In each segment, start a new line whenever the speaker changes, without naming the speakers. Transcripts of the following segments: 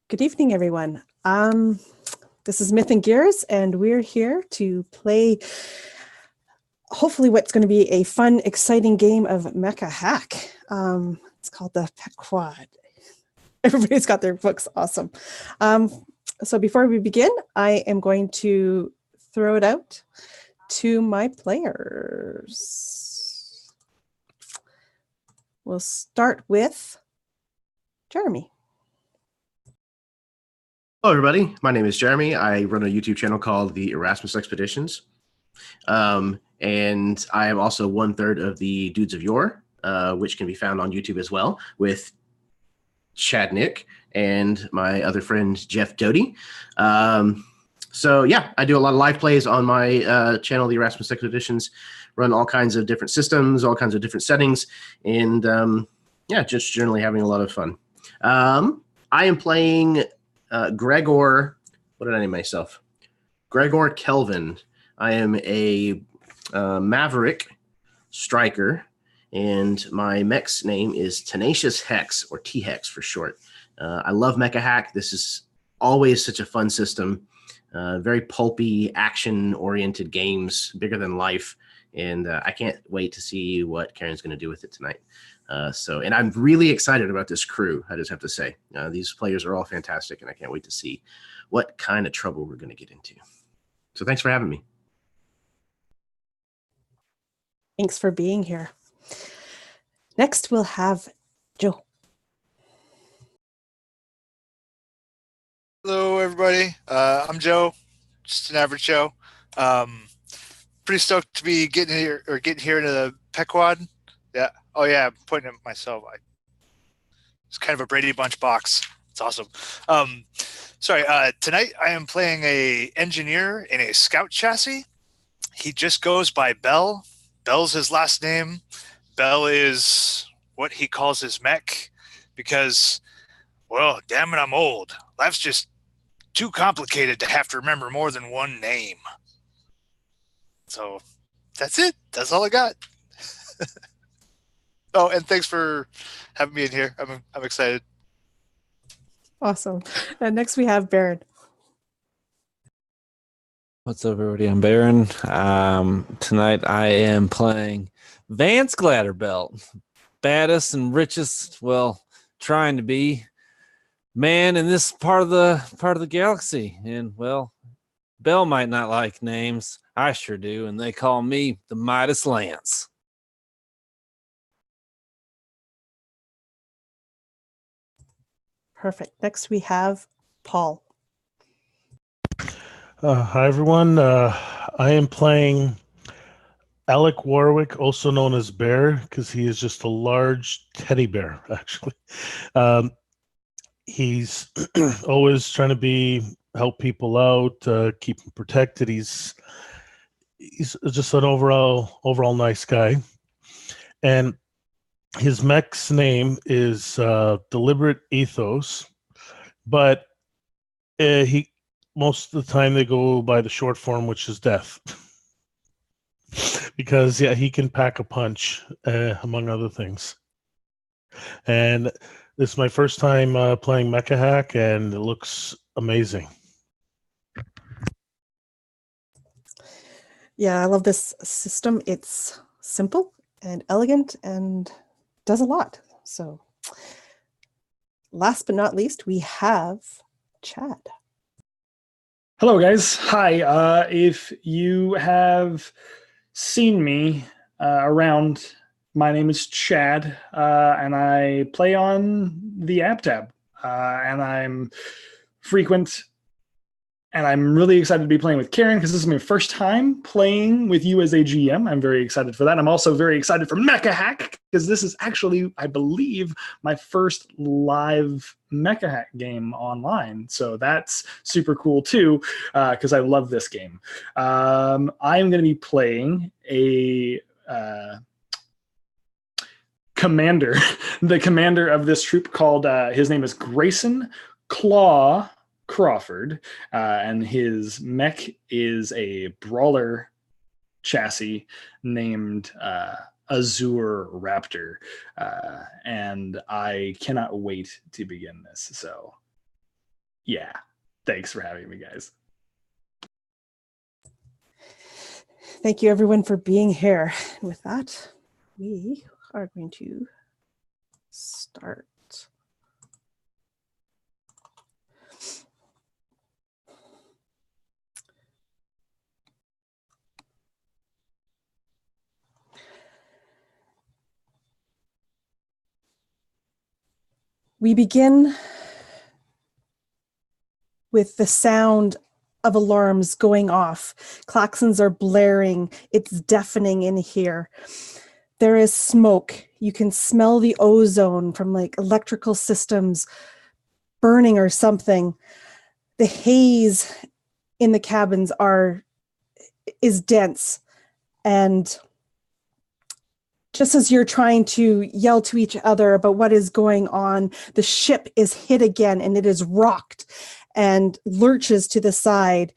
Good evening, everyone. This is Myth and Gears, and we're here to play hopefully what's going to be a fun, exciting game of Mecha Hack. It's called the Pequod. Everybody's got their books. Awesome. So before we begin, I am going to throw it out to my players. We'll start with Jeremy.
Hello, everybody. My name is Jeremy. I run a YouTube channel called the Erasmus Expeditions. And I am also 1/3 of the Dudes of Yore, which can be found on YouTube as well, with Chad Nick and my other friend, Jeff Doty. So yeah, I do a lot of live plays on my channel, the Erasmus Expeditions, run all kinds of different systems, all kinds of different settings, and yeah, just generally having a lot of fun. I am playing Gregor, what did I name myself? Gregor Kelvin. I am a maverick striker, and my mech's name is Tenacious Hex, or T-Hex for short. I love Mecha Hack. This is always such a fun system. Very pulpy, action-oriented games, bigger than life, and I can't wait to see what Karen's going to do with it tonight. And I'm really excited about this crew, I just have to say. These players are all fantastic, and I can't wait to see what kind of trouble we're going to get into. So thanks for having me.
Thanks for being here. Next, we'll have Joe.
Hello, everybody. I'm Joe, just an average Joe. Pretty stoked to be getting here into the Pequod. Yeah. Oh yeah, I'm pointing at myself. It's kind of a Brady Bunch box. It's awesome. Tonight I am playing a engineer in a scout chassis. He just goes by Bell. Bell's his last name. Bell is what he calls his mech because, well, damn it, I'm old. Life's just too complicated to have to remember more than one name. So that's it. That's all I got. Oh, and thanks for having me in here. I'm excited.
Awesome. And next we have Baron.
What's up, everybody? I'm Baron. Tonight I am playing Vance Glatterbelt, baddest and richest, well, trying to be man in this part of the galaxy. And well, Bell might not like names. I sure do, and they call me the Midas Lance.
Perfect. Next we have Paul.
Hi, everyone. I am playing Alec Warwick, also known as Bear, because he is just a large teddy bear, actually. He's always trying to help people out, keep them protected. He's just an overall nice guy. And his mech's name is Deliberate Ethos, but most of the time they go by the short form, which is Death. Because, yeah, he can pack a punch, among other things. And this is my first time playing Mecha Hack, and it looks amazing.
Yeah, I love this system. It's simple and elegant and does a lot. So last but not least, we have Chad.
Hello, guys. Hi. If you have seen me around, my name is Chad, and I play on the app tab, and I'm frequent, and I'm really excited to be playing with Karen because this is my first time playing with you as a GM. I'm very excited for that. I'm also very excited for Mecha Hack because this is actually, I believe, my first live Mecha Hack game online. So that's super cool too, because I love this game. I am going to be playing a commander, the commander of this troop called, his name is Grayson Claw Crawford, and his mech is a brawler chassis named Azure Raptor, and I cannot wait to begin this. So Yeah. Thanks for having me, guys.
Thank you, everyone, for being here. And with that, we are going to start. We begin with the sound of alarms going off. Klaxons are blaring. It's deafening in here. There is smoke. You can smell the ozone from like electrical systems burning or something. The haze in the cabins is dense. And just as you're trying to yell to each other about what is going on, the ship is hit again and it is rocked and lurches to the side.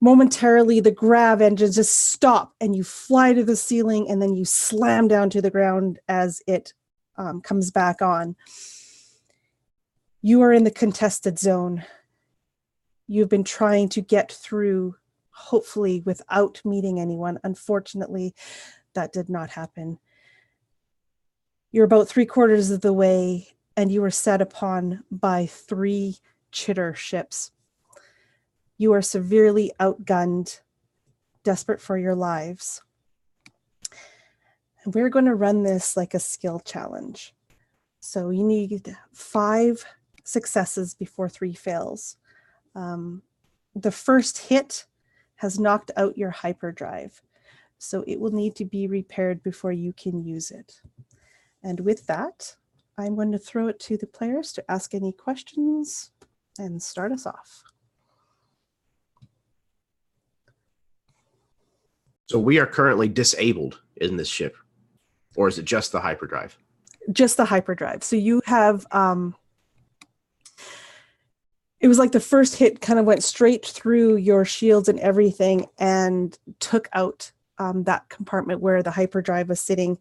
Momentarily, the grav engines just stop and you fly to the ceiling and then you slam down to the ground as it comes back on. You are in the contested zone. You've been trying to get through, hopefully without meeting anyone. Unfortunately, that did not happen. You're about 3/4 of the way and you were set upon by 3 Chitter ships. You are severely outgunned, desperate for your lives. And we're going to run this like a skill challenge. So you need 5 successes before 3 fails. The first hit has knocked out your hyperdrive. So it will need to be repaired before you can use it. And with that, I'm going to throw it to the players to ask any questions and start us off.
So we are currently disabled in this ship, or is it just the hyperdrive?
Just the hyperdrive. So you have, it was like the first hit kind of went straight through your shields and everything and took out that compartment where the hyperdrive was sitting.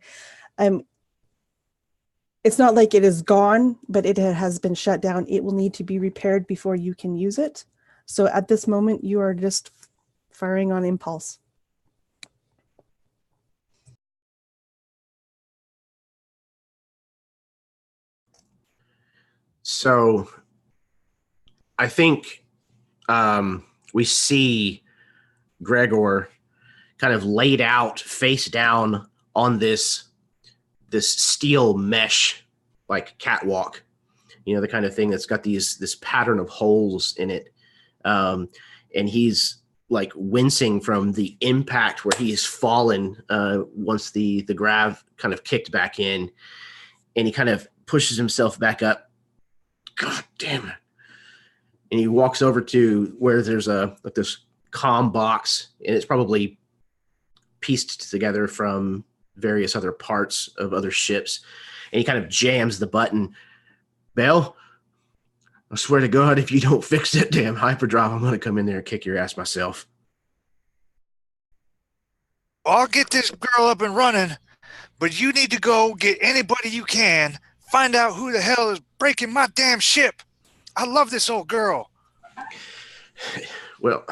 It's not like it is gone, but it has been shut down. It will need to be repaired before you can use it. So at this moment, you are just firing on impulse.
So I think we see Gregor kind of laid out face down on this steel mesh like catwalk, the kind of thing that's got this pattern of holes in it, and he's like wincing from the impact where he's fallen once the grav kind of kicked back in, and he kind of pushes himself back up. God damn it. And he walks over to where there's this comm box, and it's probably pieced together from various other parts of other ships. And he kind of jams the button. Bell, I swear to God, if you don't fix that damn hyperdrive, I'm going to come in there and kick your ass myself.
I'll get this girl up and running, but you need to go get anybody you can. Find out who the hell is breaking my damn ship. I love this old girl.
Well,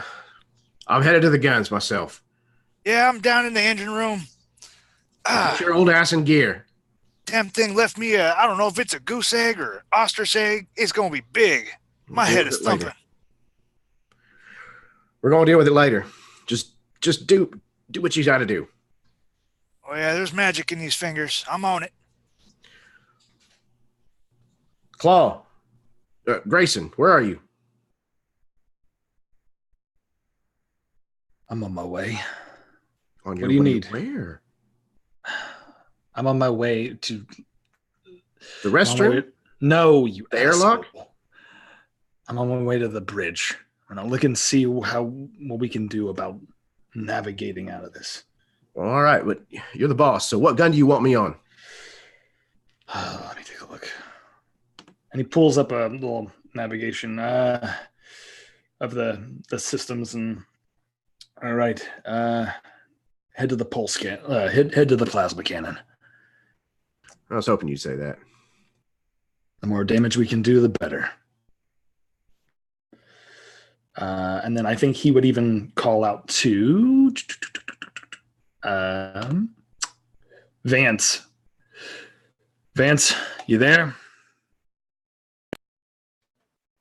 I'm headed to the guns myself.
Yeah, I'm down in the engine room.
Get your old ass in gear.
Damn thing left me I don't know if it's a goose egg or ostrich egg. It's going to be big. My head is thumping.
We're going to deal with it later. Just do what you got to do.
Oh, yeah, there's magic in these fingers. I'm on it.
Claw. Grayson, where are you?
I'm on my way.
On
What do you need?
Where?
I'm on my way to
the restroom.
No, you
the airlock.
I'm on my way to the bridge, and I'll look and see what we can do about navigating out of this.
All right, but you're the boss. So, what gun do you want me on?
Let me take a look. And he pulls up a little navigation of the systems, and all right, head to the pulse can. Head to the plasma cannon.
I was hoping you'd say that.
The more damage we can do, the better. And then I think he would even call out to Vance. Vance, you there?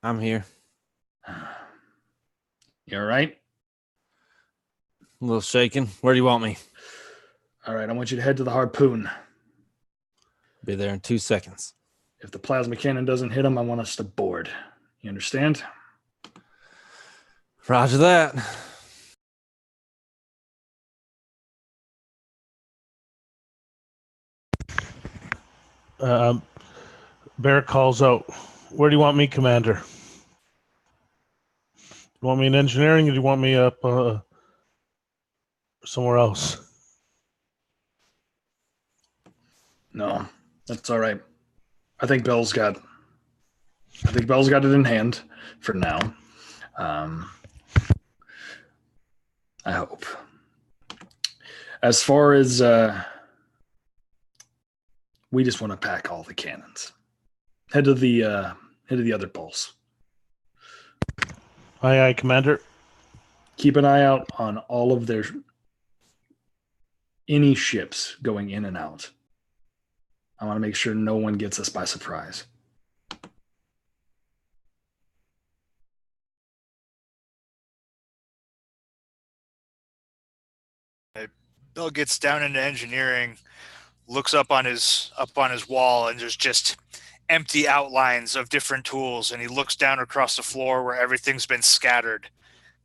I'm here.
You all right?
A little shaken. Where do you want me?
All right, I want you to head to the harpoon.
Be there in 2 seconds.
If the plasma cannon doesn't hit him, I want us to board. You understand?
Roger that.
Bear calls out, "Where do you want me, Commander? You want me in engineering, or do you want me up somewhere else?"
No, that's all right. I think Bell's got it in hand for now. I hope. As far as we just want to pack all the cannons. Head to the other poles.
Aye, Commander.
Keep an eye out on all of any ships going in and out. I want to make sure no one gets us by surprise.
Bill gets down into engineering, looks up on his wall, and there's just empty outlines of different tools, and he looks down across the floor where everything's been scattered.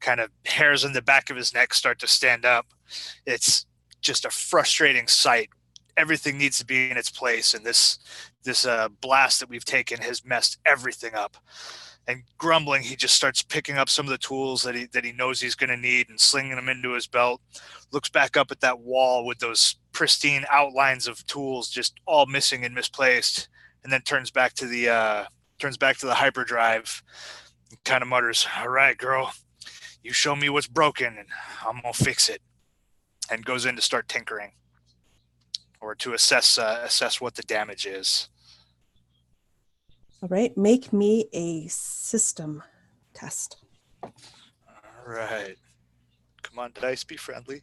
Kind of hairs in the back of his neck start to stand up. It's just a frustrating sight. Everything needs to be in its place, and this blast that we've taken has messed everything up. And grumbling, he just starts picking up some of the tools that he knows he's going to need and slinging them into his belt. Looks back up at that wall with those pristine outlines of tools just all missing and misplaced, and then turns back to the hyperdrive and kind of mutters, "All right, girl, you show me what's broken and I'm gonna fix it," and goes in to start tinkering or to assess what the damage is.
All right, make me a system test.
All right. Come on, dice, be friendly.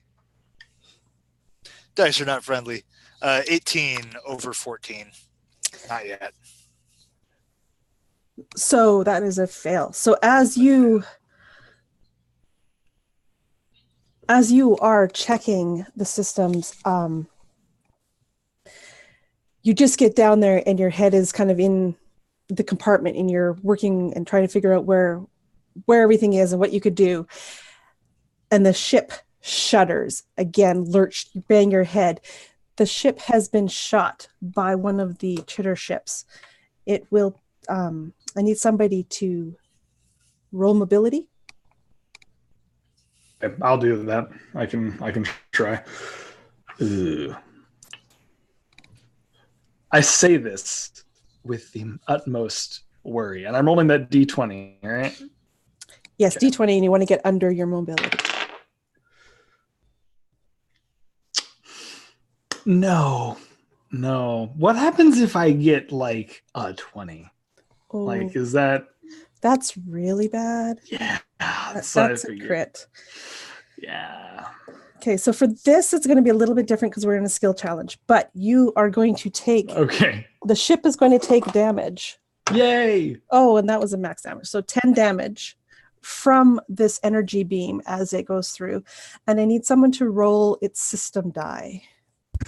Dice are not friendly. 18 over 14. Not yet.
So that is a fail. So as you are checking the systems, you just get down there and your head is kind of in the compartment and you're working and trying to figure out where everything is and what you could do. And the ship shudders again, lurch, you bang your head. The ship has been shot by one of the Chitter ships. It will, I need somebody to roll mobility.
I'll do that. I can try. Ugh. I say this with the utmost worry, and I'm rolling that D20, right?
Yes,
Okay.
D20, and you want to get under your mobility.
No. What happens if I get like a 20?
Oh,
Like, is that?
that's really bad.
Yeah.
That's a crit.
Yeah.
Okay, so for this, it's going to be a little bit different because we're in a skill challenge, but you are going to take,
Okay.
the ship is going to take damage.
Yay.
Oh, and that was a max damage. So 10 damage from this energy beam as it goes through. And I need someone to roll its system die.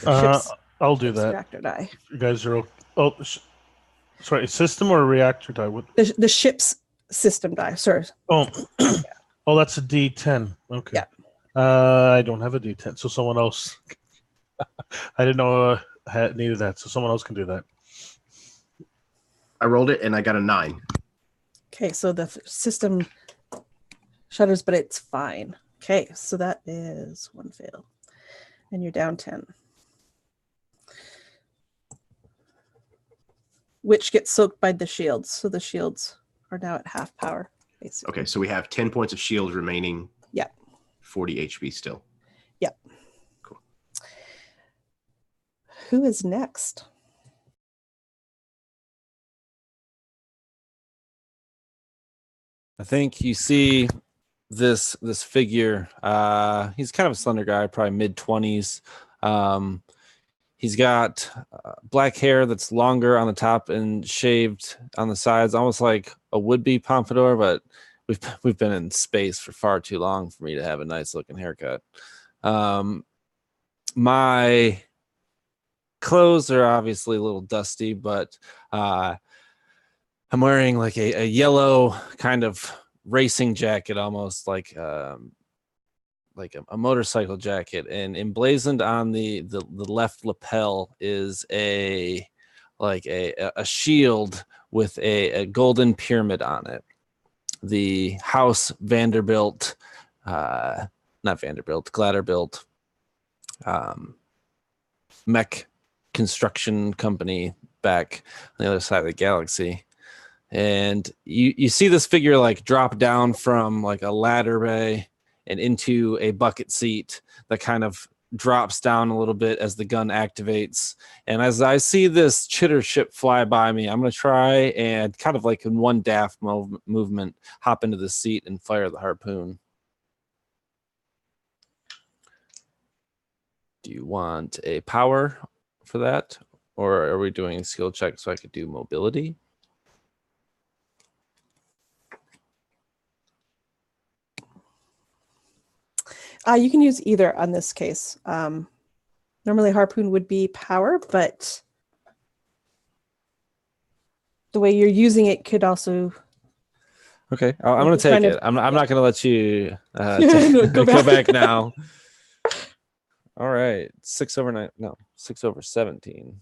I'll do that.
Reactor die.
You guys are sorry, system or reactor die? What?
The ship's system die. Sorry.
Oh, that's a D10. Okay.
Yeah.
I don't have a D10, so someone else. I didn't know I needed that, so someone else can do that.
I rolled it and I got a 9.
Okay, so the system shudders, but it's fine. Okay, so that is one fail. And you're down 10. Which gets soaked by the shields. So the shields are now at half power, basically.
Okay, so we have 10 points of shield remaining.
Yeah.
40 HP still.
Yeah.
Cool.
Who is next?
I think you see this figure. He's kind of a slender guy, probably mid-20s. He's got black hair that's longer on the top and shaved on the sides, almost like a would-be pompadour, but we've been in space for far too long for me to have a nice looking haircut. My clothes are obviously a little dusty, but I'm wearing like a yellow kind of racing jacket, almost like a motorcycle jacket, and emblazoned on the left lapel is a shield with a golden pyramid on it. The House Vanderbilt, not Vanderbilt, Glatterbilt, mech construction company back on the other side of the galaxy. And you see this figure like drop down from like a ladder bay and into a bucket seat that kind of drops down a little bit as the gun activates. And as I see this chitter ship fly by me, I'm going to try and kind of like in one daft movement, hop into the seat and fire the harpoon. Do you want a power for that? Or are we doing skill check so I could do mobility?
You can use either on this case. Normally harpoon would be power, but the way you're using it could also...
Okay, I'm going to take it. I'm not going to let you
Go
go back now. All right, 6 over 9. No, 6 over 17.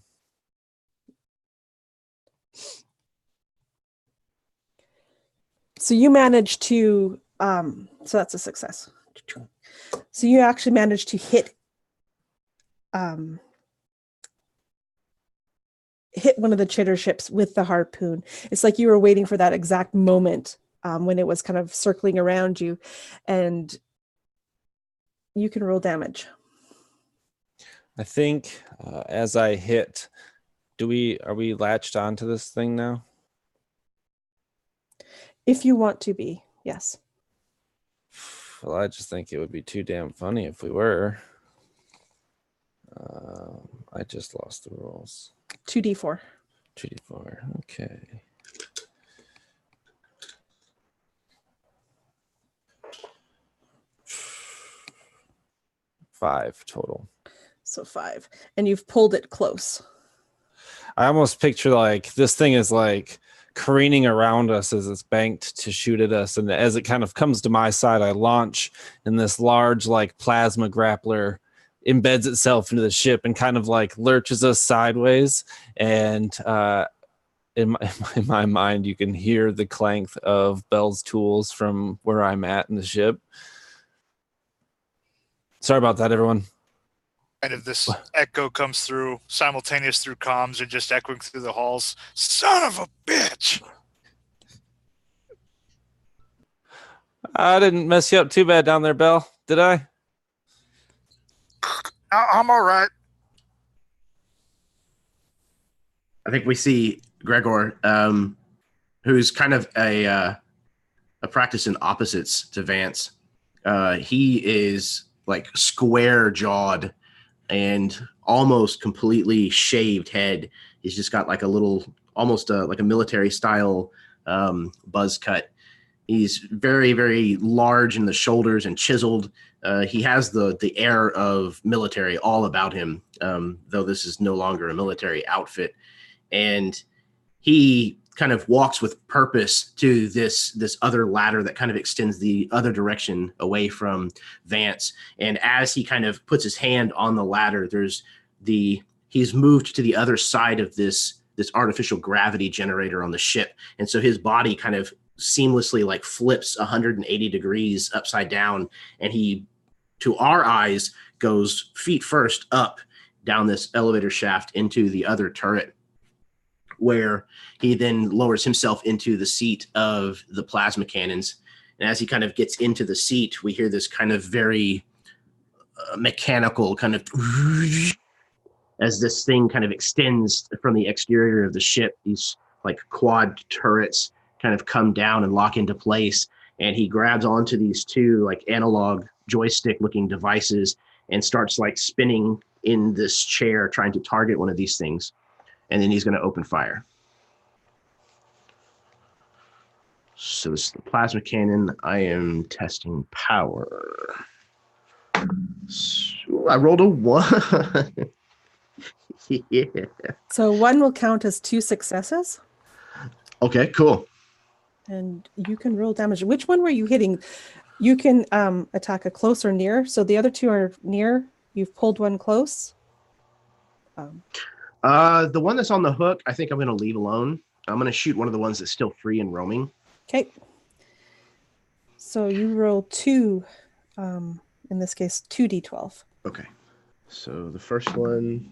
So you managed to... so that's a success. So you actually managed to hit one of the chitter ships with the harpoon. It's like you were waiting for that exact moment when it was kind of circling around you, and you can roll damage.
I think as I hit, are we latched onto this thing now?
If you want to be, yes.
Well, I just think it would be too damn funny if we were. I just lost the rolls.
2d4.
2d4. Okay. Five total.
So 5. And you've pulled it close.
I almost picture like this thing is like careening around us as it's banked to shoot at us, and as it kind of comes to my side, I launch, and this large like plasma grappler embeds itself into the ship and kind of like lurches us sideways, and in my mind you can hear the clank of Bell's tools from where I'm at in the ship. Sorry about that, everyone.
And if this echo comes through simultaneous through comms and just echoing through the halls, son of a bitch!
I didn't mess you up too bad down there, Bell, did I?
I'm all right.
I think we see Gregor, who's kind of a practice in opposites to Vance. He is like square jawed and almost completely shaved head. He's just got like a little, almost like a military style buzz cut. He's very, very large in the shoulders and chiseled. He has the air of military all about him, though this is no longer a military outfit. And he kind of walks with purpose to this other ladder that kind of extends the other direction away from Vance. And as he kind of puts his hand on the ladder, he's moved to the other side of this artificial gravity generator on the ship. And so his body kind of seamlessly like flips 180 degrees upside down. And he, to our eyes, goes feet first up down this elevator shaft into the other turret, where he then lowers himself into the seat of the plasma cannons. And as he kind of gets into the seat, we hear this kind of very mechanical kind of as this thing kind of extends from the exterior of the ship. These like quad turrets kind of come down and lock into place. and he grabs onto these two like analog joystick looking devices and starts like spinning in this chair trying to target one of these things, and then he's going to open fire. So this is the plasma cannon. I am testing power. So I rolled a 1. Yeah.
So 1 will count as 2 successes,
Okay, cool.
and you can roll damage. Which one were you hitting? You can attack a close or near. So the other 2 are near. You've pulled 1 close.
The one that's on the hook, I think I'm going to leave alone. I'm going to shoot one of the ones that's still free and roaming.
Okay. So you roll 2, in this case, 2d12.
Okay. So the first one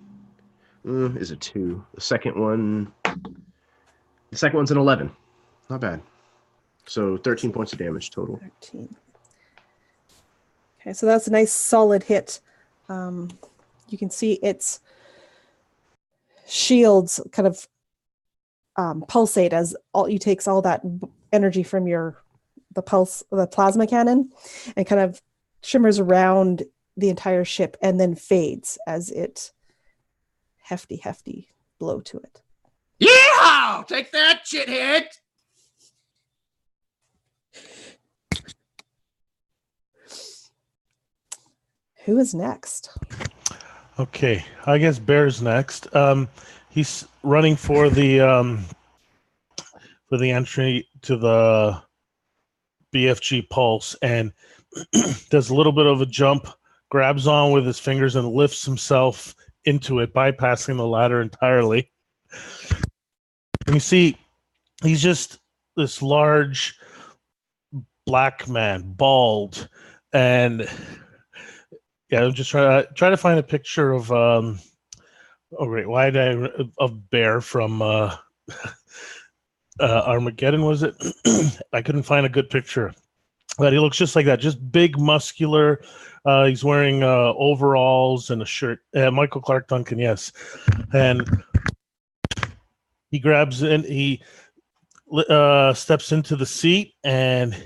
is a 2. The second one's an 11. Not bad. So 13 points of damage total.
13. Okay, so that's a nice solid hit. You can see its shields kind of pulsate as you takes all that energy from the plasma cannon, and kind of shimmers around the entire ship and then fades as it hefty blow to it.
Yeah! Take that, shithead!
Who is next?
Okay, I guess Bear's next. He's running for the entry to the BFG pulse, and does a little bit of a jump, grabs on with his fingers, and lifts himself into it, bypassing the ladder entirely. And you see, he's just this large black man, bald, and yeah, I'm just trying to find a picture of of Bear from Armageddon, was it? I couldn't find a good picture, but he looks just like that, just big, muscular. He's wearing overalls and a shirt. Michael Clark Duncan, yes. And he grabs in, he steps into the seat, and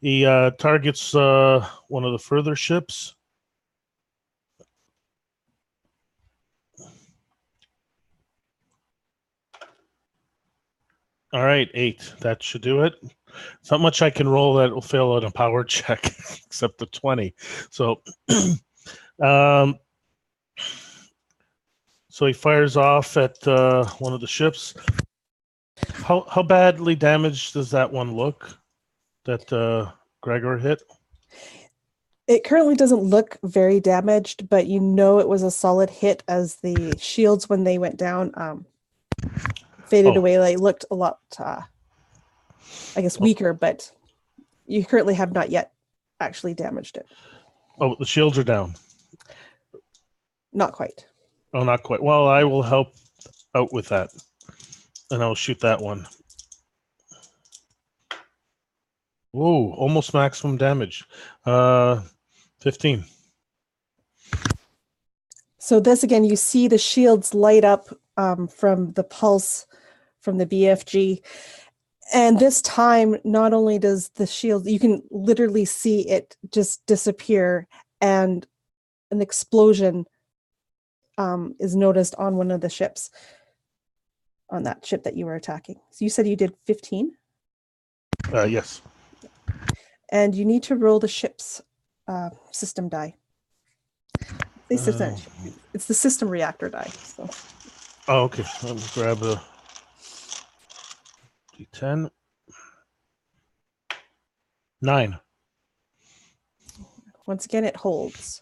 he targets one of the further ships. All right, 8. That should do it. It's not much I can roll that will fail on a power check, except the 20. So, so he fires off at one of the ships. How badly damaged does that one look that Gregor hit?
It currently doesn't look very damaged, but you know it was a solid hit as the shields, when they went down, faded away. They looked a lot, I guess, weaker, but you currently have not yet actually damaged it.
Oh, the shields are down.
Not quite.
Oh, not quite. Well, I will help out with that, and I'll shoot that one. Whoa, almost maximum damage. 15.
So this, again, you see the shields light up from the pulse from the BFG. And this time, not only does the shield, you can literally see it just disappear, and an explosion is noticed on one of the ships, on that ship that you were attacking. So you said you did 15?
Yes.
And you need to roll the ship's system die. It's the system reactor die. So.
Oh, okay. Let me grab a D10. 9.
Once again, it holds.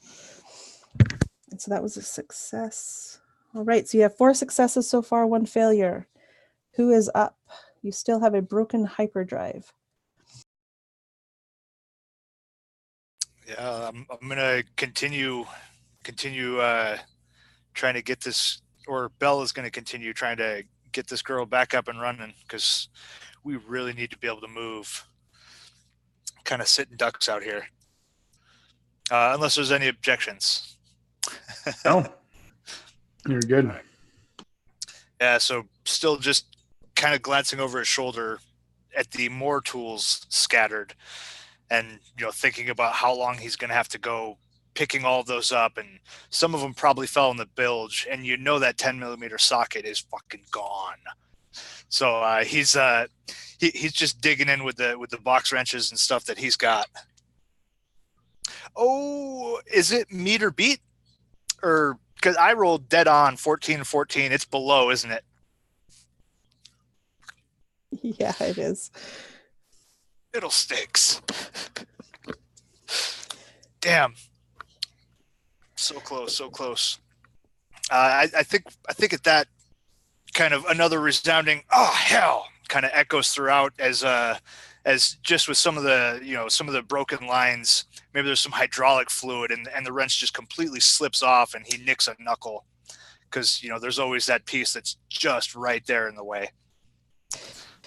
And so that was a success. All right, so you have 4 successes so far, 1 failure. Who is up? You still have a broken hyperdrive.
Yeah, I'm gonna continue trying to get this, or Belle is gonna continue trying to get this girl back up and running, because we really need to be able to move. Kind of sitting ducks out here. Unless there's any objections.
No, you're good.
Yeah, so still just kind of glancing over his shoulder at the more tools scattered, and thinking about how long he's going to have to go picking all of those up, and some of them probably fell in the bilge, and that 10mm socket is fucking gone. So he's just digging in with the box wrenches and stuff that he's got. Oh, is it meet or beat? Or because I rolled dead on 14-14, it's below, isn't it?
Yeah, it is.
Fiddlesticks. Damn. So close. I think at that kind of another resounding "oh hell" kind of echoes throughout as just with some of the broken lines. Maybe there's some hydraulic fluid and the wrench just completely slips off and he nicks a knuckle because there's always that piece that's just right there in the way.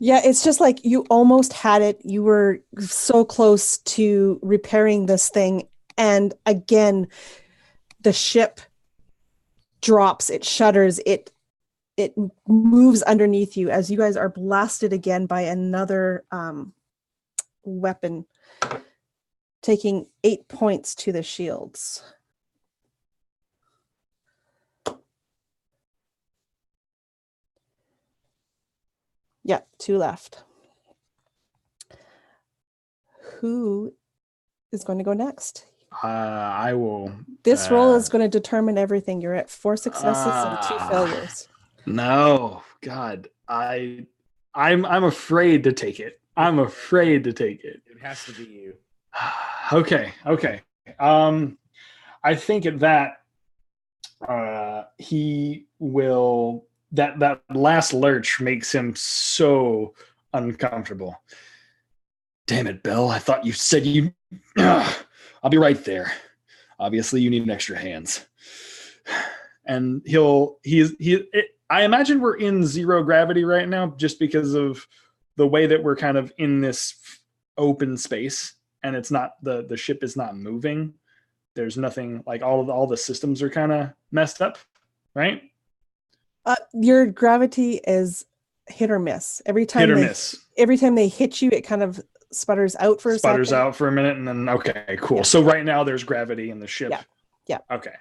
Yeah, it's just like you almost had it. You were so close to repairing this thing. And again, the ship drops, it shudders, it moves underneath you as you guys are blasted again by another weapon, taking 8 points to the shields. Yeah, 2 left. Who is going to go next?
I will.
This roll is going to determine everything. You're at 4 successes and 2 failures.
No, God, I'm afraid to take it. I'm afraid to take it.
It has to be you.
Okay. I think at that, he will. That last lurch makes him so uncomfortable. Damn it, Bill! I thought you said you. I'll be right there. Obviously, you need extra hands. And I imagine we're in 0 gravity right now, just because of the way that we're kind of in this open space, and it's not the ship is not moving. There's nothing, like all the systems are kind of messed up, right?
Your gravity is hit or miss. Every time they hit you, it kind of sputters out for a second.
Sputters out for a minute, and then okay, cool. Yeah. So right now there's gravity in the ship.
Yeah.
Okay.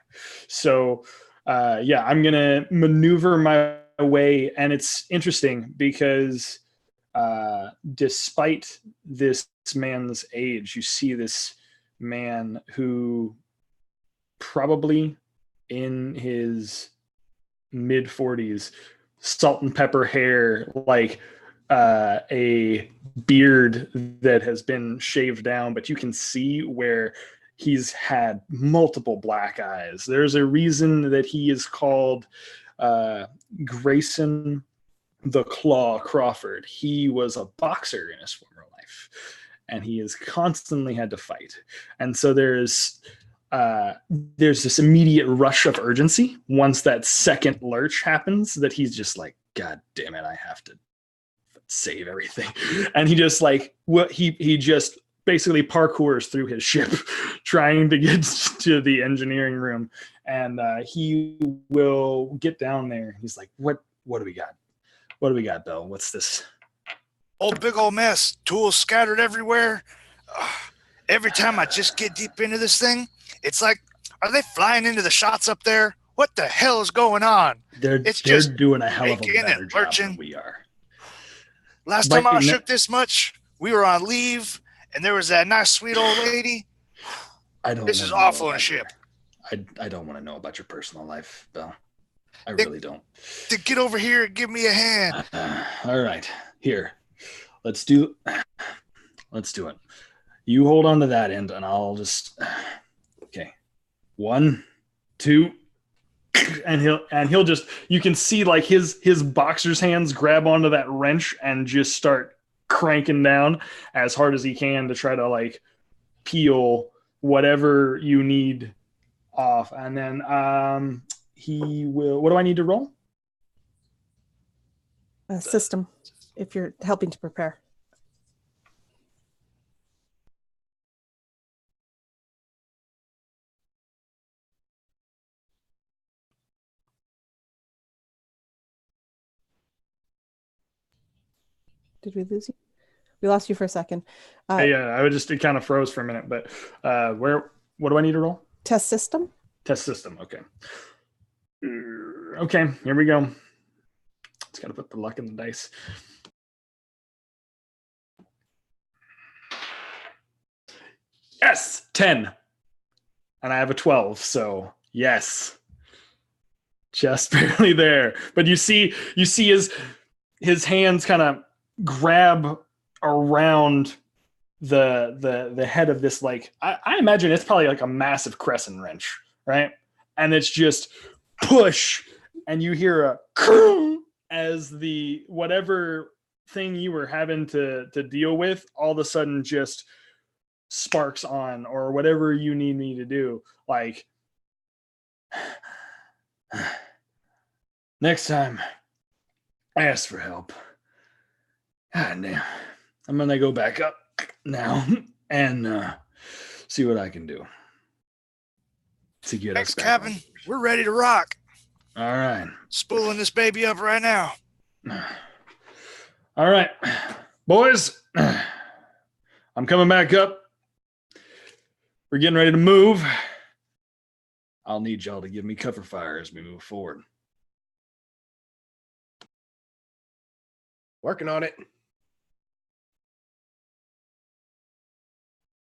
So I'm gonna maneuver my way, and it's interesting because despite this man's age, you see this man who probably in his mid 40s, salt and pepper hair, like a beard that has been shaved down, but you can see where he's had multiple black eyes. There's a reason that he is called Grayson the Claw Crawford. He was a boxer in his former life, and he has constantly had to fight. And so there's this immediate rush of urgency once that second lurch happens, that he's just like, God damn it, I have to save everything. And he just he just basically parkours through his ship trying to get to the engineering room, and he will get down there. He's like, what do we got, Bill? What's this?
Oh, big old mess, tools scattered everywhere. Every time I just get deep into this thing, it's like, are they flying into the shots up there? What the hell is going on?
They're
just
doing a hell of a better job
lurching.
than we are.
Last time I shook this much, we were on leave, and there was that nice, sweet old lady. This is awful in a ship.
I don't want to know about your personal life, Bill. I really don't.
To get over here and give me a hand.
All right, here. Let's do it. You hold on to that end, and I'll just. Okay, 1, 2, and he'll just. You can see like his boxer's hands grab onto that wrench and just start cranking down as hard as he can to try to like peel whatever you need off, and then he will. What do I need to roll?
A system, if you're helping to prepare. Did we lose you? We lost you for a second.
Yeah, it kind of froze for a minute, but what do I need to roll?
Test system.
Test system. Okay. Okay, here we go. Just got to put the luck in the dice. Yes, 10. And I have a 12, so yes. Just barely there. But you see his hands kind of grab around the head of this, like I imagine it's probably like a massive crescent wrench, right? And it's just push, and you hear a as the whatever thing you were having to deal with all of a sudden just sparks on, or whatever you need me to do. Like, next time ask for help. God damn. I'm gonna go back up now and see what I can do to get
Thanks,
us back
Captain. We're ready to rock.
on. All right.
Spooling this baby up right now.
All right, boys. I'm coming back up. We're getting ready to move. I'll need y'all to give me cover fire as we move forward.
Working on it.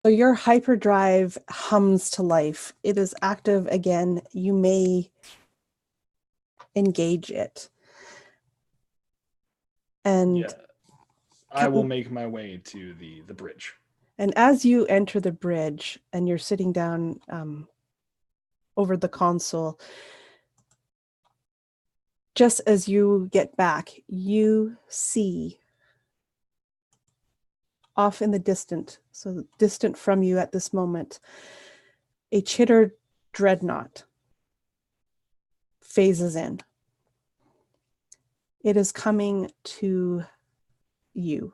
So your hyperdrive hums to life. It is active again. You may engage it. And
Yeah. I will make my way to the bridge.
And as you enter the bridge and you're sitting down over the console, just as you get back, you see off in the distant, so distant from you at this moment, a Chitter dreadnought phases in. It is coming to you.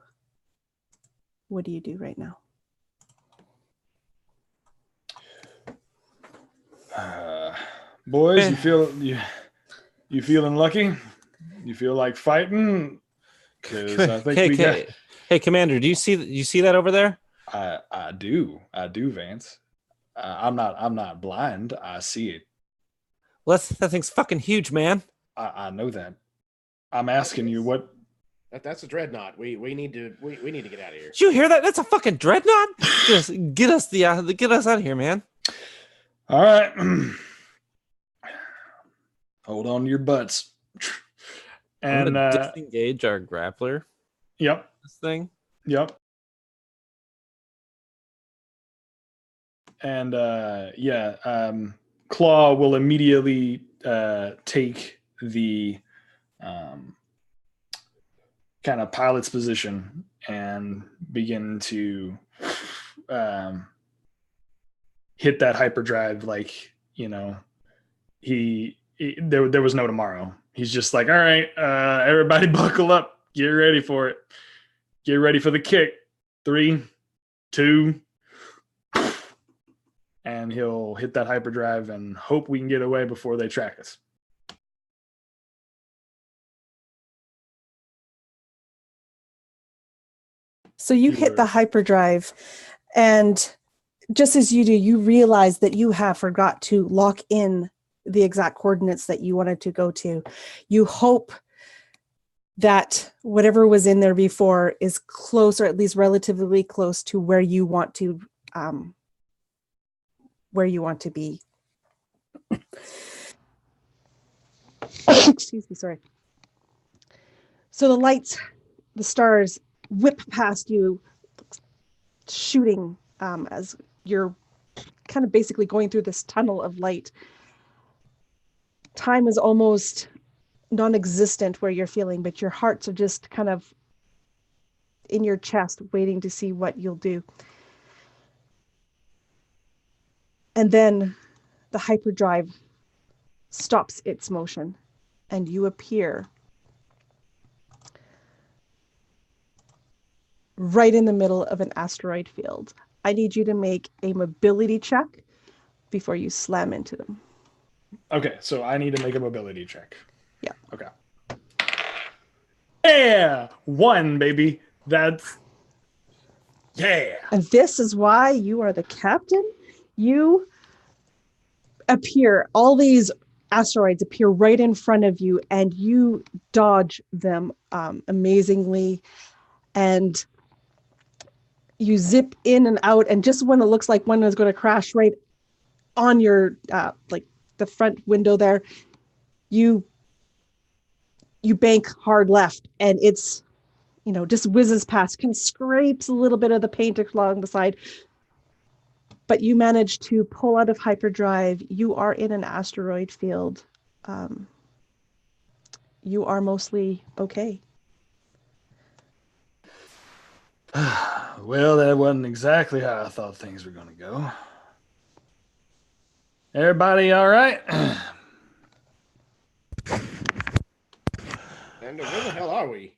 What do you do right now?
Boys, you feeling lucky? You feel like fighting? Because I think
Hey, Commander, do you see that over there?
I do, Vance. I'm not blind. I see it.
Well, that thing's fucking huge, man.
I know that. I'm asking you what.
That's a dreadnought. We need to get out of here.
Did you hear that? That's a fucking dreadnought. Just get us out of here, man.
All right. Hold on to your butts.
I'm
And
gonna disengage our grappler.
Yep.
This thing.
Yep. And Claw will immediately take the kind of pilot's position and begin to hit that hyperdrive like, there was no tomorrow. He's just like, all right, everybody buckle up. Get ready for it. Get ready for the kick. 3, 2, and he'll hit that hyperdrive and hope we can get away before they track us.
So you hit the hyperdrive, and just as you do, you realize that you have forgot to lock in the exact coordinates that you wanted to go to. You hope that whatever was in there before is close, or at least relatively close to where you want to be. Excuse me, sorry. So the lights, the stars whip past you, shooting as you're kind of basically going through this tunnel of light. Time is almost non-existent where you're feeling, but your hearts are just kind of in your chest waiting to see what you'll do. And then the hyperdrive stops its motion and you appear right in the middle of an asteroid field. I need you to make a mobility check before you slam into them.
Okay, so I need to make a mobility check.
Yeah.
Okay. Yeah, 1, baby. That's Yeah.
And this is why you are the captain. You appear, all these asteroids appear right in front of you, and you dodge them amazingly. And you zip in and out. And just when it looks like one is going to crash right on your, like the front window there, you bank hard left, and it's, just whizzes past, kind of scrapes a little bit of the paint along the side. But you manage to pull out of hyperdrive. You are in an asteroid field. You are mostly okay.
Well, that wasn't exactly how I thought things were going to go. Everybody all right?
And where the hell are we?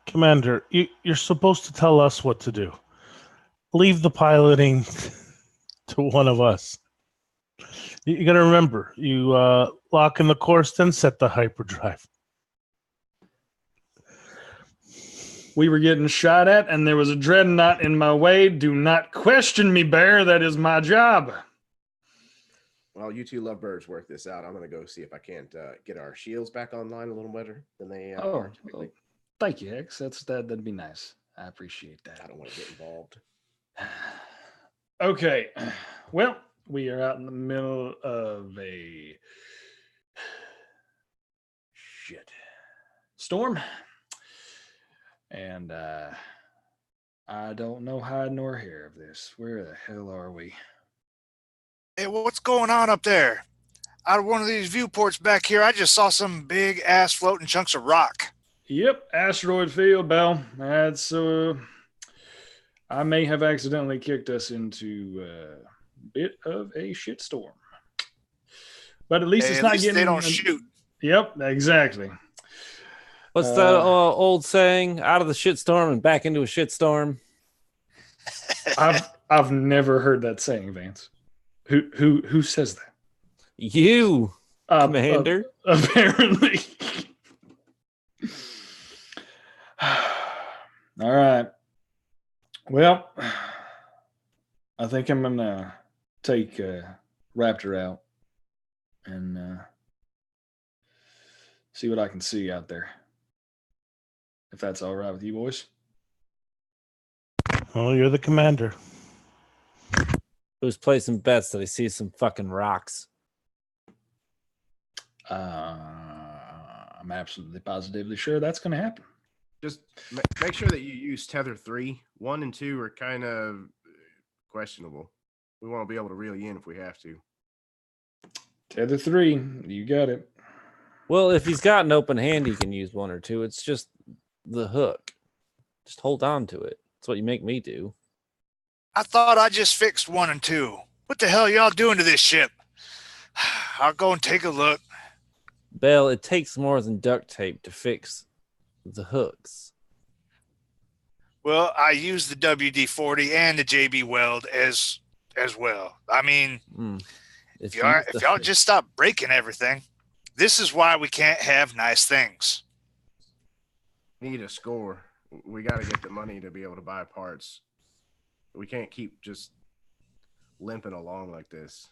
Commander, you're supposed to tell us what to do. Leave the piloting to one of us. You got to remember, you lock in the course, then set the hyperdrive.
We were getting shot at, and there was a dreadnought in my way. Do not question me, Bear. That is my job.
Well, you two lovebirds work this out. I'm going to go see if I can't get our shields back online a little better than they are typically.
Well, thank you, Hex. That'd be nice. I appreciate that.
I don't want to get involved.
Okay. Well, we are out in the middle of a storm. And I don't know hide nor hair of this. Where the hell are we?
Hey, what's going on up there? Out of one of these viewports back here, I just saw some big ass floating chunks of rock.
Yep, asteroid field, Bell. That's I may have accidentally kicked us into a bit of a shitstorm. But at least it's not getting.
They don't shoot.
Yep, exactly.
What's that old saying? Out of the shitstorm and back into a shitstorm.
I've never heard that saying, Vance. Who says that?
You, Commander.
Apparently. All right. Well, I think I'm gonna take Raptor out and see what I can see out there. If that's all right with you boys.
Oh, you're the commander.
Who's placing bets that he sees some fucking rocks?
I'm absolutely positively sure that's going to happen.
Just make sure that you use tether 3. 1 and 2 are kind of questionable. We want to be able to reel you in if we have to.
Tether 3, you got it.
Well, if he's got an open hand, he can use 1 or 2. It's just the hook. Just hold on to it. That's what you make me do.
I thought I just fixed 1 and 2. What the hell y'all doing to this ship? I'll go and take a look.
Bell, it takes more than duct tape to fix the hooks.
Well, I used the WD-40 and the JB Weld as well. I mean, if y'all just stop breaking everything, this is why we can't have nice things.
Need a score. We got to get the money to be able to buy parts. We can't keep just limping along like this.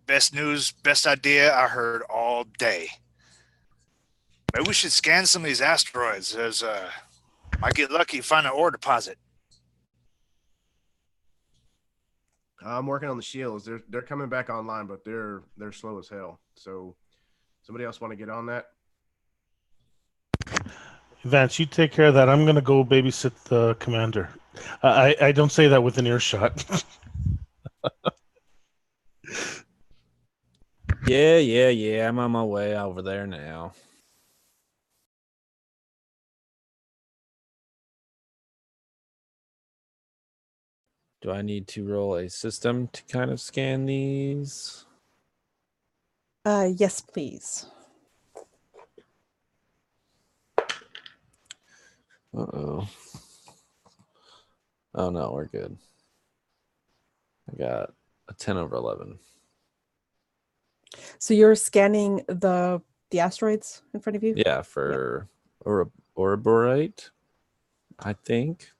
Best news, best idea I heard all day. Maybe we should scan some of these asteroids. As might get lucky, find an ore deposit.
I'm working on the shields. They're coming back online, but they're slow as hell. So, somebody else want to get on that?
Vance, you take care of that. I'm going to go babysit the commander. I don't say that with an earshot.
Yeah. I'm on my way over there now. Do I need to roll a system to kind of scan these?
Yes, please.
Uh-oh. Oh, no, we're good. I got a 10 over 11.
So you're scanning the asteroids in front of you?
Yeah, for Ouroborite. I think.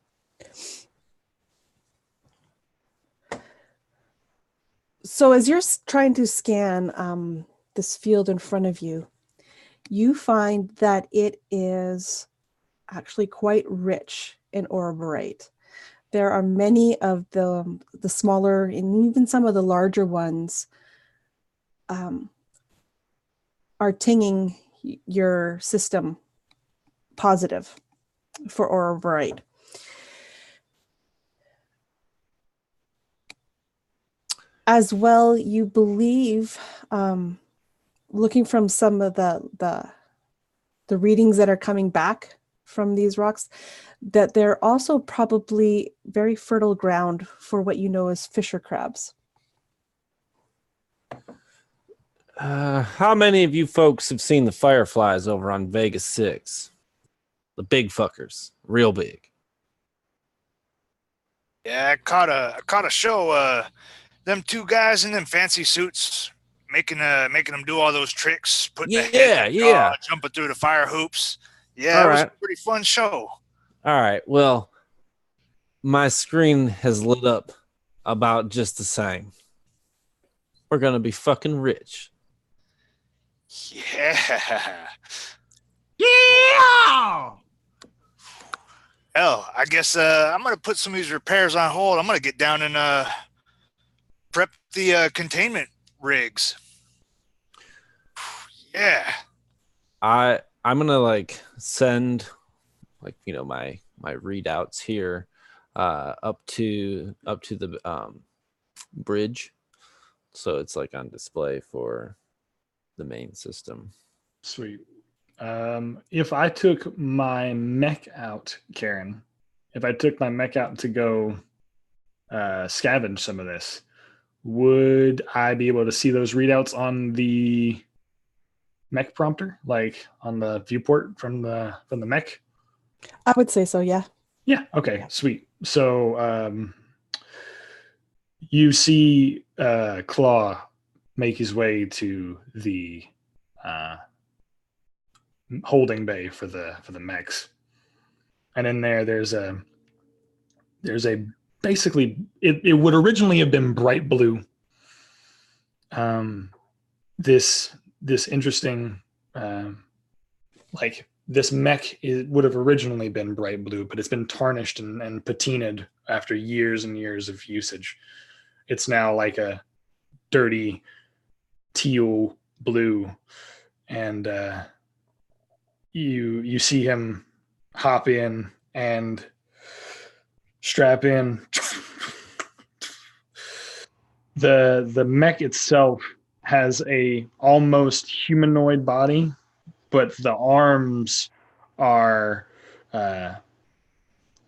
So as you're trying to scan this field in front of you, you find that it is actually quite rich in ouroborite. There are many of the smaller and even some of the larger ones are tinging your system positive for ouroborite. As well, you believe, looking from some of the readings that are coming back from these rocks, that they're also probably very fertile ground for what you know as fissure crabs.
How many of you folks have seen the fireflies over on Vegas 6? The big fuckers, real big.
Yeah, I caught a show. Them two guys in them fancy suits making them do all those tricks, putting the head in the jaw, jumping through the fire hoops. Yeah, it was a pretty fun show.
All right. Well, my screen has lit up about just the same. We're gonna be fucking rich.
Yeah.
Yeah.
Hell, I guess I'm gonna put some of these repairs on hold. I'm gonna get down and prep the containment rigs. Yeah.
I'm gonna like send like my readouts here up to the bridge, so it's like on display for the main system.
Sweet. If I took my mech out, Karen, if I took my mech out to go scavenge some of this, would I be able to see those readouts on the mech prompter, like on the viewport from the mech?
I would say so, yeah.
Yeah. Okay. Sweet. So you see Claw make his way to the holding bay for the mechs, and in there's a basically it would originally have been bright blue. This interesting like this mech would have originally been bright blue, but it's been tarnished and patinaed after years and years of usage. It's now like a dirty teal blue, and you see him hop in and strap in. The mech itself has a almost humanoid body, but the arms are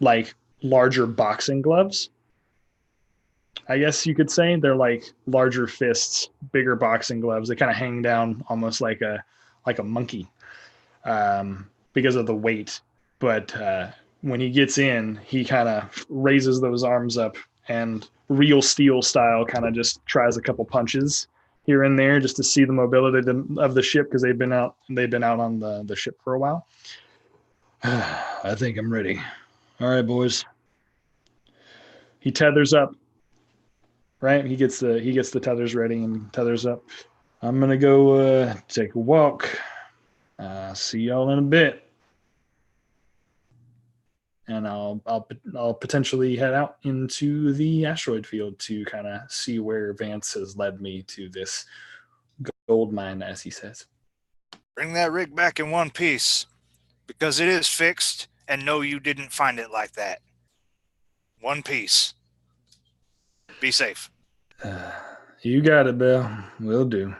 like larger boxing gloves. I guess you could say they're like larger fists, bigger boxing gloves. They kind of hang down almost like a monkey because of the weight. But when he gets in, he kind of raises those arms up and real steel style kind of just tries a couple punches here and there just to see the mobility of the ship, because they've been out on the ship for a while. I think I'm ready. All right, boys. He tethers up. Right? He gets the tethers ready and tethers up. I'm gonna go take a walk. See y'all in a bit. And I'll potentially head out into the asteroid field to kind of see where Vance has led me to this gold mine, as he says.
Bring that rig back in one piece, because it is fixed, and no, you didn't find it like that. One piece. Be safe.
You got it, Bill. Will do.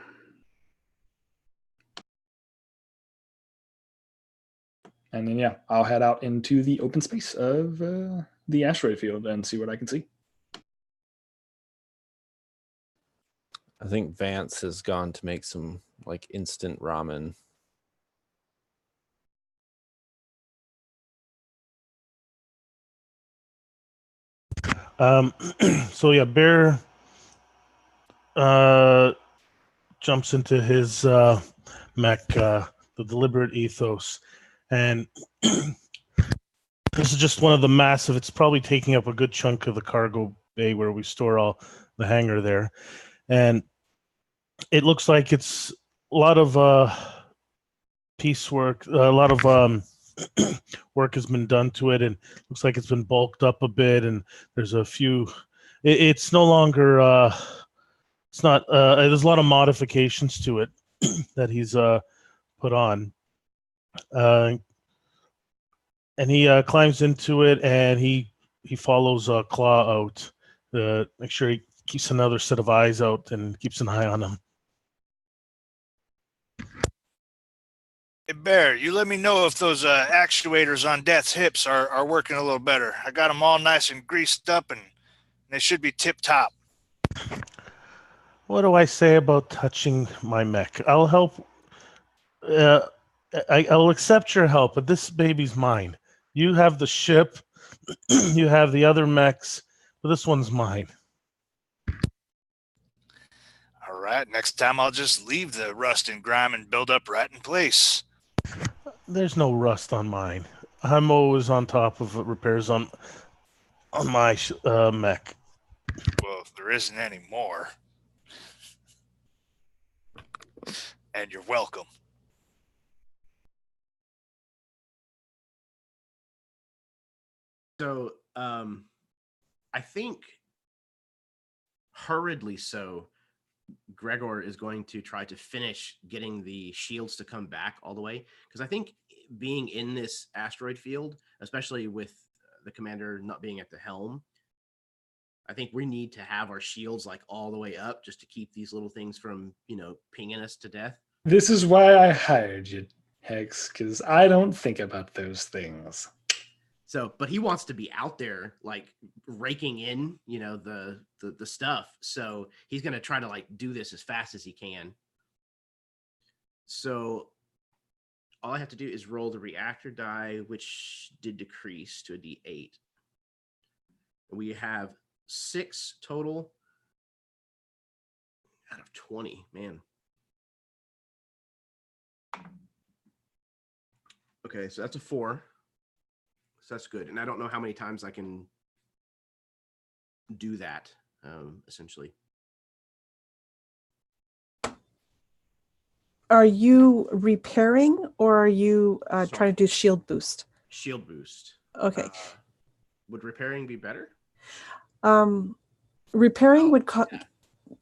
And then, yeah, I'll head out into the open space of the asteroid field and see what I can see.
I think Vance has gone to make some like instant ramen.
So yeah, Bear jumps into his mech, the deliberate ethos, and This is just one of the massive. It's probably taking up a good chunk of the cargo bay where we store all the hangar there, and it looks like it's a lot of piecework. A lot of work has been done to it, and looks like it's been bulked up a bit. And there's a few. It's no longer. It's not. There's a lot of modifications to it that he's put on. And he climbs into it, and he follows Claw out. Make sure he keeps another set of eyes out and keeps an eye on him.
Hey, Bear, you let me know if those actuators on Death's hips are working a little better. I got them all nice and greased up, and they should be tip-top.
What do I say about touching my mech? I'll help. I'll accept your help, but this baby's mine. You have the ship, you have the other mechs, but this one's mine.
All right, next time I'll just leave the rust and grime and build up right in place.
There's no rust on mine. I'm always on top of repairs on my mech.
Well, if there isn't any more. And you're welcome.
So, I think hurriedly so, Gregor is going to try to finish getting the shields to come back all the way. Because I think being in this asteroid field, especially with the commander not being at the helm, I think we need to have our shields like all the way up just to keep these little things from, pinging us to death.
This is why I hired you, Hex, because I don't think about those things.
So, but he wants to be out there, like raking in, the stuff. So he's going to try to like do this as fast as he can. So all I have to do is roll the reactor die, which did decrease to a D8. We have 6 total out of 20, man. Okay, so that's a 4. So that's good. And I don't know how many times I can do that, essentially.
Are you repairing or are you trying to do shield boost?
Shield boost.
Okay.
Would repairing be better?
Repairing would cost.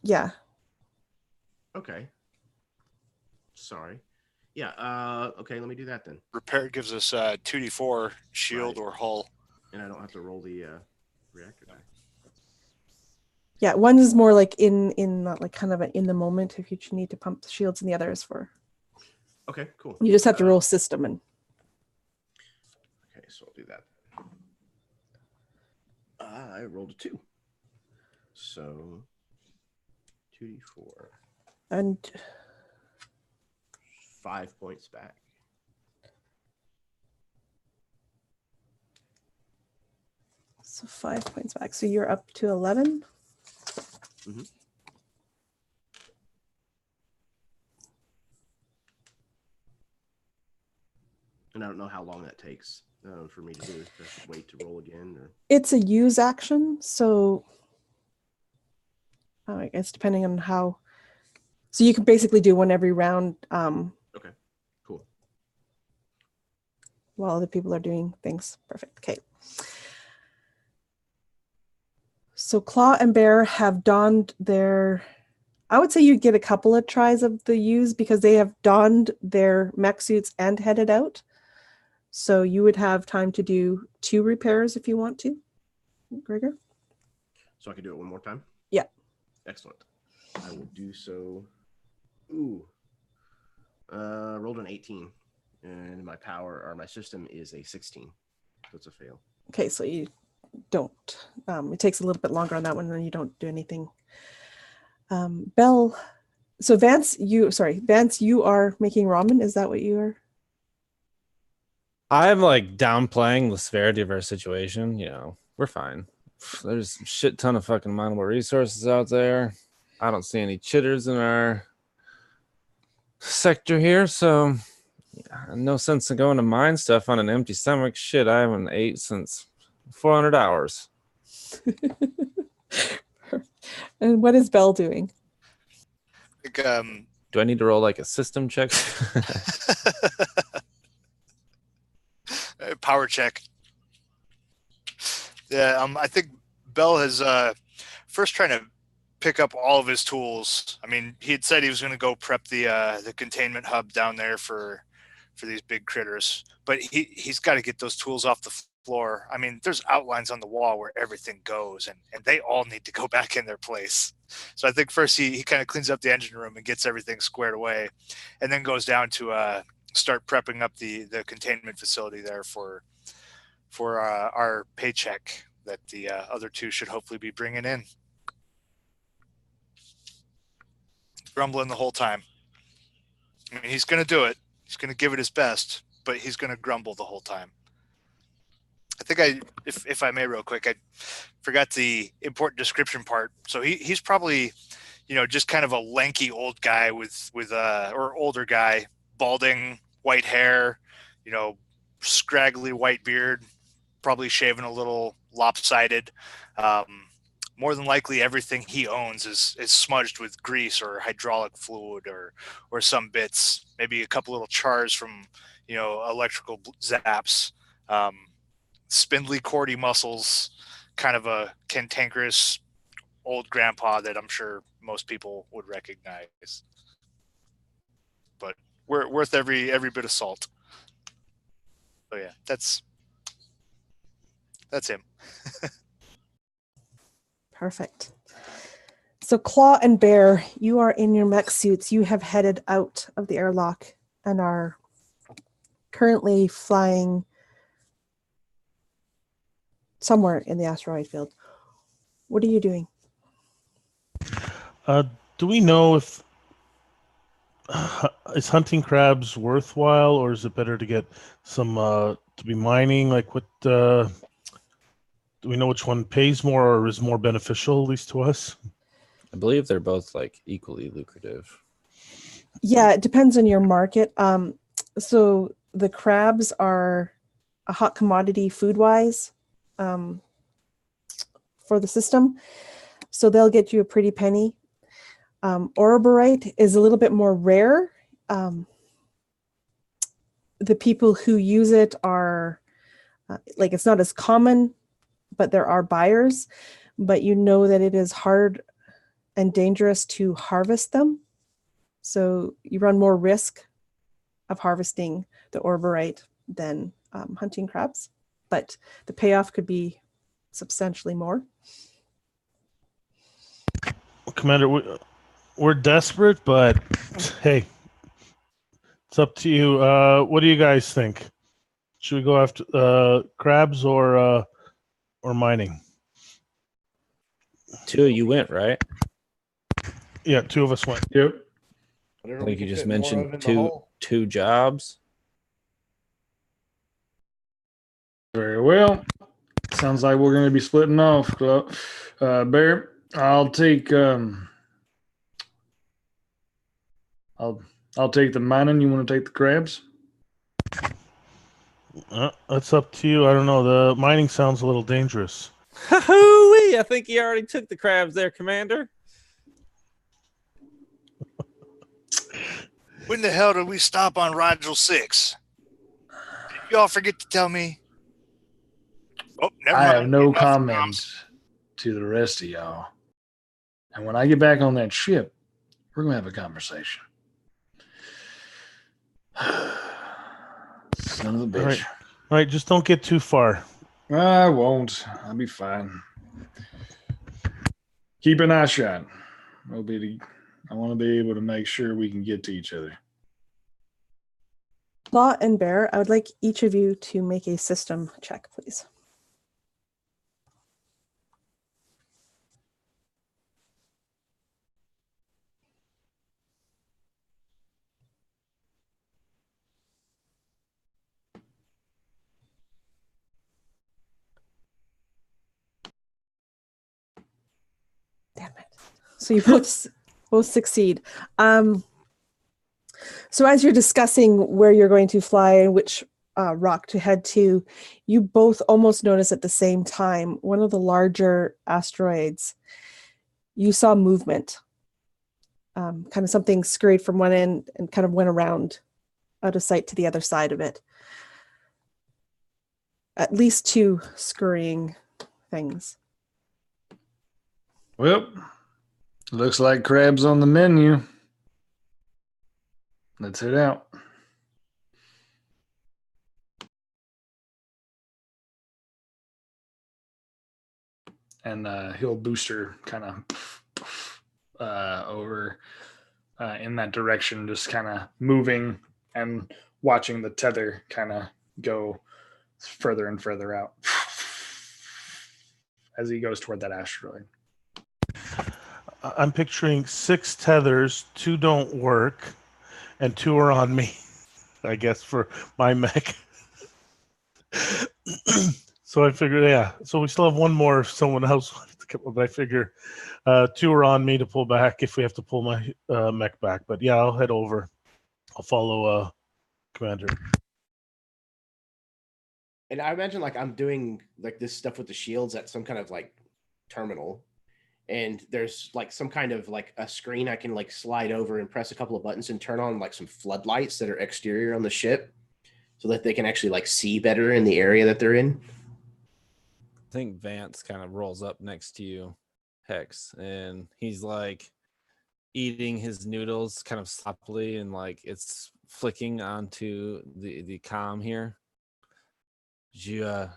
Yeah.
Okay. Sorry. Yeah. Okay. Let me do that then.
Repair gives us 2d4 shield or hull.
And I don't have to roll the reactor die.
Yeah, one is more like in like kind of in the moment if you need to pump the shields, and the other is for.
Okay. Cool.
You just have to roll system and.
Okay, so I'll do that. I rolled a 2. So 2d4.
And
5 points back.
So 5 points back. So you're up to 11.
Mm-hmm. And I don't know how long that takes for me to do it. I should wait to roll again. Or...
It's a use action, so I guess depending on how. So you can basically do one every round.
Okay, cool.
While other people are doing things. Perfect. Okay. So Claw and Bear have donned their. I would say you get a couple of tries of the use because they have donned their mech suits and headed out. So you would have time to do 2 repairs if you want to, Gregor.
So I can do it one more time?
Yeah.
Excellent. I will do so. Ooh. Rolled an 18. And my power or my system is a 16. So it's a fail.
Okay, so you don't. It takes a little bit longer on that one, and then you don't do anything. Belle. So Vance, you are making ramen. Is that what you are?
I'm like downplaying the severity of our situation. We're fine. There's a shit ton of fucking mineable resources out there. I don't see any chitters in our sector here, so No sense in going to mine stuff on an empty stomach. Shit, I haven't ate since 400 hours.
And what is Belle doing?
Like,
Do I need to roll like a system check?
power check. Yeah, I think Bell has first trying to pick up all of his tools. I mean, he had said he was going to go prep the containment hub down there for these big critters, but he's got to get those tools off the floor. I mean, there's outlines on the wall where everything goes, and they all need to go back in their place. So I think first he kind of cleans up the engine room and gets everything squared away, and then goes down to start prepping up the containment facility there for our paycheck that the other two should hopefully be bringing in. Grumbling the whole time. I mean, he's going to do it. He's going to give it his best, but he's going to grumble the whole time. I think if I may real quick, I forgot the important description part. So he's probably, just kind of a lanky old guy or older guy, balding, white hair, scraggly white beard, probably shaven a little lopsided. More than likely everything he owns is smudged with grease or hydraulic fluid or some bits, maybe a couple little chars from, electrical zaps, spindly cordy muscles, kind of a cantankerous old grandpa that I'm sure most people would recognize, but worth every bit of salt. So yeah, that's him.
Perfect. So Claw and Bear, you are in your mech suits. You have headed out of the airlock and are currently flying somewhere in the asteroid field. What are you doing?
Do we know if is hunting crabs worthwhile, or is it better to get some to be mining? Like, what do we know which one pays more or is more beneficial, at least to us?
I believe they're both like equally lucrative.
Yeah, it depends on your market. So the crabs are a hot commodity food-wise for the system. So they'll get you a pretty penny. Ouroborite is a little bit more rare. The people who use it are, it's not as common, but there are buyers. But you know that it is hard and dangerous to harvest them. So you run more risk of harvesting the ouroborite than hunting crabs. But the payoff could be substantially more.
Commander, we're desperate, but hey, it's up to you. What do you guys think? Should we go after crabs or mining?
Two of you went, right?
Yeah, two of us went.
Yep.
I think you just mentioned two jobs.
Very well. Sounds like we're going to be splitting off. Bear, I'll take I'll take the mining. You want to take the crabs?
That's up to you. I don't know. The mining sounds a little dangerous.
I think he already took the crabs there, Commander.
When the hell did we stop on Rigel 6? Did y'all forget to tell me? Oh, never mind.
I have no comment to the rest of y'all. And when I get back on that ship, we're going to have a conversation. Son of a bitch.
All right, just don't get too far.
I won't. I'll be fine. Keep an eye shut. I want to be able to make sure we can get to each other.
Claw and Bear, I would like each of you to make a system check, please. Damn it. So you both succeed. So as you're discussing where you're going to fly and which rock to head to, you both almost notice at the same time one of the larger asteroids. You saw movement, kind of something scurried from one end and kind of went around out of sight to the other side of it. At least 2 scurrying things.
Well, looks like crabs on the menu. Let's head out. And he'll booster kind of over in that direction, just kind of moving and watching the tether kind of go further and further out as he goes toward that asteroid.
I'm picturing 6 tethers, 2 don't work, and 2 are on me, I guess, for my mech. So I figured, yeah. So we still have 1 more if someone else wanted to come up. But I figure 2 are on me to pull back if we have to pull my mech back. But yeah, I'll head over. I'll follow Commander.
And I imagine like I'm doing like this stuff with the shields at some kind of like terminal. And there's like some kind of like a screen I can like slide over and press a couple of buttons and turn on like some floodlights that are exterior on the ship so that they can actually like see better in the area that they're in.
I think Vance kind of rolls up next to you, Hex, and he's like eating his noodles kind of sloppily, and like it's flicking onto the comm here. Did you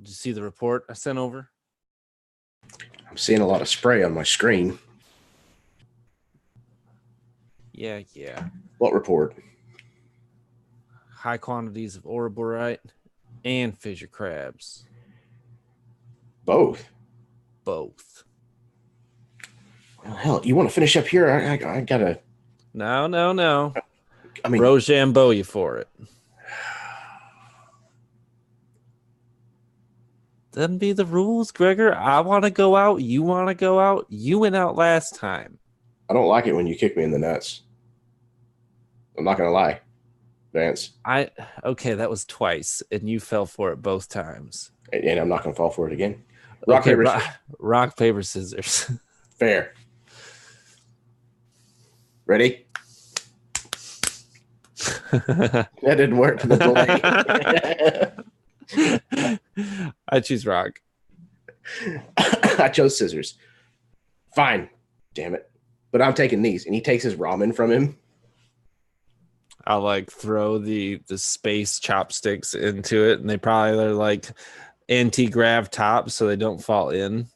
see the report I sent over?
I'm seeing a lot of spray on my screen.
Yeah.
What report?
High quantities of Ouroborite and fissure crabs.
Both.
Well,
hell, you want to finish up here? I gotta.
No.
I mean,
Rochambeau you for it. Them be the rules, Gregor. I want to go out. You want to go out. You went out last time.
I don't like it when you kick me in the nuts. I'm not gonna lie, Vance.
Okay, that was twice, and you fell for it both times.
And I'm not gonna fall for it again.
Rock, paper, scissors.
Fair. Ready? That didn't work for the delay.
I choose rock.
I chose scissors. Fine. Damn it. But I'm taking these. And he takes his ramen from him.
I'll like throw the space chopsticks into it, and they probably are like anti-grav tops so they don't fall in.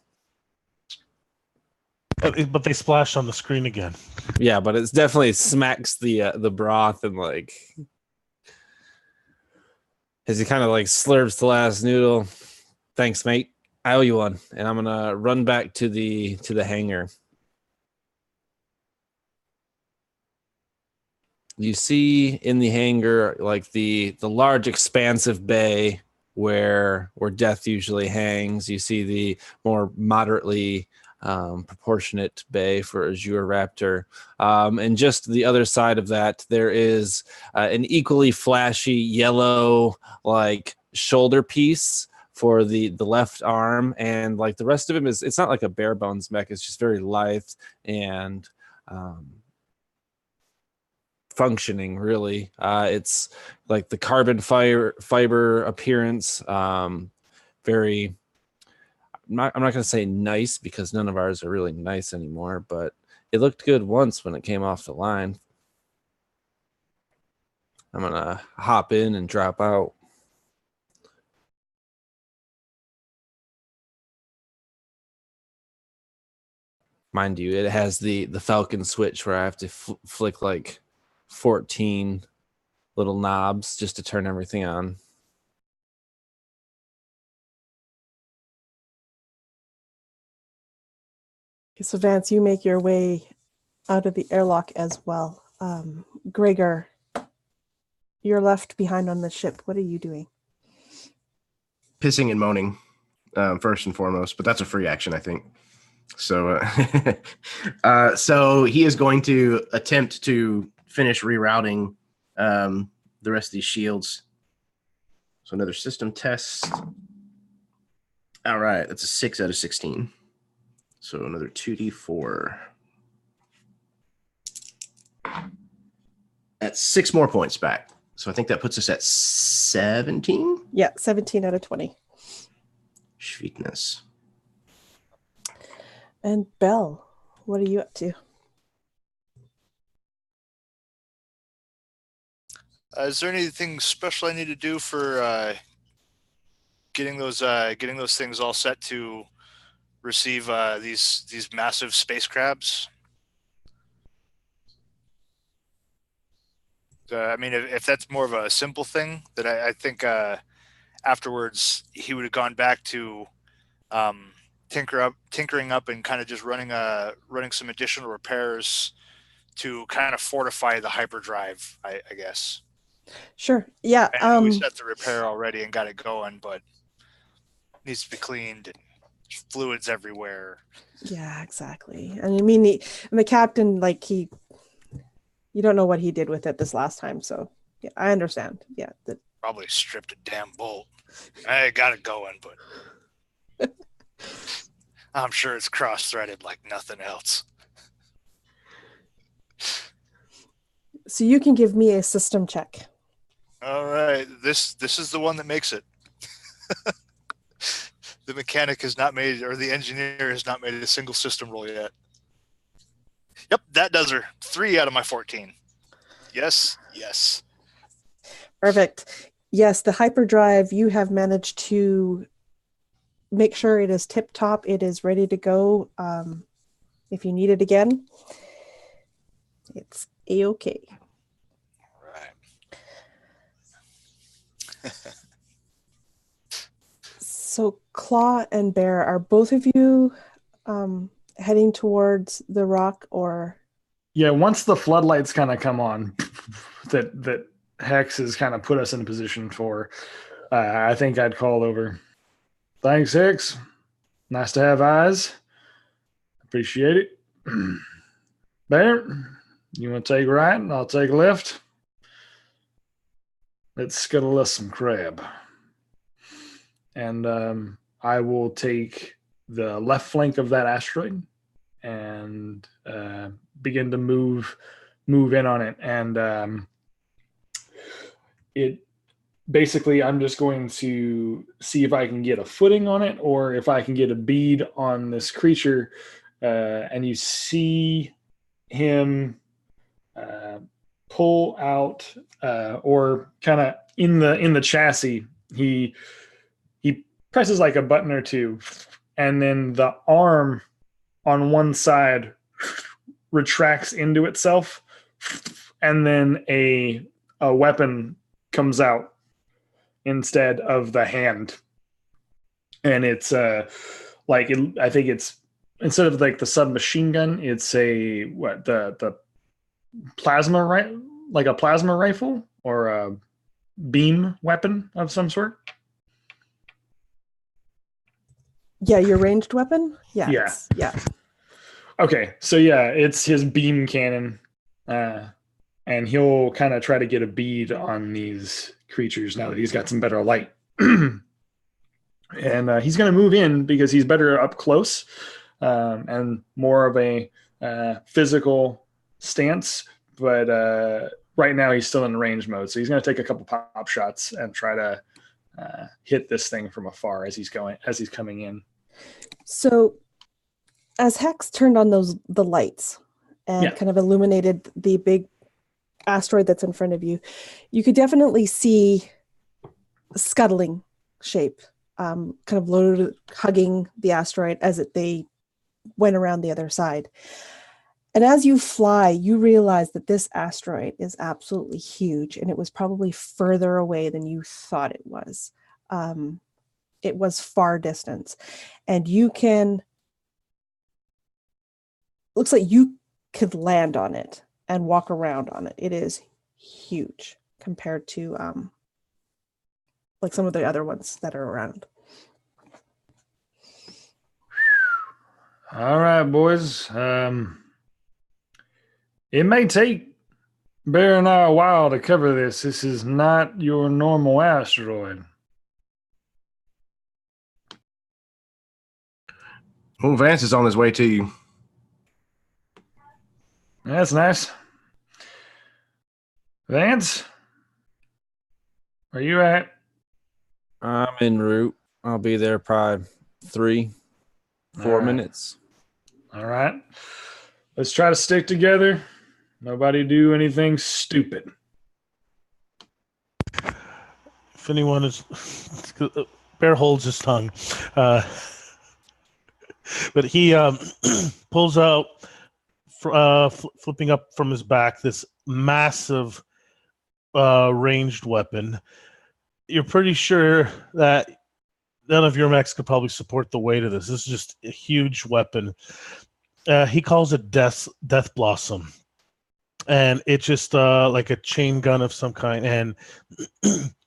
But they splash on the screen again.
Yeah, but it's definitely smacks the broth, and like as he kind of like slurps the last noodle. Thanks, mate. I owe you one. And I'm gonna run back to the hangar. You see in the hangar like the large expansive bay where death usually hangs. You see the more moderately proportionate bay for Azure Raptor. And just the other side of that, there is an equally flashy yellow like shoulder piece for the left arm, and like the rest of him it's not like a bare bones mech. It's just very lithe and functioning, really. It's like the carbon fiber appearance, very. I'm not going to say nice because none of ours are really nice anymore, but it looked good once when it came off the line. I'm going to hop in and drop out. Mind you, it has the Falcon switch where I have to flick like 14 little knobs just to turn everything on.
So Vance, you make your way out of the airlock as well. Gregor, you're left behind on the ship. What are you doing?
Pissing and moaning, first and foremost, but that's a free action, I think. So, so he is going to attempt to finish rerouting the rest of these shields. So another system test. All right, that's a 6 out of 16. So another 2d4. That's 6 more points back. So I think that puts us at 17.
Yeah, 17 out of 20.
Sweetness.
And Belle, what are you up to?
Is there anything special I need to do for getting those things all set to receive these massive space crabs? I mean, if that's more of a simple thing, that I think afterwards he would have gone back to tinkering up and kind of just running some additional repairs to kind of fortify the hyperdrive, I guess.
Sure. Yeah.
I know we set the repair already and got it going, but it needs to be cleaned and fluids everywhere.
Yeah, exactly. And I mean, the captain, like you don't know what he did with it this last time, so yeah, I understand. Yeah,
Probably stripped a damn bolt. I got it going, but I'm sure it's cross-threaded like nothing else.
so you can give me a system check.
All right, this is the one that makes it. The mechanic has not made, or the engineer has not made a single system roll yet. Yep, that does her. 3 out of my 14. Yes.
Perfect. Yes, the hyperdrive, you have managed to make sure it is tip top. It is ready to go. If you need it again, it's a-okay.
Right.
So Claw and Bear, are both of you heading towards the rock, or?
Yeah, once the floodlights kind of come on, that Hex has kind of put us in a position for, I think I'd call over. Thanks, Hex. Nice to have eyes. Appreciate it. Bear, you want to take right and I'll take left? Let's scuttle us some crab. And I will take the left flank of that asteroid and begin to move in on it. And it basically, I'm just going to see if I can get a footing on it or if I can get a bead on this creature. And you see him pull out or kind of in the chassis, he presses like a button or two, and then the arm on one side retracts into itself, and then a weapon comes out instead of the hand. And it's I think it's, instead of like the submachine gun, it's the plasma, right? Like a plasma rifle or a beam weapon of some sort.
Yeah, your ranged weapon? Yeah. Yeah.
Okay, so yeah, it's his beam cannon. And he'll kind of try to get a bead on these creatures now that he's got some better light. And he's going to move in because he's better up close and more of a physical stance. But right now he's still in range mode. So he's going to take a couple pop shots and try to hit this thing from afar as he's coming in.
So as Hex turned on the lights and kind of illuminated the big asteroid that's in front of you, you could definitely see a scuttling shape, kind of loaded, hugging the asteroid as they went around the other side. And as you fly, you realize that this asteroid is absolutely huge, and it was probably further away than you thought it was. It was far distance, and looks like you could land on it and walk around on it. It is huge compared to like some of the other ones that are around.
All right, boys. It may take Bear and I a while to cover this. This is not your normal asteroid.
Well, Vance is on his way to you.
That's nice. Vance, where you at?
I'm en route. I'll be there probably 3-4
All right.
minutes.
All right. Let's try to stick together. Nobody do anything stupid.
If anyone is, Bear holds his tongue, but he pulls out, flipping up from his back, this massive ranged weapon. You're pretty sure that none of your mechs could probably support the weight of this. This is just a huge weapon. He calls it Death Blossom. And it's just like a chain gun of some kind. And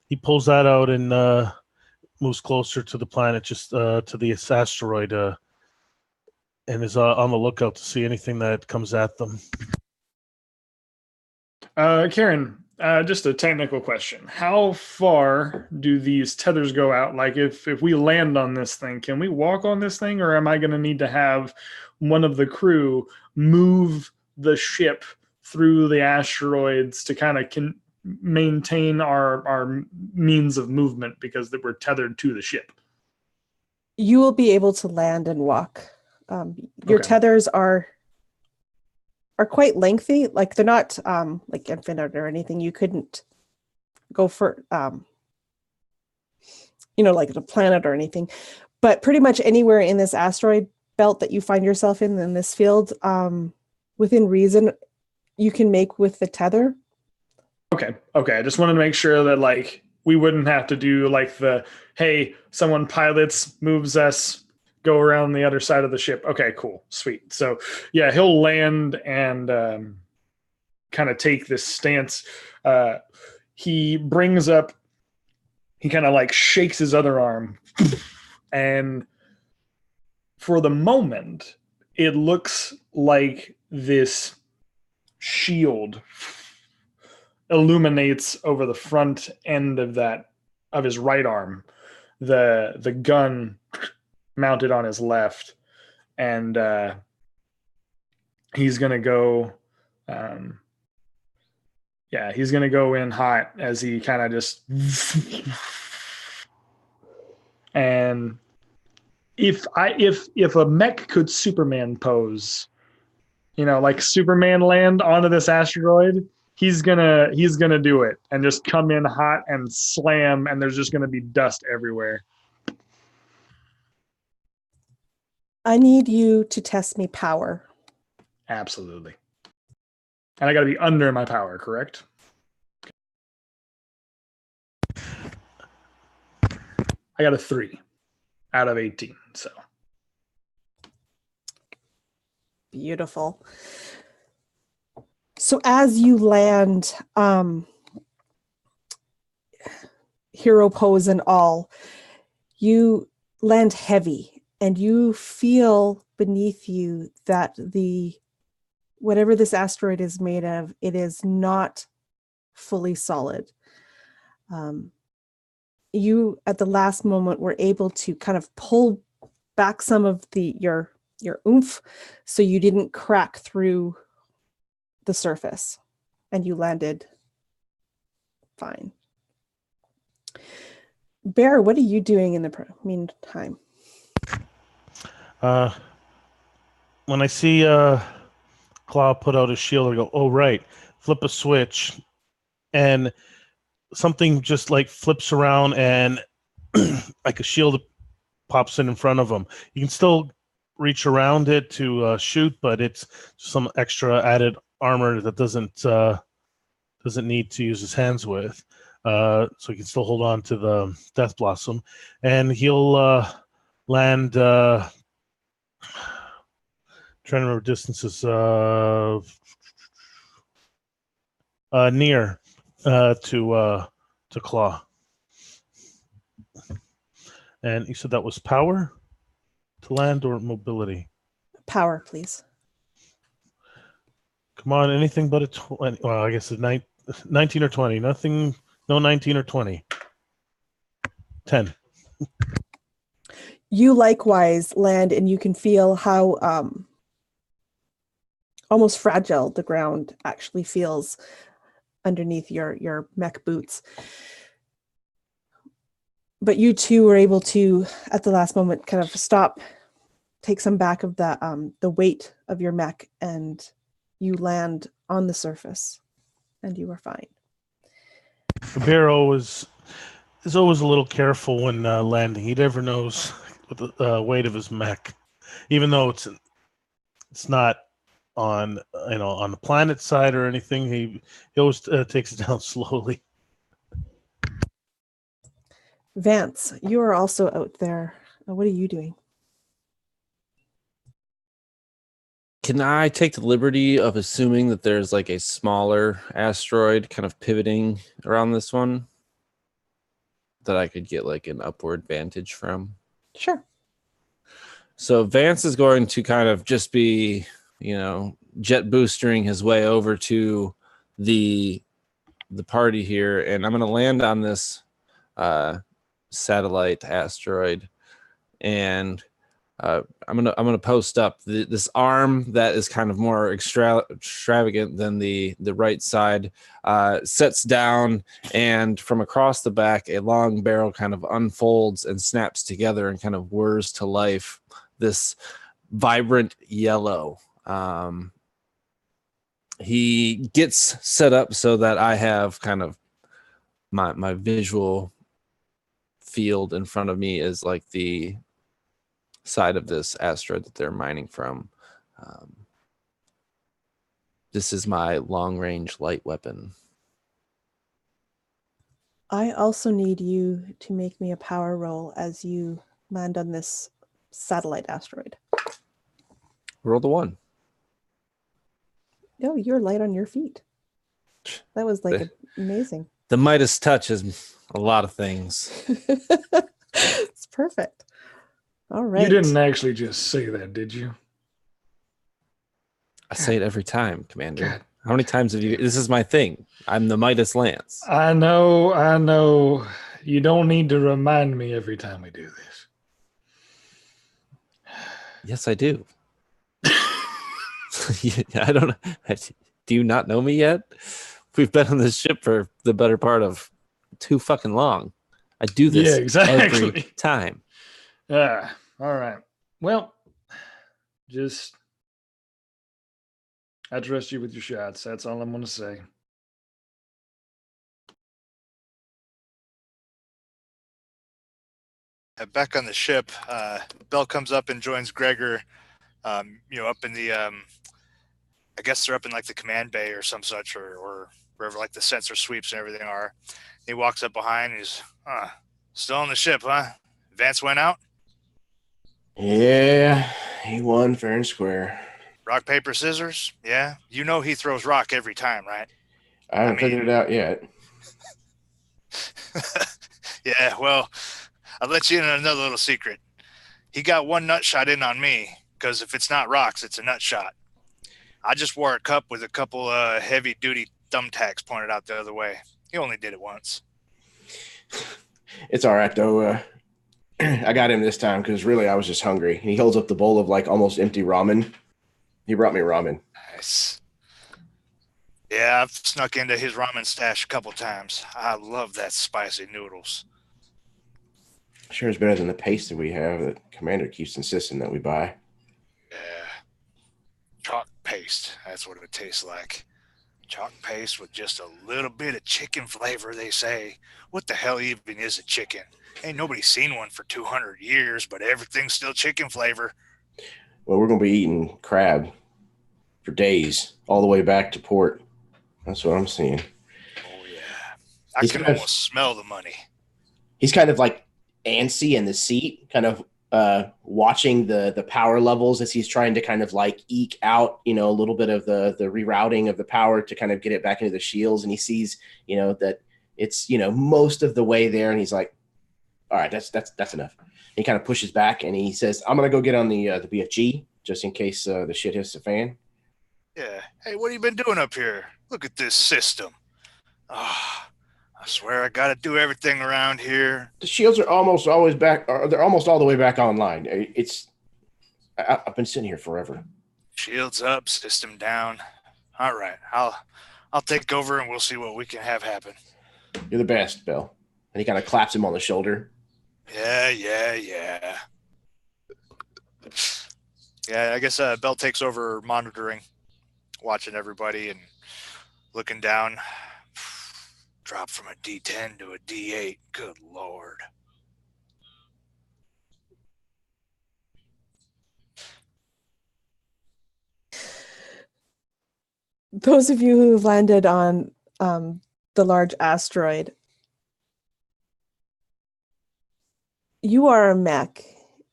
he pulls that out and moves closer to the planet, just to the asteroid, and is on the lookout to see anything that comes at them.
Karen, just a technical question. How far do these tethers go out? Like if we land on this thing, can we walk on this thing, or am I going to need to have one of the crew move the ship through the asteroids to kind of maintain our means of movement because we're tethered to the ship?
You will be able to land and walk. Your
Okay.
tethers are quite lengthy. Like they're not like infinite or anything. You couldn't go for like the planet or anything. But pretty much anywhere in this asteroid belt that you find yourself in this field, within reason, you can make with the tether.
Okay. I just wanted to make sure that like we wouldn't have to do like hey, someone pilots, moves us, go around the other side of the ship. Okay, cool. Sweet. So yeah, he'll land and kind of take this stance. He kind of like shakes his other arm, and for the moment, it looks like this shield illuminates over the front end of his right arm, the gun mounted on his left, and he's gonna go he's gonna go in hot as he kind of just and if a mech could Superman pose, like Superman land onto this asteroid, he's gonna do it and just come in hot and slam, and there's just gonna be dust everywhere.
I need you to test me power.
Absolutely. And I got to be under my power, correct? I got a 3 out of 18. So
Beautiful. So as you land, hero pose and all, you land heavy, and you feel beneath you that whatever this asteroid is made of, it is not fully solid. You at the last moment were able to kind of pull back some of your oomph, so you didn't crack through the surface, and you landed fine. Bear, what are you doing in the meantime?
When I see Claw put out his shield, I go, oh, right. Flip a switch, and something just like flips around, and like a shield pops in front of him. You can still reach around it to shoot, but it's some extra added armor that doesn't need to use his hands with. So he can still hold on to the Death Blossom, and he'll land. Trying to remember distances. Near to Claw. And you said that was power to land or mobility?
Power, please.
Come on, anything but a 20. Well, I guess 19 or 20. Nothing, no 19 or 20. 10.
You likewise land, and you can feel how almost fragile the ground actually feels underneath your mech boots. But you two were able to, at the last moment, kind of stop, take some back of the weight of your mech, and you land on the surface, and you are fine.
The bear is always a little careful when landing. He never knows the weight of his mech, even though it's not on on the planet side or anything. He always takes it down slowly.
Vance, you are also out there. What are you doing?
Can I take the liberty of assuming that there's like a smaller asteroid kind of pivoting around this one that I could get like an upward vantage from?
Sure.
So Vance is going to kind of just be, jet boostering his way over to the party here, and I'm going to land on this satellite asteroid, and I'm gonna post up this arm that is kind of more extravagant than the right side. Sets down, and from across the back, a long barrel kind of unfolds and snaps together and kind of whirs to life. This vibrant yellow. He gets set up so that I have kind of my visual field in front of me is like the side of this asteroid that they're mining from. This is my long-range light weapon.
I also need you to make me a power roll as you land on this satellite asteroid.
Roll the 1.
Oh, you're light on your feet. That was like amazing.
The Midas touch is a lot of things.
It's perfect. All right.
You didn't actually just say that, did you?
I say it every time, Commander.
God.
How many times have you? This is my thing. I'm the Midas Lance.
I know. You don't need to remind me every time we do this.
Yes, I do. I don't know. Do you not know me yet? We've been on this ship for the better part of too fucking long. I do this every time.
Yeah. All right. Well, I trust you with your shots. That's all I'm going to say.
Back on the ship, Bell comes up and joins Gregor, up in the, I guess they're up in like the command bay or some such, or wherever like the sensor sweeps and everything are. He walks up behind and he's, still on the ship, huh? Vance went out?
Yeah, he won fair and square.
Rock, paper, scissors? Yeah. You know he throws rock every time, right?
I haven't figured it out yet.
Yeah, well, I'll let you in on another little secret. He got one nut shot in on me, because if it's not rocks, it's a nut shot. I just wore a cup with a couple heavy-duty thumbtacks pointed out the other way. He only did it once.
It's all right, though. I got him this time because really I was just hungry. He holds up the bowl of like almost empty ramen. He brought me ramen.
Nice. Yeah, I've snuck into his ramen stash a couple times. I love that spicy noodles.
Sure is better than the paste that we have that Commander keeps insisting that we buy.
Yeah. Chalk paste. That's what it tastes like. Chalk paste with just a little bit of chicken flavor, they say. What the hell even is a chicken? Ain't nobody seen one for 200 years, but everything's still chicken flavor.
Well, we're going to be eating crab for days, all the way back to port. That's what I'm seeing.
Oh, yeah. I can almost smell the money.
He's kind of like antsy in the seat, kind of watching the power levels as he's trying to kind of like eke out, a little bit of the rerouting of the power to kind of get it back into the shields. And he sees, that it's, most of the way there. And he's like, all right, that's enough. He kind of pushes back and he says, I'm going to go get on the BFG just in case the shit hits the fan.
Yeah. Hey, what have you been doing up here? Look at this system. Ah, I swear I got to do everything around here.
The shields are almost always back. Or they're almost all the way back online. I've been sitting here forever.
Shields up, system down. All right, I'll take over and we'll see what we can have happen.
You're the best, Bill. And he kind of claps him on the shoulder.
Yeah. Yeah, I guess Bell takes over monitoring, watching everybody and looking down. Drop from a D10 to a D8. Good Lord.
Those of you who've landed on the large asteroid, you are a mech,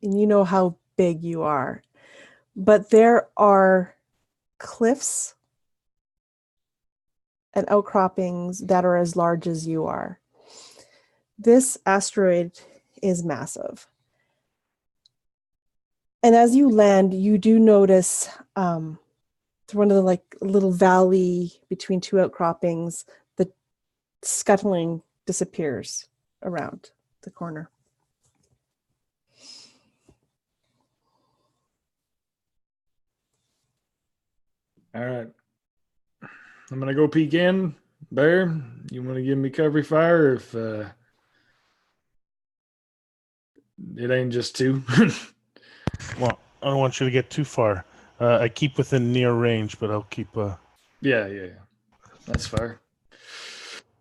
and you know how big you are. But there are cliffs and outcroppings that are as large as you are. This asteroid is massive. And as you land, you do notice through one of the little valley between two outcroppings, the scuttling disappears around the corner.
All right. I'm going to go peek in. Bear, you want to give me cover fire if it ain't just two?
Well, I don't want you to get too far. I keep within near range, but I'll keep.
Yeah. That's fair.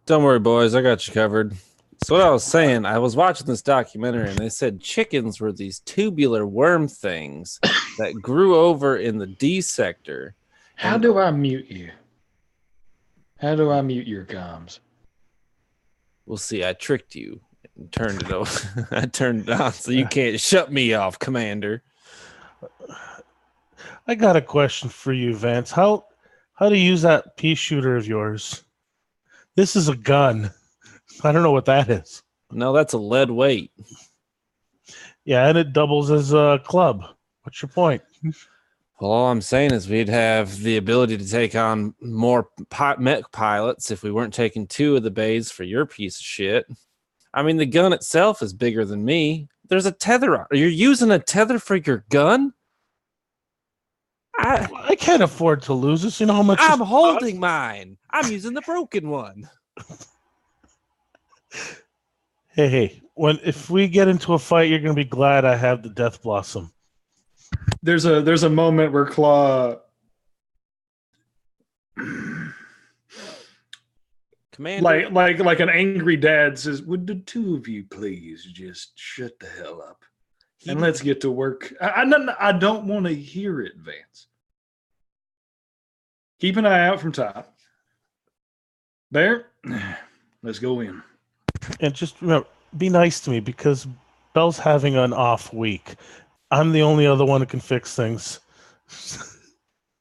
Don't worry, boys. I got you covered. So what I was saying, I was watching this documentary, and they said chickens were these tubular worm things that grew over in the D sector.
How do I mute you? How do I mute your comms?
We'll see. I tricked you and turned it over. I turned it on, so you can't shut me off, Commander.
I got a question for you, Vance. How to use that pea shooter of yours? This is a gun. I don't know what that is.
No, that's a lead weight.
Yeah, and it doubles as a club. What's your point?
Well, all I'm saying is we'd have the ability to take on more mech pilots if we weren't taking two of the bays for your piece of shit. I mean, the gun itself is bigger than me. There's a tether on. You're using a tether for your gun?
I can't afford to lose this. You know how much
I'm holding mine. I'm using the broken one.
Hey, if we get into a fight, you're gonna be glad I have the Death Blossom.
There's a moment where Claw
Commander,
like an angry dad says, "Would the two of you please just shut the hell up and let's get to work?" I don't want to hear it, Vance. Keep an eye out from top. Bear, let's go in.
And just remember, be nice to me because Bell's having an off week. I'm the only other one who can fix things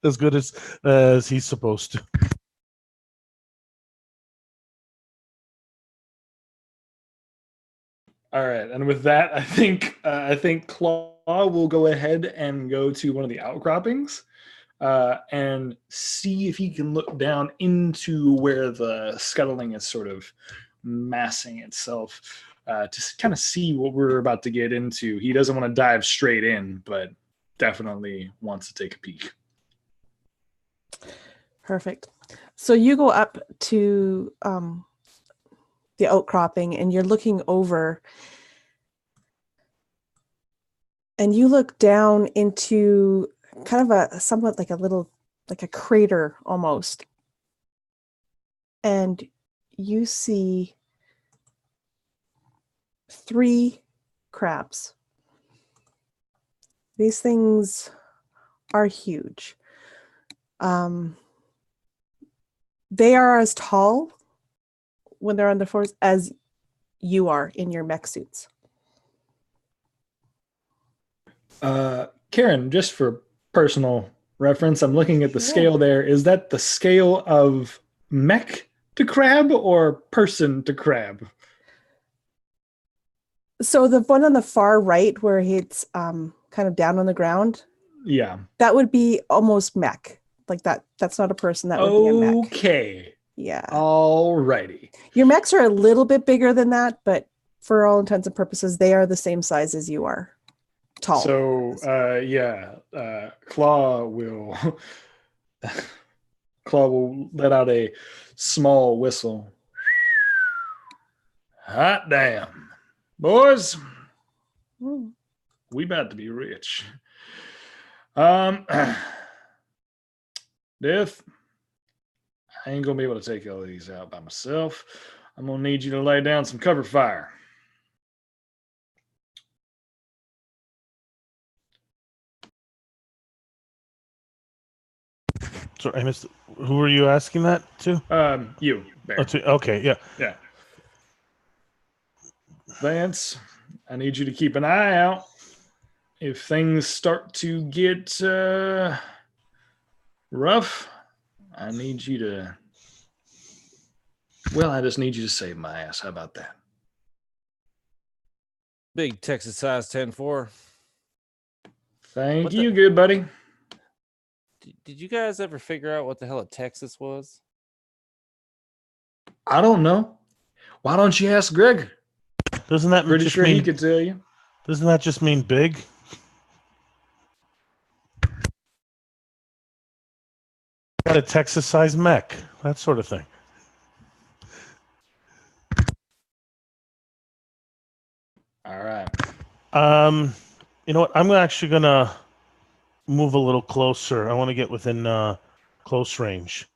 as good as he's supposed to.
All right, and with that, I think Claw will go ahead and go to one of the outcroppings and see if he can look down into where the scuttling is sort of massing itself to kind of see what we're about to get into. He doesn't want to dive straight in, but definitely wants to take a peek.
Perfect. So you go up to the outcropping and you're looking over and you look down into kind of somewhat like a crater almost. And you see 3 crabs. These things are huge. They are as tall when they're on the floors as you are in your mech suits.
Karen, just for personal reference, I'm looking at the scale there. Is that the scale of mech to crab or person to crab?
So the one on the far right where it's kind of down on the ground,
Yeah,
that would be almost mech. Like that's not a person. That would be a mech.
Okay.
Yeah.
Alrighty.
Your mechs are a little bit bigger than that, but for all intents and purposes, they are the same size as you are. Tall.
So Claw will Claw will let out a small whistle. Hot damn. Boys,
Mm.
we about to be rich. Death, I ain't gonna be able to take all these out by myself. I'm gonna need you to lay down some cover fire.
Sorry, I missed. Who were you asking that to?
You, Bear.
Okay, yeah.
Yeah. Vance, I need you to keep an eye out. If things start to get rough, I need you to. Well, I just need you to save my ass. How about that?
Big Texas size 10-4.
Thank
What
you, good buddy.
Did you guys ever figure out what the hell a Texas was?
I don't know. Why don't you ask Greg?
Doesn't that
Pretty
just
sure he
mean?
could tell you.
Doesn't that just mean big? Got a Texas-sized mech, that sort of thing.
All right.
You know what? I'm actually gonna move a little closer. I want to get within close range.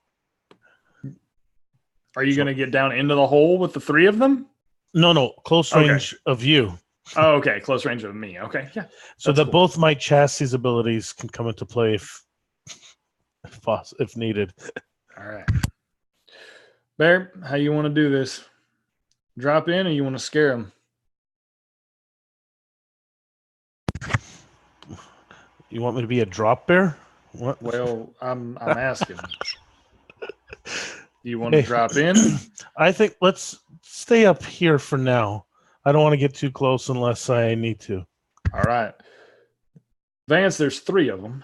Are you going to get down into the hole with the three of them?
No, close
Okay.
range of you.
Oh, okay. Close range of me. Okay. Yeah.
So
That's
that
cool.
both my chassis abilities can come into play if needed.
All right. Bear, how you want to do this? Drop in or you want to scare them?
You want me to be a drop bear? What?
Well, I'm asking. Do you want to drop in?
I think let's stay up here for now. I don't want to get too close unless I need to.
All right. Vance, there's three of them.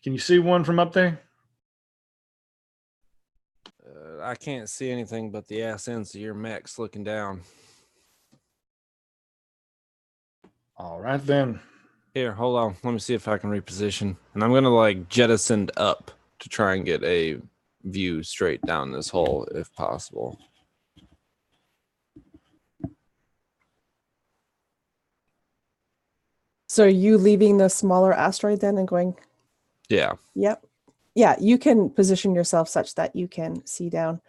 Can you see one from up there?
I can't see anything but the ass ends of your mechs looking down.
All right, then.
Here, hold on. Let me see if I can reposition. And I'm going to like jettison up to try and get a view straight down this hole if possible.
So are you leaving the smaller asteroid then and going?
Yeah.
Yep. Yeah, you can position yourself such that you can see down.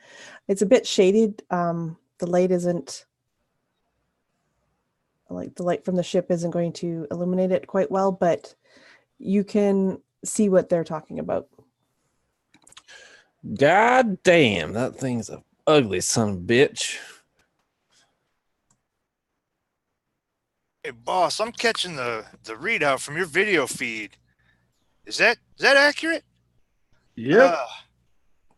It's a bit shaded. The light isn't like the light from the ship isn't going to illuminate it quite well, but you can see what they're talking about.
God damn, that thing's a ugly son of a bitch.
Hey, boss, I'm catching the readout from your video feed. Is that accurate?
Yep.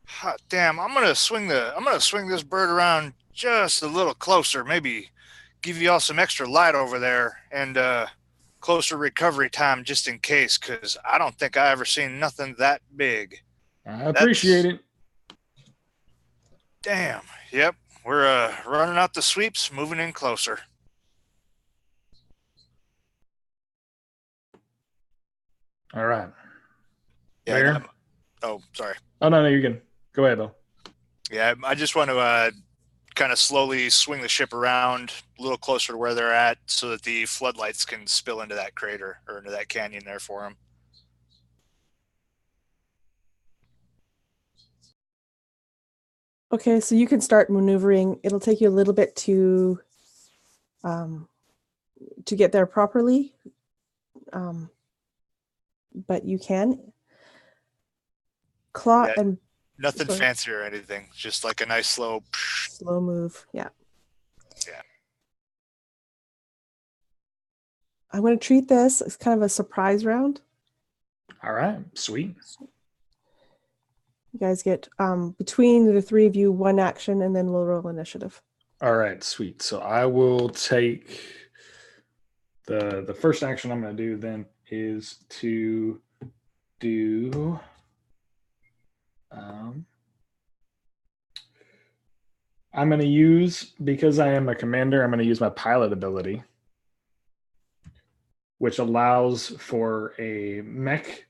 Hot damn! I'm gonna swing this bird around just a little closer. Maybe give you all some extra light over there and closer recovery time just in case. Cause I don't think I ever seen nothing that big.
I appreciate it.
Damn. Yep. We're running out the sweeps, moving in closer.
All right.
Yeah.
Bear?
Oh, sorry.
Oh, no, you're good. Go ahead, Bill.
Yeah, I just want to kind of slowly swing the ship around a little closer to where they're at so that the floodlights can spill into that crater or into that canyon there for them.
Okay, so you can start maneuvering. It'll take you a little bit to get there properly, but you can. Claw
Yeah.
and
Nothing
Sorry.
fancy or anything, just like a nice slow.
slow move. Yeah.
Yeah.
I'm going to treat this as kind of a surprise round.
All right. Sweet.
You guys get between the three of you one action, and then we'll roll initiative.
All right. Sweet. So I will take the first action I'm going to do then is to do
I'm going to use, because I am a commander, I'm going to use my pilot ability, which allows for a mech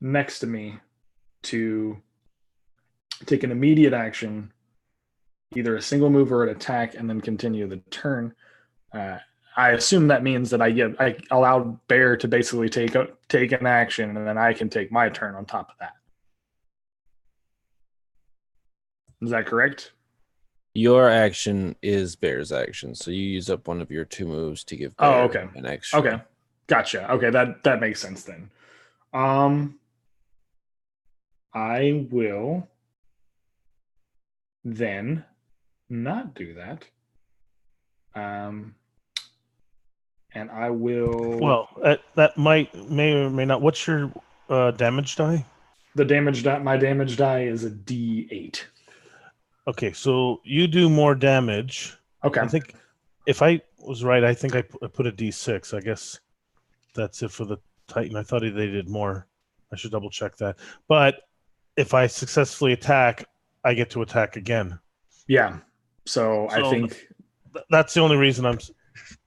next to me to take an immediate action, either a single move or an attack, and then continue the turn. I assume that means that I allow Bear to basically take an action, and then I can take my turn on top of that. Is that correct?
Your action is Bear's action, so you use up one of your 2 moves to give Bear an extra.
Okay, gotcha. Okay, that makes sense then. I will then not do that. And I will.
Well, that may or may not. What's your damage die?
The damage die. My damage die is a D8.
Okay, so you do more damage.
Okay.
I think if I was right, I think I put a D6. I guess that's it for the Titan. I thought they did more. I should double check that. But if I successfully attack, I get to attack again.
Yeah. So I think
that's the only reason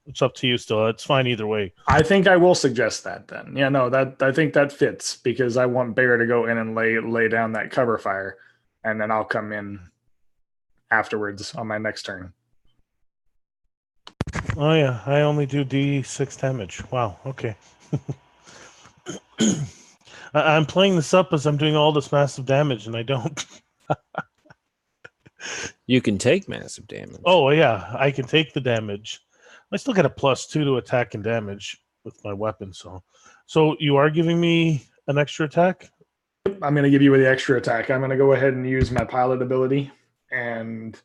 it's up to you still. It's fine either way.
I think I will suggest that then. Yeah, no, I think that fits because I want Bear to go in and lay down that cover fire, and then I'll come in afterwards on my next turn.
Oh yeah, I only do D6 damage. Wow, okay. I'm playing this up as I'm doing all this massive damage, and I don't.
You can take massive damage.
Oh yeah, I can take the damage. I still get a +2 to attack and damage with my weapon. So you are giving me an extra attack?
I'm going to give you the extra attack. I'm going to go ahead and use my pilot ability and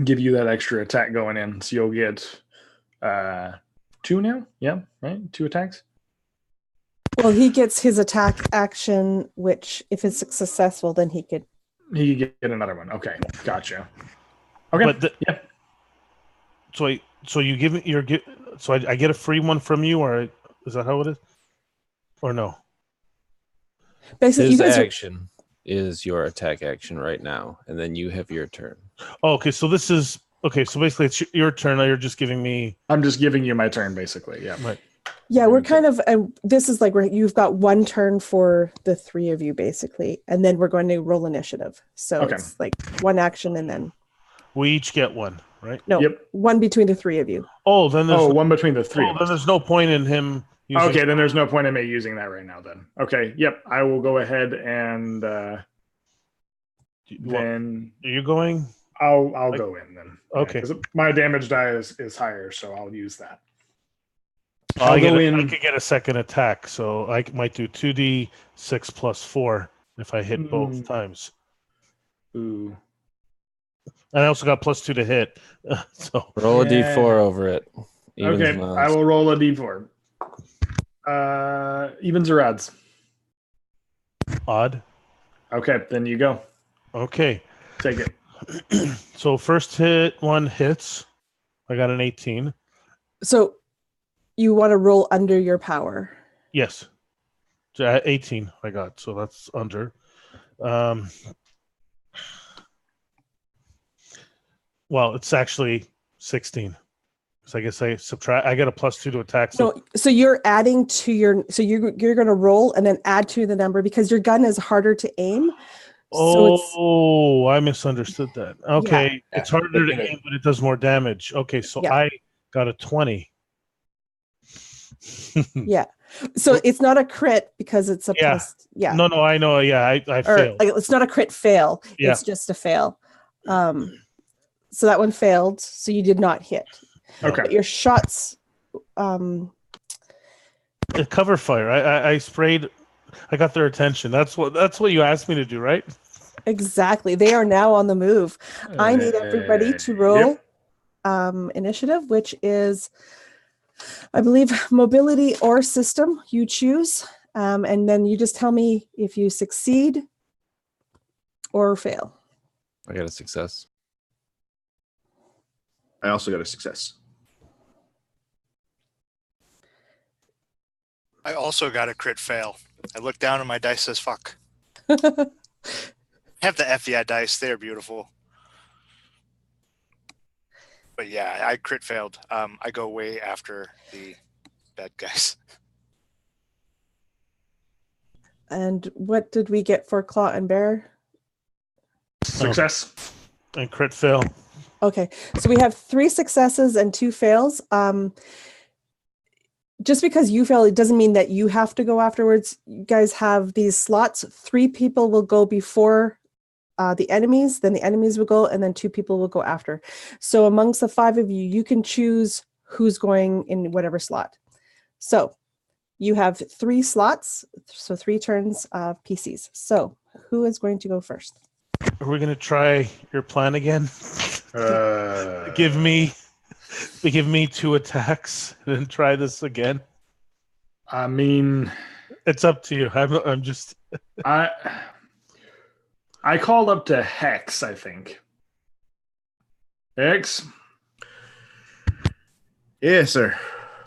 give you that extra attack going in. So you'll get 2 now. Yeah, right? 2 attacks.
Well, he gets his attack action, which if it's successful, then he could
get another one. Okay, gotcha. Okay, yeah.
So you give me so I get a free one from you, or is that how it is, or no?
Basically,
his action is your attack action right now, and then you have your turn.
Oh, okay, so this is okay. So basically, it's your turn. Now you're just giving me.
I'm just giving you my turn, basically. Yeah.
Right.
Yeah, we're kind of. This is like you've got 1 turn for the 3 of you, basically, and then we're going to roll initiative. So it's like 1 action, and then
we each get 1, right?
No. Yep. 1 between the 3 of you.
Oh, then there's
1 between the 3.
Then there's no point in him.
Okay, then there's no point in me using that right now. Then okay, yep, I will go ahead and then.
Are you going?
I'll go in then.
Okay.
Yeah, my damage die is higher, so I'll use that.
I could get a second attack, so I might do 2d6 + 4 if I hit both times.
Ooh.
And I also got +2 to hit. So
roll a d4 over it.
Okay, I will roll a d4. Evens or odds?
Odd.
Okay, then you go.
Okay.
Take it.
So first one hits. I got an 18.
So you want to roll under your power.
Yes. 18 I got, so that's under. Well, it's actually 16. So I guess I subtract. I get a +2 to attack.
So you're adding to your. So you're going to roll and then add to the number because your gun is harder to aim.
So I misunderstood that. Okay, yeah. It's harder to aim, but it does more damage. Okay, so I got a 20.
Yeah. So it's not a crit because it's a plus. Yeah.
No, I know. Yeah, I failed.
It's not a crit fail.
Yeah.
It's just a fail. So that one failed. So you did not hit.
Okay.
But your shots.
Cover fire. I sprayed. I got their attention. That's what you asked me to do, right?
Exactly. They are now on the move. I need everybody to roll initiative, which is, I believe, mobility or system. You choose. And then you just tell me if you succeed or fail.
I got a success.
I also got a success.
I also got a crit fail. I looked down and my dice says fuck. Have the FBI dice. They're beautiful. But yeah, I crit failed. I go way after the bad guys.
And what did we get for Claw and Bear?
Success.
And crit fail.
Okay, so we have 3 successes and 2 fails. Just because you fail, it doesn't mean that you have to go afterwards. You guys have these slots. 3 people will go before the enemies, then the enemies will go, and then 2 people will go after. So amongst the 5 of you, you can choose who's going in whatever slot. So you have 3 slots, so 3 turns of PCs. So who is going to go first?
Are we gonna try your plan again? Give me 2 attacks and then try this again.
I mean,
It's up to you. I'm just.
I called up to Hex, I think. Hex,
Yes, sir.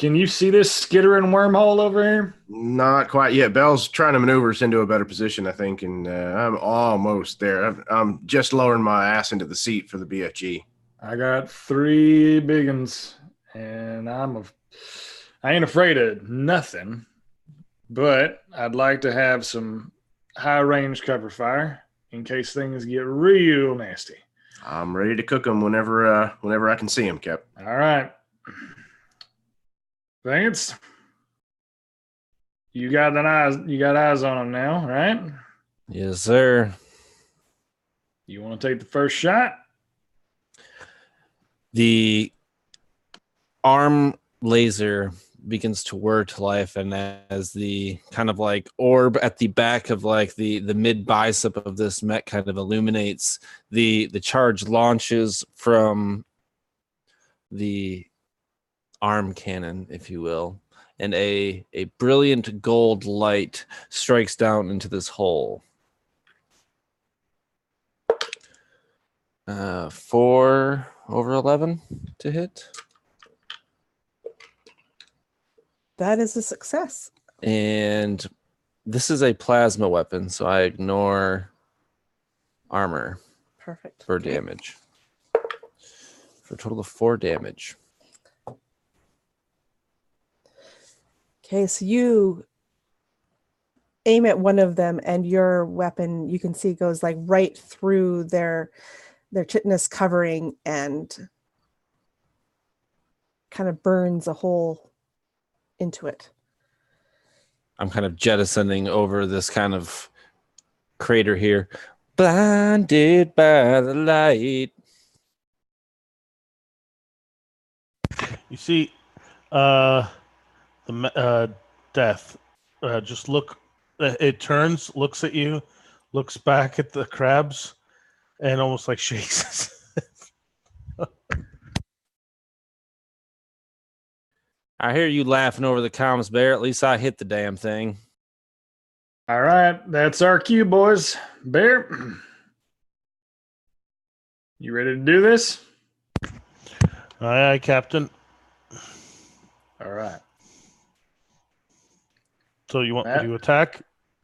can you see this skittering wormhole over here?
Not quite yet. Bell's trying to maneuver us into a better position, I think, and I'm almost there. I'm just lowering my ass into the seat for the BFG.
I got 3 big uns, and I ain't afraid of nothing, but I'd like to have some high range cover fire in case things get real nasty.
I'm ready to cook them whenever I can see them, Cap.
All right. Vance, you got eyes on them now, right?
Yes, sir.
You want to take the first shot?
The arm laser begins to whir to life, and as the kind of like orb at the back of like the mid bicep of this mech kind of illuminates, the charge launches from the arm cannon, if you will, and a brilliant gold light strikes down into this hole. 4 over 11 to hit.
That is a success.
And this is a plasma weapon, so I ignore armor
Perfect.
for damage. For a total of 4 damage.
Okay, so you aim at one of them, and your weapon, you can see, goes like right through their chitinous covering and kind of burns a hole into it.
I'm kind of jettisoning over this kind of crater here. Blinded by the light.
You see, death. Just look. It turns, looks at you, looks back at the crabs, and almost like shakes.
I hear you laughing over the comms, Bear. At least I hit the damn thing.
All right, that's our cue, boys. Bear, you ready to do this?
Aye, Captain.
All right.
So you want me to attack?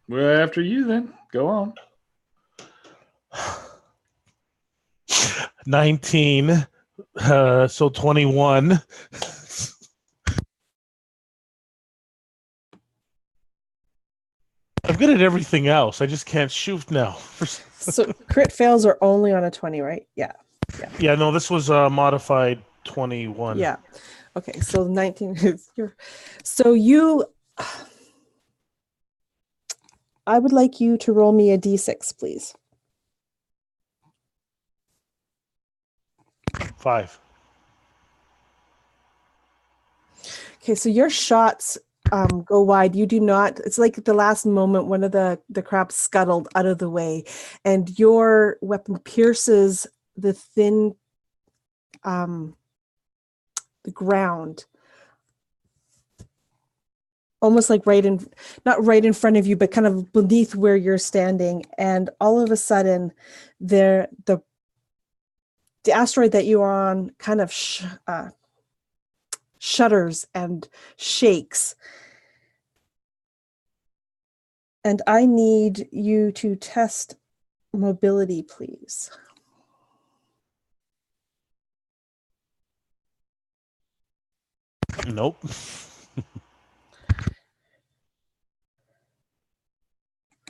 Well, after you, then go on.
19. So 21. I'm good at everything else. I just can't shoot now.
So crit fails are only on a 20, right? Yeah.
Yeah, no, this was modified 21.
Yeah. Okay, so 19 is your. So you. I would like you to roll me a d6, please.
5.
Okay, so your shots go wide. You do not. It's like at the last moment, one of the crabs scuttled out of the way, and your weapon pierces the thin, the ground, almost like not right in front of you, but kind of beneath where you're standing. And all of a sudden, the asteroid that you are on kind of shudders and shakes. And I need you to test mobility, please.
Nope.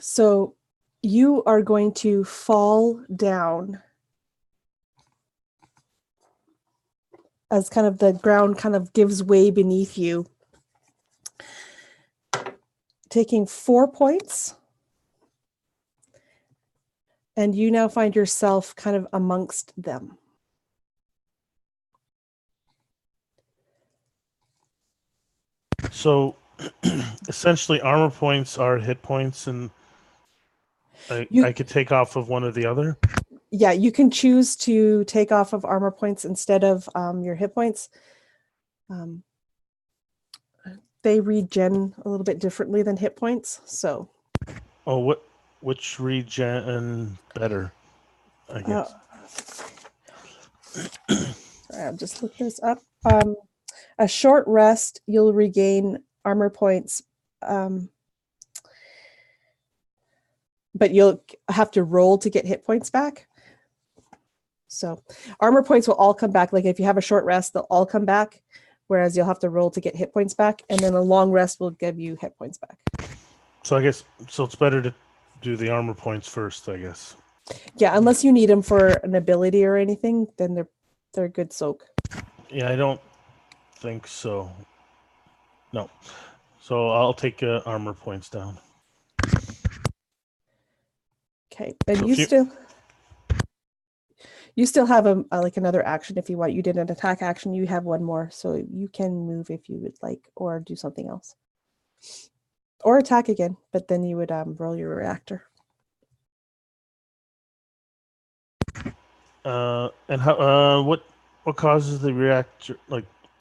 So you are going to fall down as kind of the ground kind of gives way beneath you, taking 4 points. And you now find yourself kind of amongst them.
So essentially, armor points are hit points, and I could take off of one or the other.
Yeah, you can choose to take off of armor points instead of your hit points. They regen a little bit differently than hit points. So.
Oh, which regen better? I guess.
Sorry, I'll just look this up. A short rest, you'll regain armor points, but you'll have to roll to get hit points back. So armor points will all come back. Like if you have a short rest, they'll all come back, whereas you'll have to roll to get hit points back. And then a long rest will give you hit points back.
So I guess, it's better to do the armor points first, I guess.
Yeah, unless you need them for an ability or anything, then they're a good soak.
Yeah, I don't think so. No. So I'll take armor points down.
Okay, and
So
you still have like another action if you want. You did an attack action. You have one more, so you can move if you would like, or do something else, or attack again. But then you would roll your reactor.
And how? What causes the reactor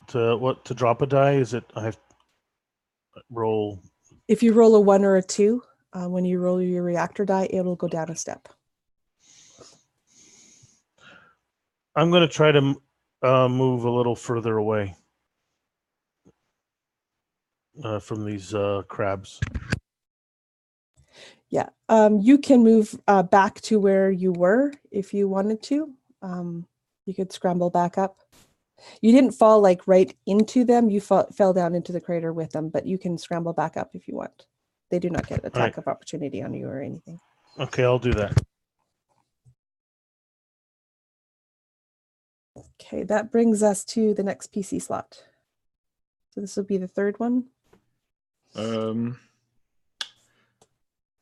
to drop a die? Is it I have to roll?
If you roll a 1 or a 2, when you roll your reactor die, it'll go down a step.
I'm going to try to move a little further away from these crabs.
Yeah, you can move back to where you were if you wanted to. You could scramble back up. You didn't fall like right into them. You fell down into the crater with them, but you can scramble back up if you want. They do not get attack of opportunity on you or anything.
Okay, I'll do that.
Okay, that brings us to the next PC slot. So this will be the third one.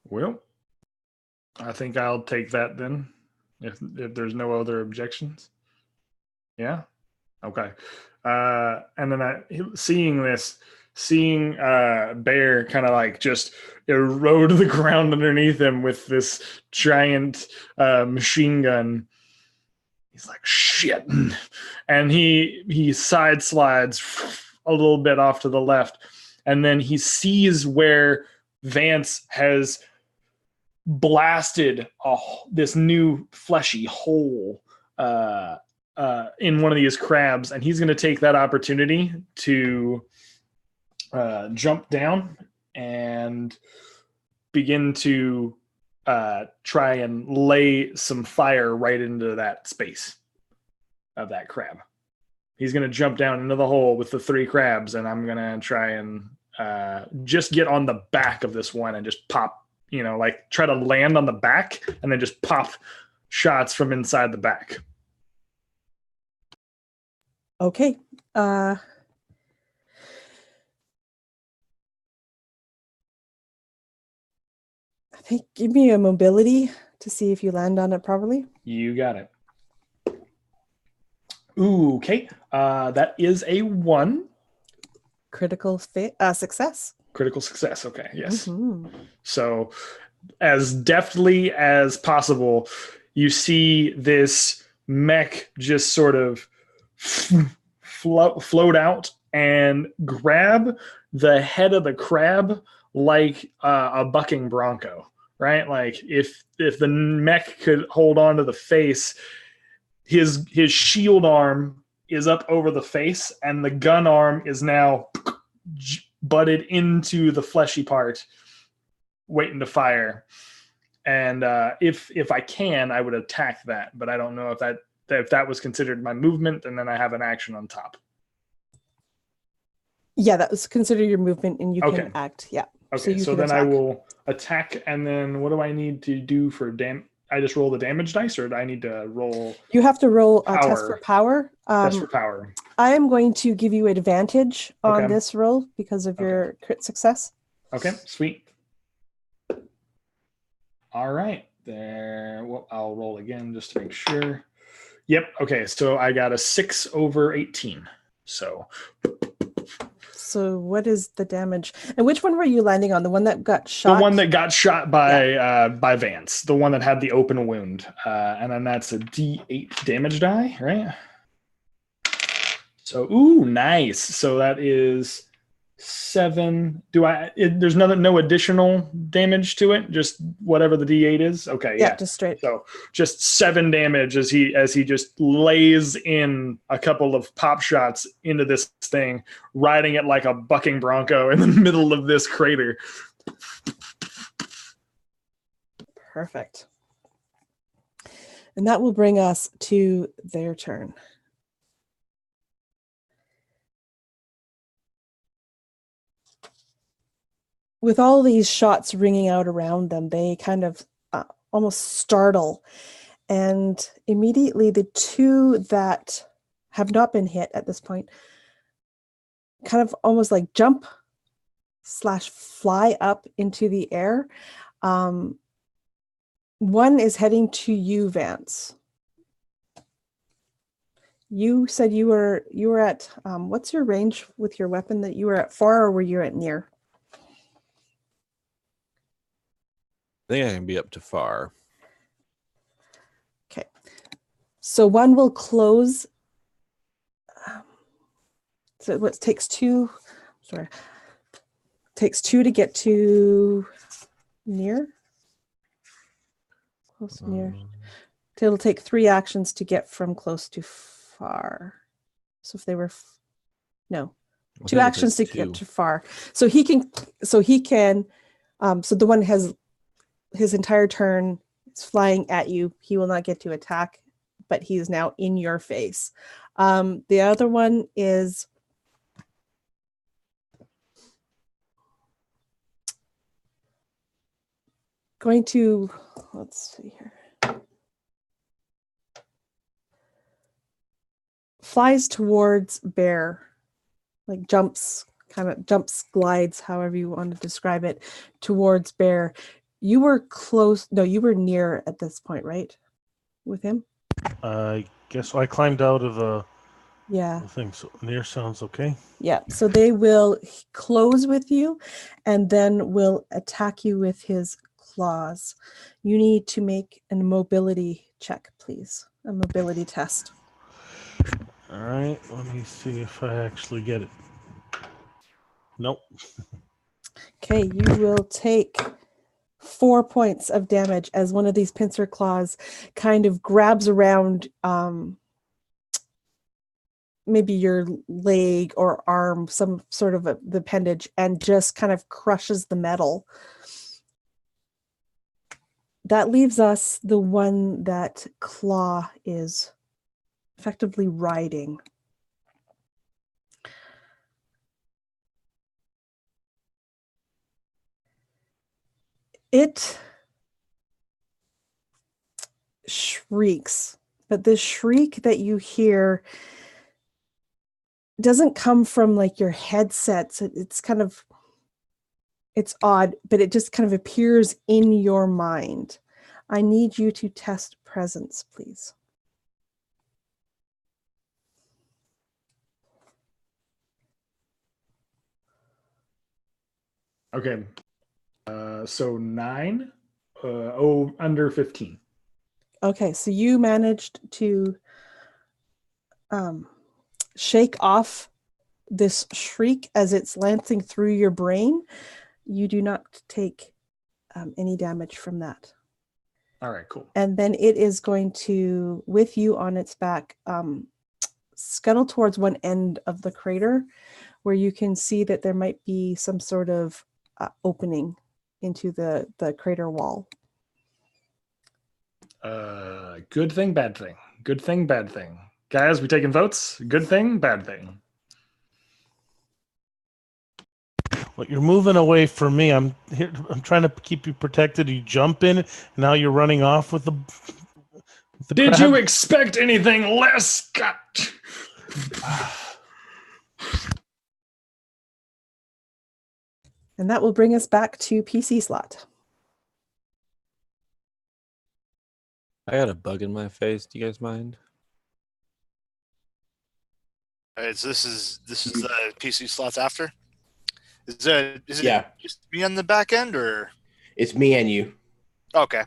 Well, I think I'll take that then, if there's no other objections. Yeah. Okay. And then seeing Bear kind of like just erode the ground underneath him with this giant machine gun, he's like, shit. And he side slides a little bit off to the left, and then he sees where Vance has blasted this new fleshy hole in one of these crabs, and he's going to take that opportunity to jump down and begin to try and lay some fire right into that space of that crab. He's going to jump down into the hole with the 3 crabs, and I'm going to try and just get on the back of this one and just pop, like try to land on the back and then just pop shots from inside the back.
Okay. I think give me a mobility to see if you land on it properly.
You got it. Ooh, okay. That is a 1.
Critical success.
Critical success. Okay. Yes.
Mm-hmm.
So as deftly as possible, you see this mech just sort of float out and grab the head of the crab like a bucking bronco, right? Like if the mech could hold on to the face, his shield arm is up over the face, and the gun arm is now butted into the fleshy part, waiting to fire.
And if I can, I would attack that, but I don't know if that was considered my movement, and then I have an action on top.
Yeah, that was considered your movement, and you
Okay.
can act. Yeah.
Okay, so then I will attack, and then what do I need to do for I just roll the damage dice, or do I need to roll?
You have to roll a test for power.
Test for power.
I am going to give you advantage on
Okay.
this roll because of your crit success.
Okay, sweet. All right, there. Well, I'll roll again just to make sure. Yep. Okay, so I got a 6 over 18.
So what is the damage? And which one were you landing on? The one that got shot?
The one that got shot by Vance, the one that had the open wound. And then that's a D8 damage die, right? So, ooh, nice. So that is 7. There's no additional damage to it, just whatever the D8 is? Okay, yeah.
Just straight.
So just 7 damage as he just lays in a couple of pop shots into this thing, riding it like a bucking bronco in the middle of this crater.
Perfect. And that will bring us to their turn. With all these shots ringing out around them, they kind of almost startle. And immediately the 2 that have not been hit at this point kind of almost like jump/fly up into the air. One is heading to you, Vance. You said you were at, what's your range with your weapon? That you were at far, or were you at near?
I think I can be up to far.
Okay. So one will close. So what takes 2? Sorry. Takes 2 to get to near. Close, near. It'll take 3 actions to get from close to far. So if they were, no, 2 actions to get to far. So he can. So the one has his entire turn is flying at you. He will not get to attack, but he is now in your face. The other one is going to, let's see here. Flies towards Bear, like jumps, glides, however you want to describe it, towards Bear. You were close. No, you were near at this point, right? With him?
I guess so. I climbed out of the
Yeah.
thing, so near sounds okay.
Yeah. So they will close with you and then will attack you with his claws. You need to make a mobility check, please. A mobility test.
All right, let me see if I actually get it. Nope.
Okay, you will take 4 points of damage as one of these pincer claws kind of grabs around maybe your leg or arm, some sort of the appendage, and just kind of crushes the metal. That leaves us the one that Claw is effectively riding. It shrieks, but the shriek that you hear doesn't come from like your headsets. It's kind of, it's odd, but it just kind of appears in your mind. I need you to test presence, please.
Okay. So 9, under 15.
Okay, so you managed to shake off this shriek as it's lancing through your brain. You do not take any damage from that.
All right, cool.
And then it is going to, with you on its back, scuttle towards one end of the crater where you can see that there might be some sort of opening into the crater wall.
Good thing, bad thing. Good thing, bad thing. Guys, we taking votes? Good thing, bad thing.
Well, you're moving away from me. I'm here. I'm trying to keep you protected. You jump in, and now you're running off with the.
Did
crab.
you expect anything less, Scott?
And that will bring us back to PC slot.
I got a bug in my face. Do you guys mind?
All right, so this is the PC slots after. Is it
Yeah.
just me on the back end or?
It's me and you.
Okay.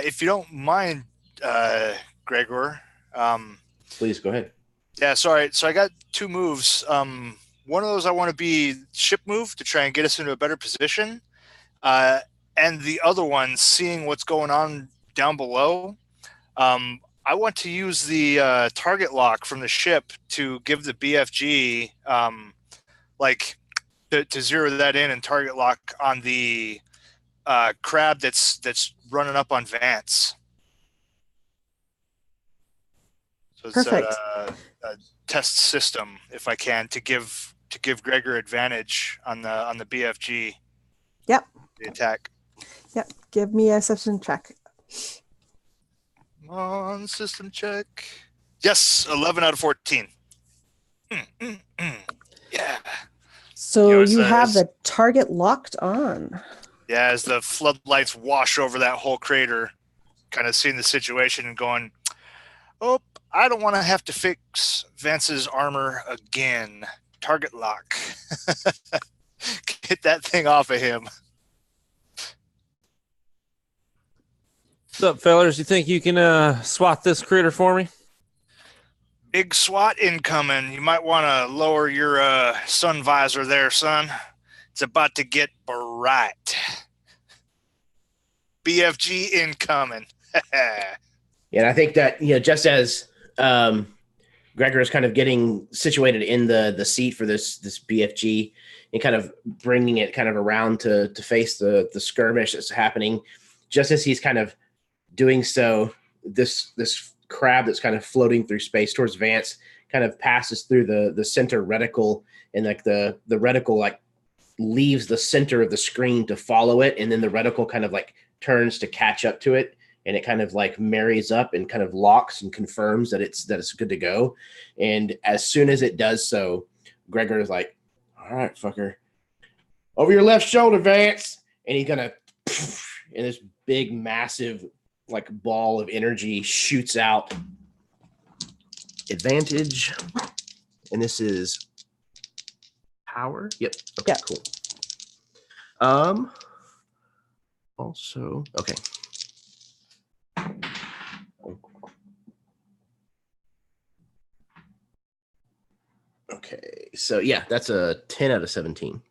If you don't mind, Gregor.
Please go ahead.
Yeah, sorry. So I got two moves. One of those I want to be ship move to try and get us into a better position. And the other one, seeing what's going on down below. I want to use the target lock from the ship to give the BFG, to zero that in and target lock on the crab that's running up on Vance. So it's
Perfect.
a test system, if I can, to give Gregor advantage on the BFG.
Yep.
The attack.
Yep. Give me a system check.
On system check. Yes, 11 out of 14. Yeah.
So
You know,
you have the target locked on.
Yeah, as the floodlights wash over that whole crater, kind of seeing the situation and going, oh, I don't want to have to fix Vance's armor again. Target lock. Get that thing off of him.
What's up, fellers? You think you can swat this critter for me?
Big SWAT incoming. You might want to lower your sun visor there, son. It's about to get bright. BFG incoming.
And I think that, just as Gregor is kind of getting situated in the seat for this BFG and kind of bringing it kind of around to face the skirmish that's happening, just as he's kind of doing so, this crab that's kind of floating through space towards Vance kind of passes through the center reticle, and like the reticle like leaves the center of the screen to follow it, and then the reticle kind of like turns to catch up to it, and it kind of like marries up and kind of locks and confirms that it's good to go. And as soon as it does so, Gregor is like, all right, fucker, over your left shoulder, Vance. And he's gonna, and this big massive like ball of energy shoots out. Advantage, and this is power. Yep. Okay.
Yep.
Cool. Also, okay. Okay. So yeah, that's a 10 out of 17.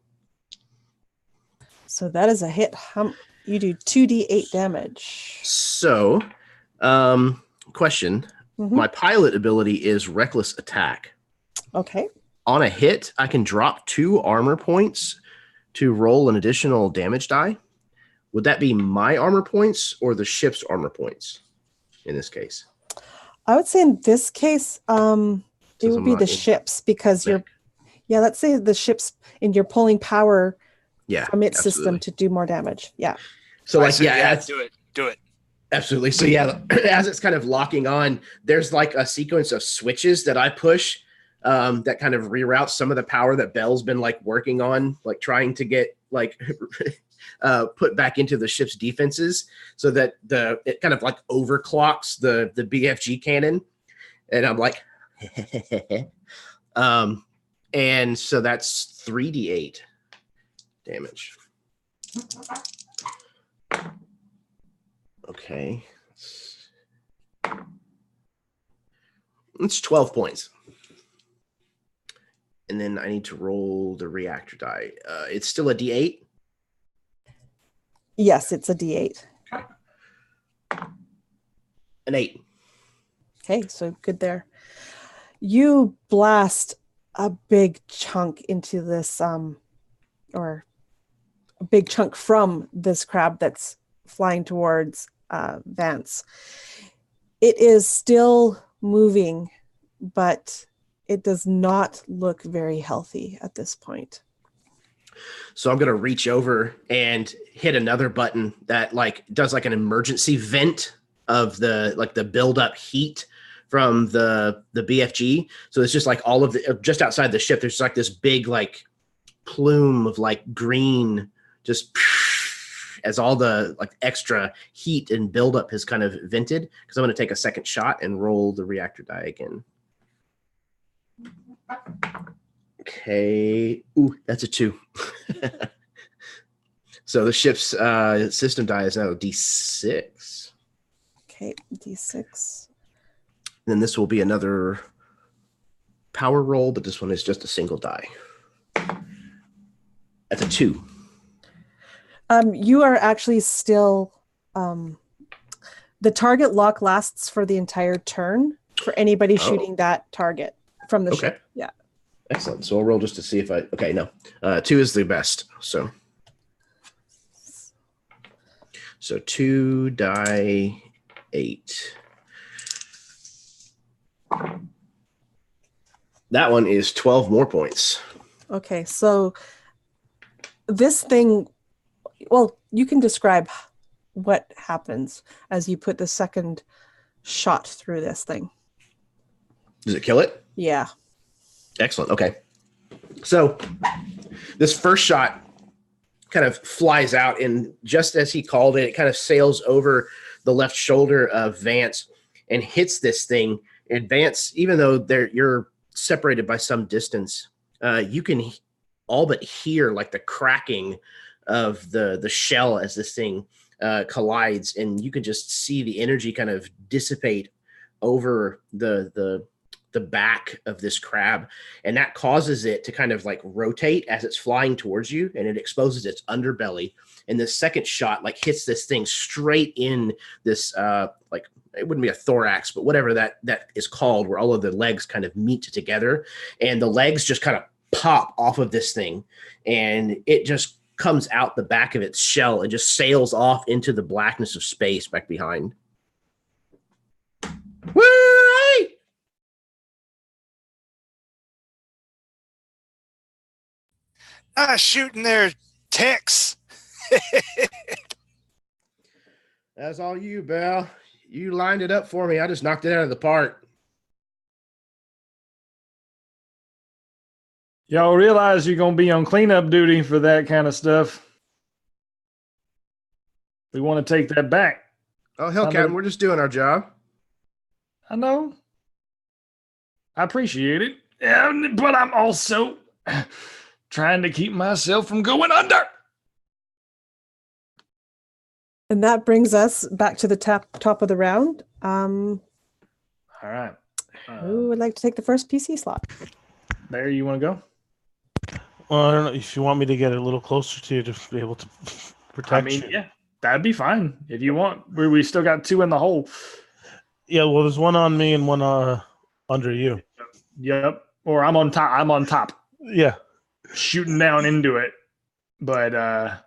So that is a hit. You do 2d8 damage.
So, question.
Mhm.
My pilot ability is reckless attack.
Okay.
On a hit, I can drop 2 armor points to roll an additional damage die. Would that be my armor points or the ship's armor points in this case?
I would say in this case, it
Since
would
I'm
be
not
the
in
ships because
mech.
let's say the ships and you're pulling power
Yeah,
from its system
absolutely.
to do more damage. Yeah.
So
I
like,
say,
yeah,
do it.
absolutely. So yeah, as it's kind of locking on, there's like a sequence of switches that I push that kind of reroutes some of the power that Bell's been like working on, like trying to get like put back into the ship's defenses, so that it kind of like overclocks the BFG cannon. And I'm like, and so that's 3d8 damage. Okay. It's 12 points. And then I need to roll the reactor die. It's still a D8?
Yes, it's a d8.
An 8.
Okay, so good there. You blast a big chunk into this, or a big chunk from this crab that's flying towards Vance. It is still moving, but it does not look very healthy at this point.
So I'm gonna reach over and hit another button that like does like an emergency vent of the build up heat from the BFG. So it's just like all of the just outside the ship. There's like this big like plume of like green just as all the like extra heat and buildup has kind of vented. Because I'm going to take a second shot and roll the reactor die again. Okay. Ooh, that's a 2. So the ship's system die is now D6.
Okay, D6.
Then this will be another power roll, but this one is just a single die. That's a 2.
You are actually still... the target lock lasts for the entire turn for anybody shooting that target from the ship. Yeah.
Excellent. So I'll roll just to see if I... Okay, no. 2 is the best. So 2 die 8. That one is 12 more points.
Okay, so this thing... Well, you can describe what happens as you put the second shot through this thing.
Does it kill it?
Yeah.
Excellent. Okay. So this first shot kind of flies out, and just as he called it, it kind of sails over the left shoulder of Vance and hits this thing. And Vance, even though you're separated by some distance, you can all but hear like the cracking of the shell as this thing collides, and you can just see the energy kind of dissipate over the back of this crab, and that causes it to kind of like rotate as it's flying towards you, and it exposes its underbelly. And the second shot like hits this thing straight in this like, it wouldn't be a thorax, but whatever that is called, where all of the legs kind of meet together, and the legs just kind of pop off of this thing, and it just comes out the back of its shell and just sails off into the blackness of space back behind. Whee!
Shooting their ticks.
That's all you, Belle. You lined it up for me. I just knocked it out of the park.
Y'all realize you're going to be on cleanup duty for that kind of stuff. We want to take that back.
Oh, hell, Captain, we're just doing our job.
I know. I appreciate it. But I'm also trying to keep myself from going under.
And that brings us back to the top of the round.
All right.
Who would like to take the first PC slot?
There, you want to go?
Well, I don't know if you want me to get a little closer to you to be able to protect you.
Yeah, that'd be fine if you want. We still got 2 in the hole.
Yeah, well, there's one on me and one under you.
Yep. Or I'm on top. I'm on top.
Yeah.
Shooting down into it. But
yeah.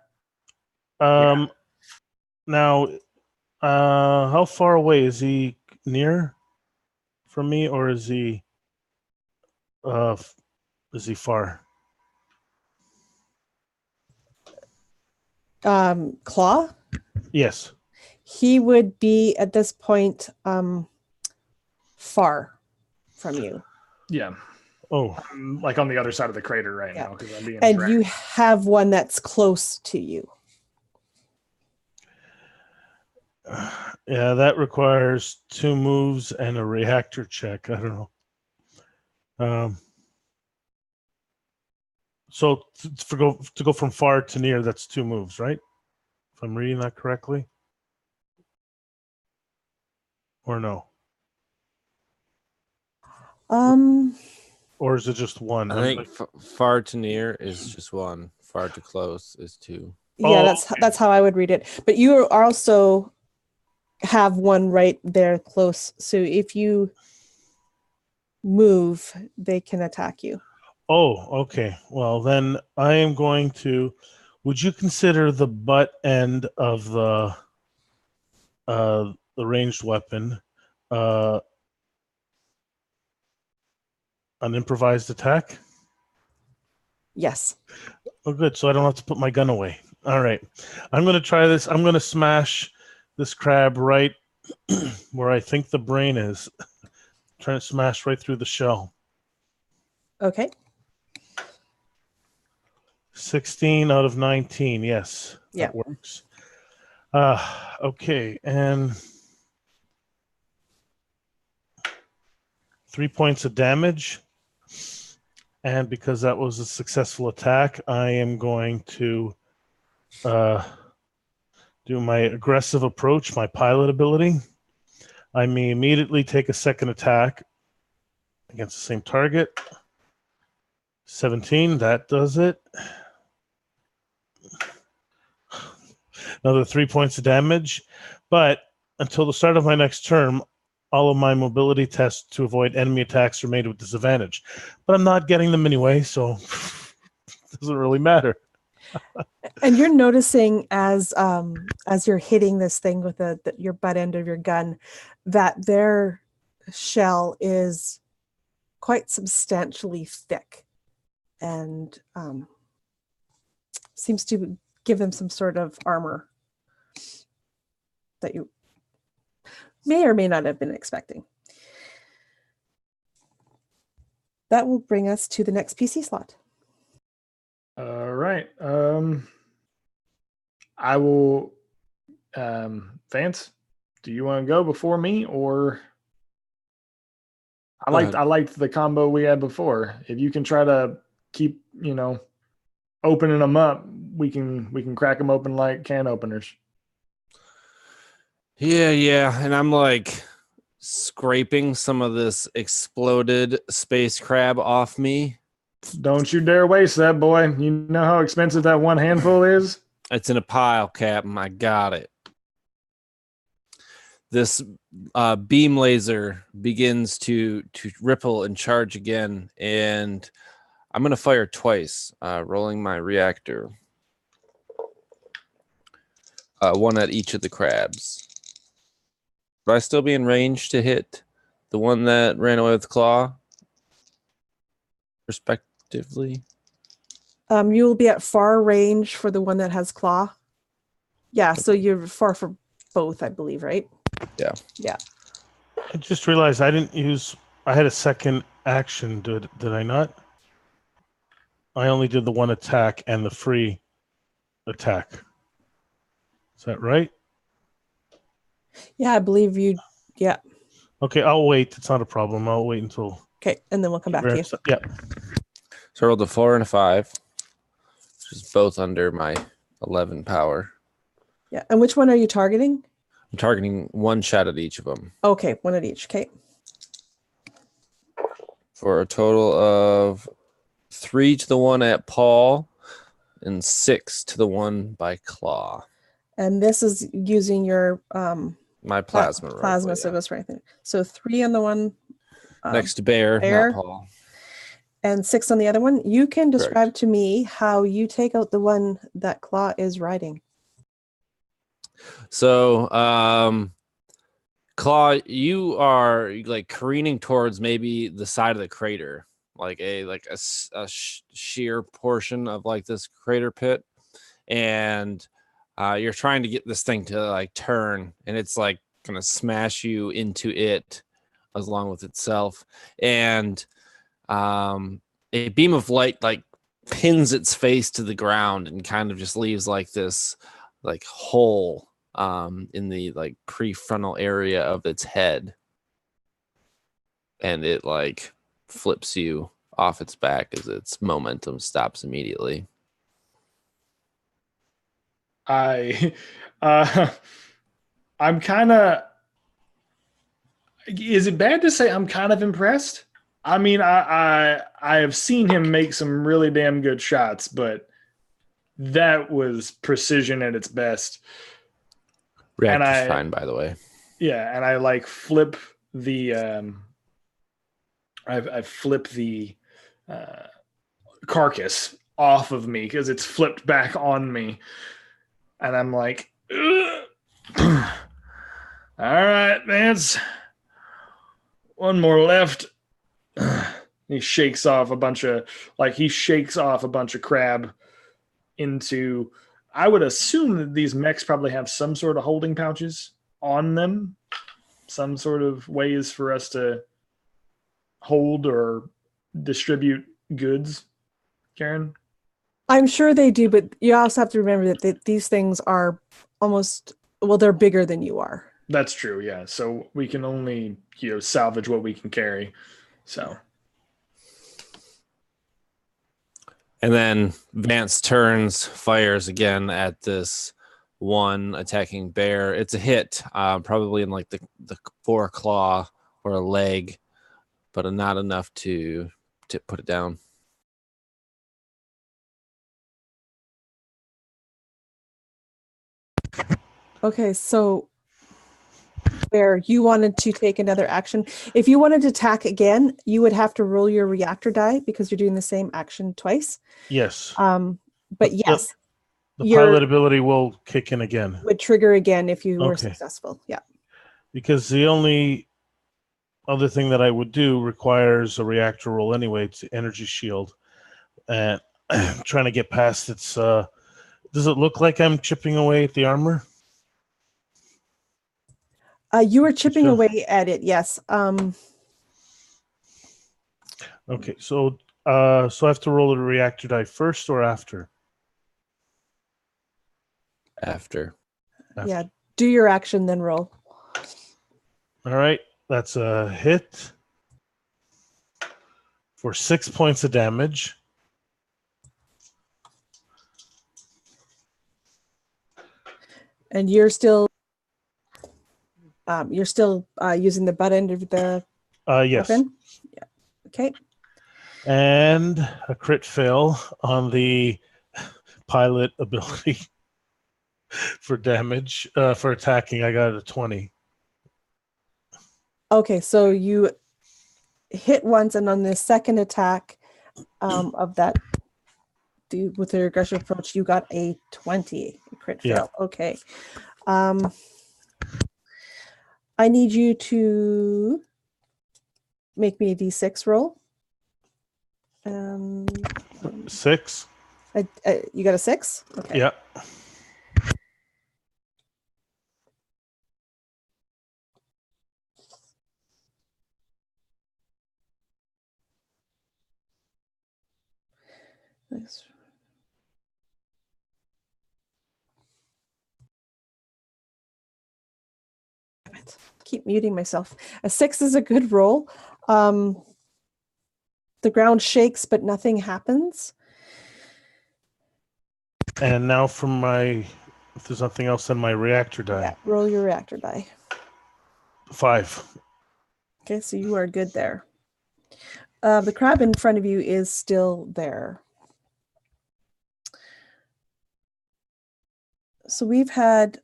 Now, how far away is he? Near from me, or is he far?
Claw?
Yes.
He would be at this point far from you.
Yeah.
Oh,
I'm like on the other side of the crater right now because I'm being
and
dragged.
You have one that's close to you.
Yeah, that requires 2 moves and a reactor check. I don't know. So to go from far to near, that's 2 moves, right? If I'm reading that correctly, or no? Or is it just 1?
I think far to near is just 1. Far to close is 2.
Yeah, that's how I would read it. But you also have one right there close. So if you move, they can attack you.
Oh, okay. Well, then I am going to... Would you consider the butt end of the the ranged weapon, an improvised attack.
Yes.
Oh, good. So I don't have to put my gun away. All right. I'm going to try this. I'm going to smash this crab right where I think the brain is. Trying to smash right through the shell.
Okay.
16 out of 19. Yes,
Yeah.
that works. Okay. And 3 points of damage. And because that was a successful attack, I am going to do my aggressive approach, my pilot ability. I may immediately take a second attack against the same target. 17, that does it. Another 3 points of damage. But until the start of my next turn, all of my mobility tests to avoid enemy attacks are made with disadvantage. But I'm not getting them anyway, so it doesn't really matter.
And you're noticing as you're hitting this thing with your butt end of your gun that their shell is quite substantially thick and seems to give them some sort of armor that you may or may not have been expecting. That will bring us to the next PC slot.
All right. I will. Vance, do you want to go before me, or I liked the combo we had before. If you can try to keep opening them up, we can crack them open like can openers.
Yeah, and I'm like scraping some of this exploded space crab off me.
Don't you dare waste that, boy. You know how expensive that one handful is?
It's in a pile, Captain. I got it. This beam laser begins to ripple and charge again, and I'm going to fire twice, rolling my reactor. One at each of the crabs. Would I still be in range to hit the one that ran away with the claw? Respectively?
You will be at far range for the one that has claw. Yeah, so you're far for both, I believe, right?
Yeah.
I just realized I had a second action, did I not? I only did the one attack and the free attack. Is that right?
Yeah, I believe you. Yeah.
Okay, I'll wait. It's not a problem. I'll wait until...
Okay, and then we'll come back to you.
Yeah.
So I rolled a 4 and a 5, which is both under my 11 power.
Yeah, and which one are you targeting?
I'm targeting one shot at each of them.
Okay, one at each. Okay.
For a total of 3 to the one at Paul and 6 to the one by Claw.
And this is using your
my plasma
rifle, so goes right there. So 3 on the one
next to Bear, not Paul.
And 6 on the other one. You can describe to me how you take out the one that Claw is riding.
So, Claw, you are like careening towards maybe the side of the crater, like a sheer portion of like this crater pit, and you're trying to get this thing to like turn, and it's like gonna smash you into it along with itself, and a beam of light like pins its face to the ground and kind of just leaves like this like hole in the like prefrontal area of its head, and it like flips you off its back as its momentum stops immediately.
I'm kind of... Is it bad to say I'm kind of impressed? I mean, I have seen him make some really damn good shots, but that was precision at its best.
Reactor's fine, by the way.
Yeah, and I like flip the I flip the carcass off of me because it's flipped back on me, and I'm like,
All right, Vance. One more left. He shakes off a bunch of crab into. I would assume that these mechs probably have some sort of holding pouches on them, some sort of ways for us to hold or distribute goods. Karen?
I'm sure they do, but you also have to remember that these things are they're bigger than you are.
That's true, yeah. So we can only, salvage what we can carry. So.
And then Vance fires again at this one attacking bear. It's a hit, probably in like the foreclaw or a leg, but not enough to put it down.
Okay, so Bear, you wanted to take another action. If you wanted to attack again, you would have to roll your reactor die because you're doing the same action twice.
Yes.
But yes,
the pilot ability will kick in again.
Would trigger again if you were successful. Yeah. Because
the only other thing that I would do requires a reactor roll anyway to energy shield. And I'm trying to get past its... does it look like I'm chipping away at the armor?
You were chipping away at it, yes.
Okay, so I have to roll a reactor die first or after?
After.
Yeah, do your action, then roll.
All right, that's a hit for 6 points of damage.
And you're still using the butt end of the
yes.
weapon? Yeah. Okay.
And a crit fail on the pilot ability for damage. For attacking, I got a 20.
Okay, so you hit once, and on the second attack of that dude with your aggressive approach, you got a 20 crit fail. Yeah. Okay. I need you to make me a d6 roll.
6.
You got a 6? Okay.
Yeah.
Nice. Keep muting myself. A 6 is a good roll. The ground shakes, but nothing happens.
And now from if there's nothing else on my reactor die.
Yeah, roll your reactor die.
5.
Okay, so you are good there. The crab in front of you is still there. So we've had...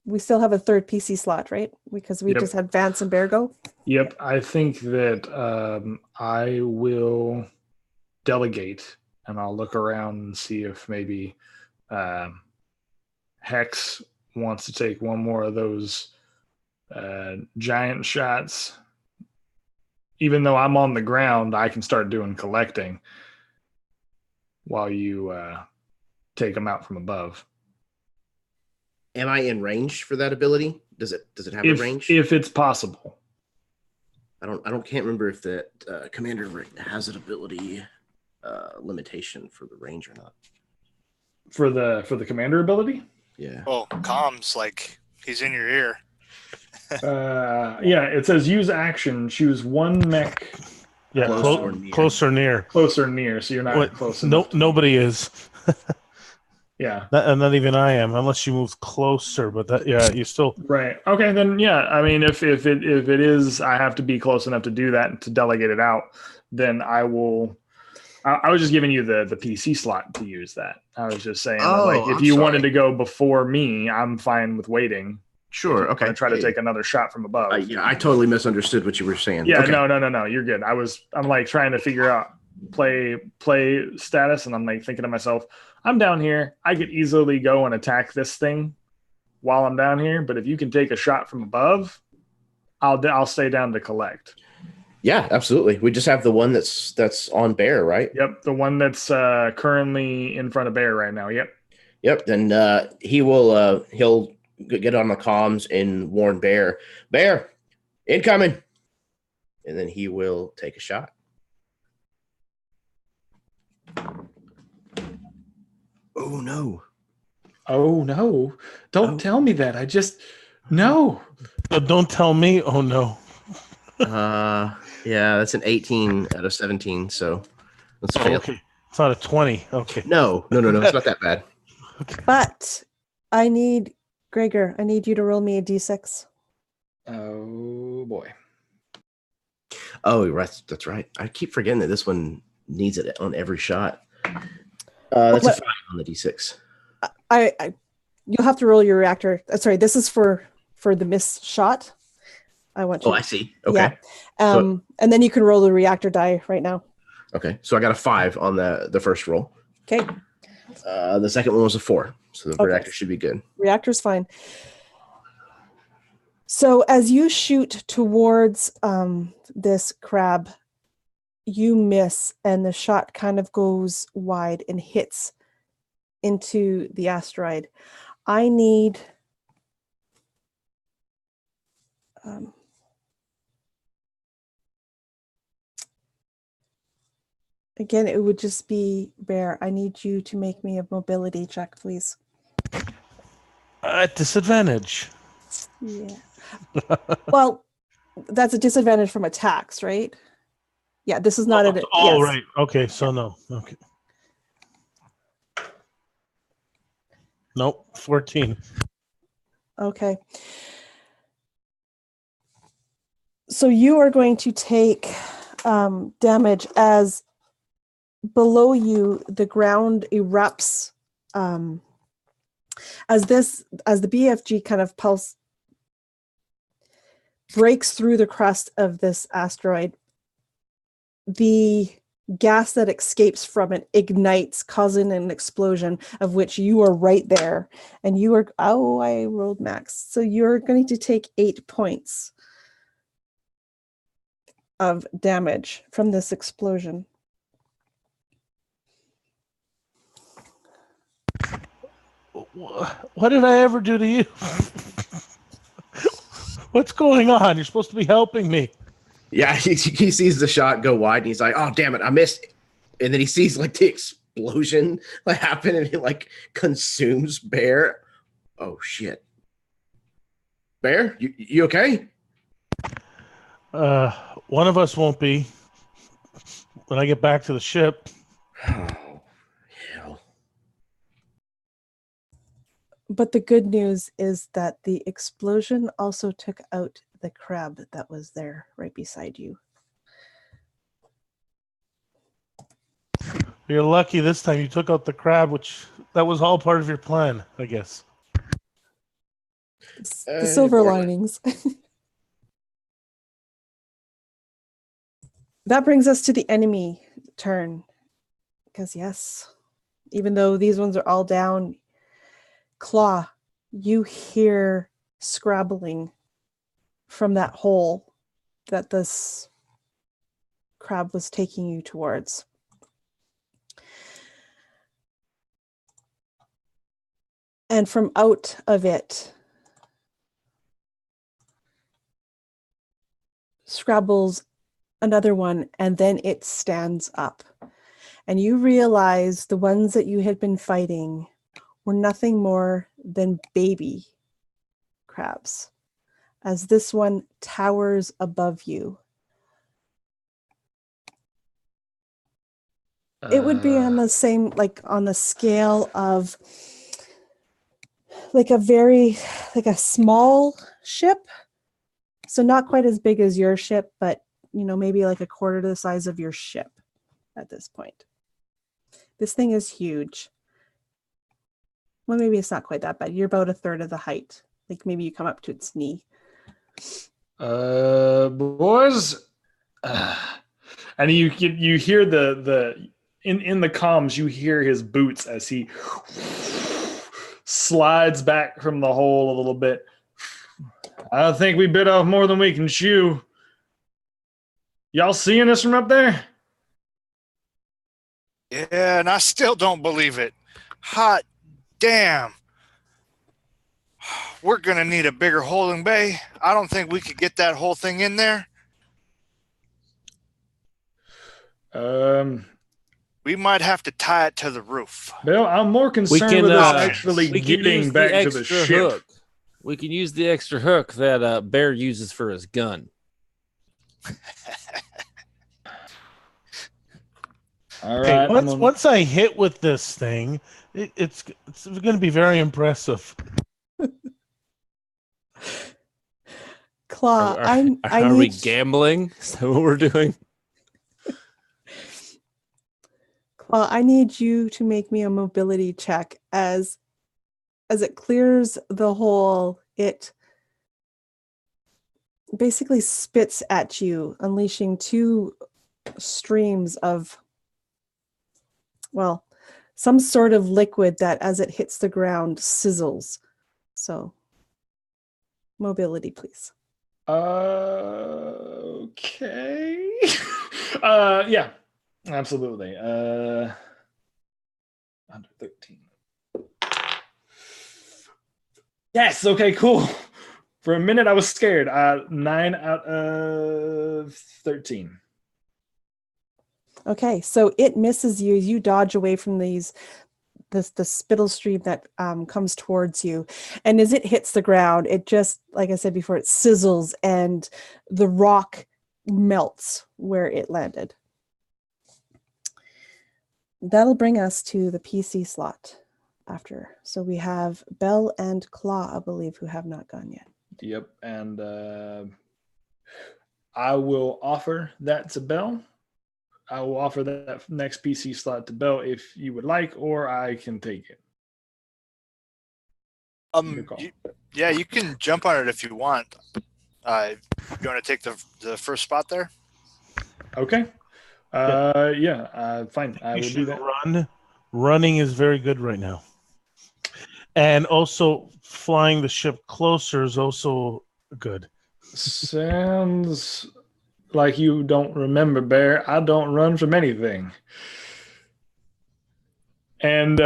we still have a third PC slot, right? Because we just had Vance and Bear go.
Yep. I think that I will delegate, and I'll look around and see if maybe Hex wants to take one more of those giant shots. Even though I'm on the ground, I can start doing collecting while you take them out from above.
Am I in range for that ability? Does it have a range?
If it's possible.
Can't remember if that commander has an ability limitation for the range or not.
For the commander ability?
Yeah.
Well, comms, like he's in your ear.
Yeah, it says use action, choose one mech.
Yeah, close or near.
Close or near, so you're not close enough.
Nobody is.
Yeah.
Not even I am, unless you move closer, but you still...
Right. Okay, then yeah, I mean, if it is, I have to be close enough to do that and to delegate it out, then I will... I was just giving you the PC slot to use that. I was just saying, if you wanted to go before me, I'm fine with waiting.
Sure. Okay.
I try to take another shot from above.
I totally misunderstood what you were saying.
Yeah.
Okay.
No. You're good. I'm like trying to figure out play status, and I'm like thinking to myself,
I'm down here. I could easily go and attack this thing while I'm down here. But if you can take a shot from above, I'll stay down to collect.
Yeah, absolutely. We just have the one that's on Bear, right?
Yep, the one that's currently in front of Bear right now. Yep.
Yep. Then he'll get on the comms and warn Bear, Bear, incoming, and then he will take a shot. Oh no!
Oh no! Don't tell me that. No.
Don't tell me. Oh no.
Yeah, that's an 18 out of 17. So let's fail.
Okay, it's not a 20. Okay.
No, it's not that bad.
But I need Gregor. I need you to roll me a d6.
Oh boy.
Oh, right. That's right. I keep forgetting that this one needs it on every shot. That's a 5 on the d6.
You'll have to roll your reactor. Sorry, this is for the missed shot. I want you.
Oh, I see. Okay.
Yeah. And then you can roll the reactor die right now.
Okay. So I got a 5 on the first roll.
Okay.
The second one was a 4. So the reactor should be good.
Reactor's fine. So as you shoot towards this crab, you miss, and the shot kind of goes wide and hits into the asteroid. I need again, it would just be Bear. I need you to make me a mobility check, please.
At disadvantage.
Yeah. Well, that's a disadvantage from attacks, right? Yeah, this is not an.
Oh,
yes.
right. Okay, so no. Okay. Nope, 14.
Okay. So you are going to take damage as below you the ground erupts as the BFG kind of pulse breaks through the crust of this asteroid. The gas that escapes from it ignites, causing an explosion, of which you are right there. And you are, I rolled max. So you're going to take 8 points of damage from this explosion.
What did I ever do to you? What's going on? You're supposed to be helping me.
Yeah, he sees the shot go wide, and he's like, "Oh, damn it, I missed!" And then he sees like the explosion like happen, and it like consumes Bear. Oh shit, Bear, you okay?
One of us won't be when I get back to the ship.
Oh hell!
But the good news is that the explosion also took out the crab that was there right beside you.
You're lucky this time you took out the crab, which that was all part of your plan, I guess.
The silver linings. That brings us to the enemy turn. Because yes, even though these ones are all down, Claw, you hear scrabbling from that hole that this crab was taking you towards. And from out of it scrabbles another one, and then it stands up. And you realize the ones that you had been fighting were nothing more than baby crabs, as this one towers above you. It would be on the same, like on the scale of like a small ship. So not quite as big as your ship, but maybe like a quarter the size of your ship at this point. This thing is huge. Well, maybe it's not quite that bad. You're about a third of the height. Like maybe you come up to its knee.
Boys. And you hear the in the comms, you hear his boots as he slides back from the hole a little bit. I think we bit off more than we can chew. Y'all seeing this from up there?
Yeah, and I still don't believe it. Hot damn. We're going to need a bigger holding bay. I don't think we could get that whole thing in there. We might have to tie it to the roof.
Bill, I'm more concerned with us actually
we can
getting
use
back
the
to the
extra
ship.
hook. We can use the extra hook that Bear uses for his gun.
All right.
Once I hit with this thing, it's going to be very impressive.
Claw,
Are we gambling? Is that what we're doing?
Claw, I need you to make me a mobility check as it clears the hole. It basically spits at you, unleashing two streams of, well, some sort of liquid that as it hits the ground sizzles. So mobility, please.
Okay. Yeah, absolutely. Under 13. Yes. Okay, cool. For a minute, I was scared. 9 out of 13.
Okay, so it misses you. You dodge away from the spittle stream that comes towards you, and as it hits the ground, it just, like I said before, it sizzles and the rock melts where it landed. That'll bring us to the PC slot after. So we have Bell and Claw, I believe, who have not gone yet.
Yep, and I will offer that to Bell. I will offer that next PC slot to Bell if you would like, or I can take it.
You can jump on it if you want. You want to take the first spot there?
Okay. Fine. I will do that.
Running is very good right now. And also flying the ship closer is also good.
Sounds like you don't remember, Bear. I don't run from anything. And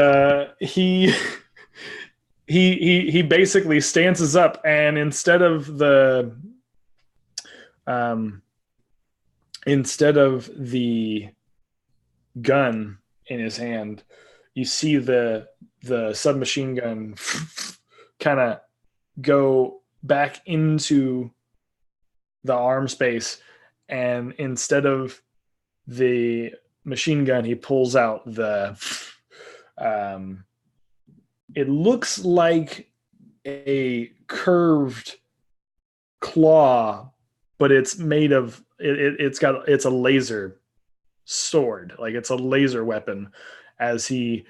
he basically stances up, and instead of the gun in his hand, you see the submachine gun kind of go back into the arm space, and instead of the machine gun, he pulls out the it looks like a curved claw, but it's made of it's a laser sword, like it's a laser weapon, as he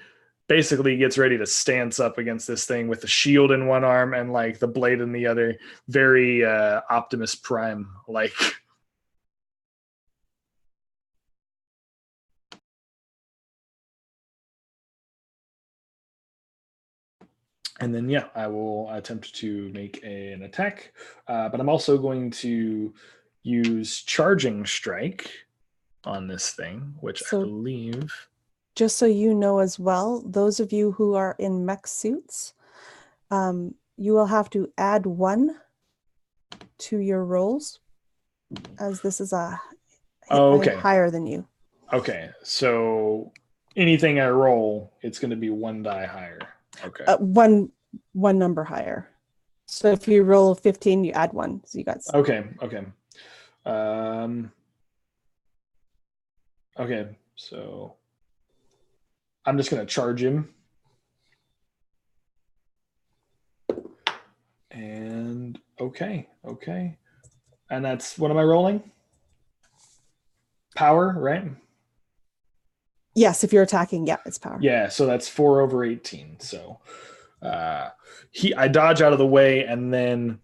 basically gets ready to stance up against this thing with the shield in one arm and like the blade in the other. Very Optimus Prime like. And then, yeah, I will attempt to make an attack, but I'm also going to use Charging Strike on this thing, which I believe.
Just so you know as well, those of you who are in mech suits, you will have to add 1 to your rolls, as this is a higher than you.
Okay, so anything I roll, it's going to be 1 die higher. Okay.
One number higher. So if you roll 15, you add 1. So you got.
Okay. Okay. So I'm just gonna charge him. And okay. And that's, what am I rolling? Power, right?
Yes, if you're attacking, yeah, it's power.
Yeah, so that's 4 over 18. So I dodge out of the way, and then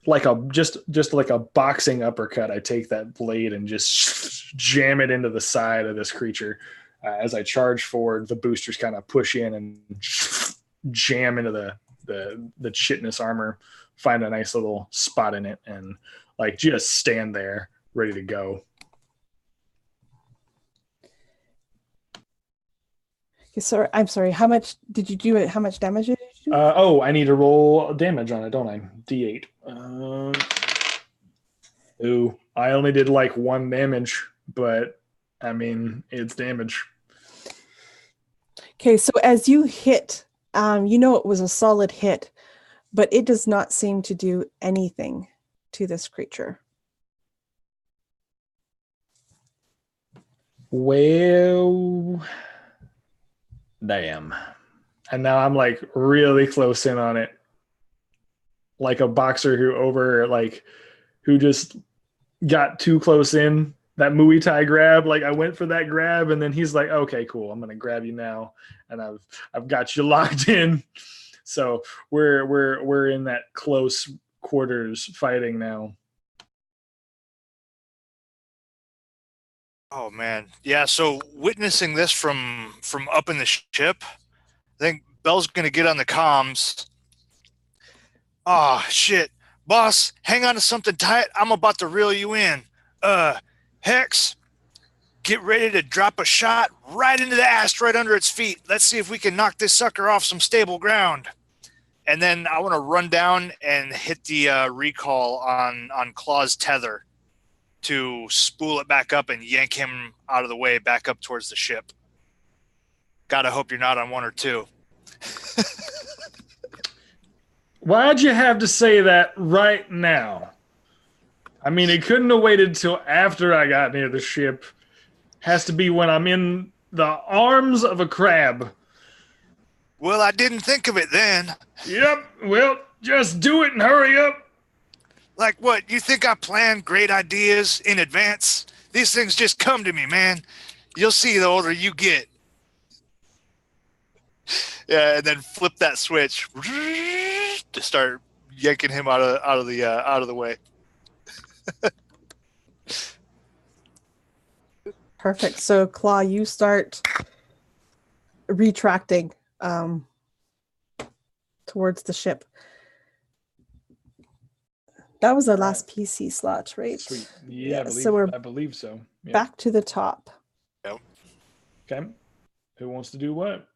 like just like a boxing uppercut, I take that blade and just jam it into the side of this creature, As I charge forward, the boosters kind of push in and jam into the chitinous armor, find a nice little spot in it, and like just stand there ready to go.
Okay, so I'm sorry. How much did you do it? How much damage did you do?
I need to roll damage on it, don't I? D8. Ooh, I only did like 1 damage, but I mean, it's damage.
Okay, so as you hit, you know it was a solid hit, but it does not seem to do anything to this creature.
Well, damn. And now I'm like really close in on it. Like a boxer who just got too close in. That Muay Thai grab, like I went for that grab, and then he's like, "Okay, cool, I'm gonna grab you now," and I've got you locked in. So we're in that close quarters fighting now.
Oh man, yeah. So witnessing this from up in the ship, I think Bell's gonna get on the comms. Oh shit, boss, hang on to something tight. I'm about to reel you in. Hex, get ready to drop a shot right into the asteroid under its feet. Let's see if we can knock this sucker off some stable ground. And then I want to run down and hit the recall on Claw's tether to spool it back up and yank him out of the way back up towards the ship. Gotta hope you're not on 1 or 2.
Why'd you have to say that right now? I mean, it couldn't have waited till after I got near the ship. Has to be when I'm in the arms of a crab.
Well, I didn't think of it then.
Yep, well, just do it and hurry up.
Like what? You think I plan great ideas in advance? These things just come to me, man. You'll see the older you get. Yeah, and then flip that switch to start yanking him out of the way.
Perfect. So Claw, you start retracting towards the ship. That was our last PC slot, right?
Sweet. Yeah, I believe so. Yeah.
Back to the top.
Yep.
Okay. Who wants to do what?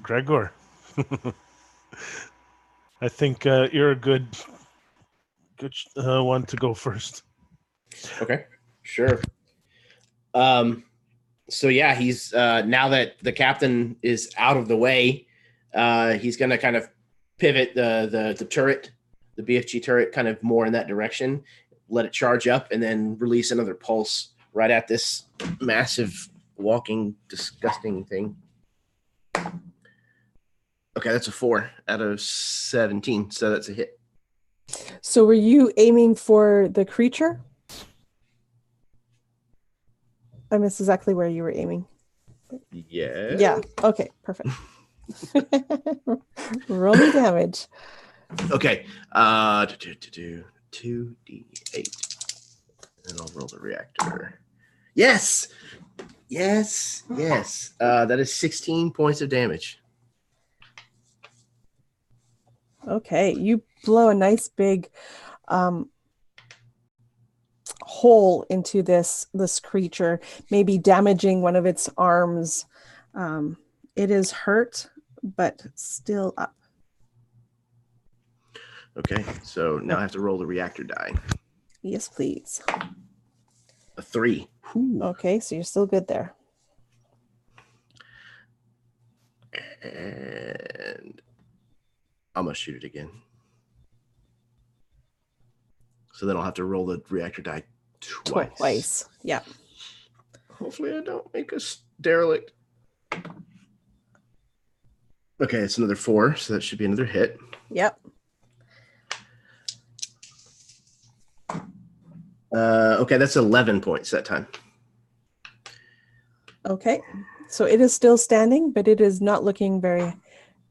Gregor. I think you're a good one to go first.
Okay, sure. So yeah, he's now that the captain is out of the way, he's gonna kind of pivot the turret, the BFG turret, kind of more in that direction, let it charge up, and then release another pulse right at this massive walking disgusting thing. Okay, that's a 4 out of 17, so that's a hit.
So were you aiming for the creature? I missed exactly where you were aiming.
Yeah.
Yeah. Okay, perfect. Roll me damage.
Okay. 2d8. And I'll roll the reactor. Yes. That is 16 points of damage.
Okay, you blow a nice big hole into this creature, maybe damaging one of its arms. It is hurt, but still up.
Okay, so now I have to roll the reactor die.
Yes, please.
A 3. Whew.
Okay, so you're still good there.
And I'm going to shoot it again. So then I'll have to roll the reactor die twice.
Yeah.
Hopefully I don't make a derelict. Okay, it's another 4, so that should be another hit.
Yep.
Okay, that's 11 points that time.
Okay, so it is still standing, but it is not looking very,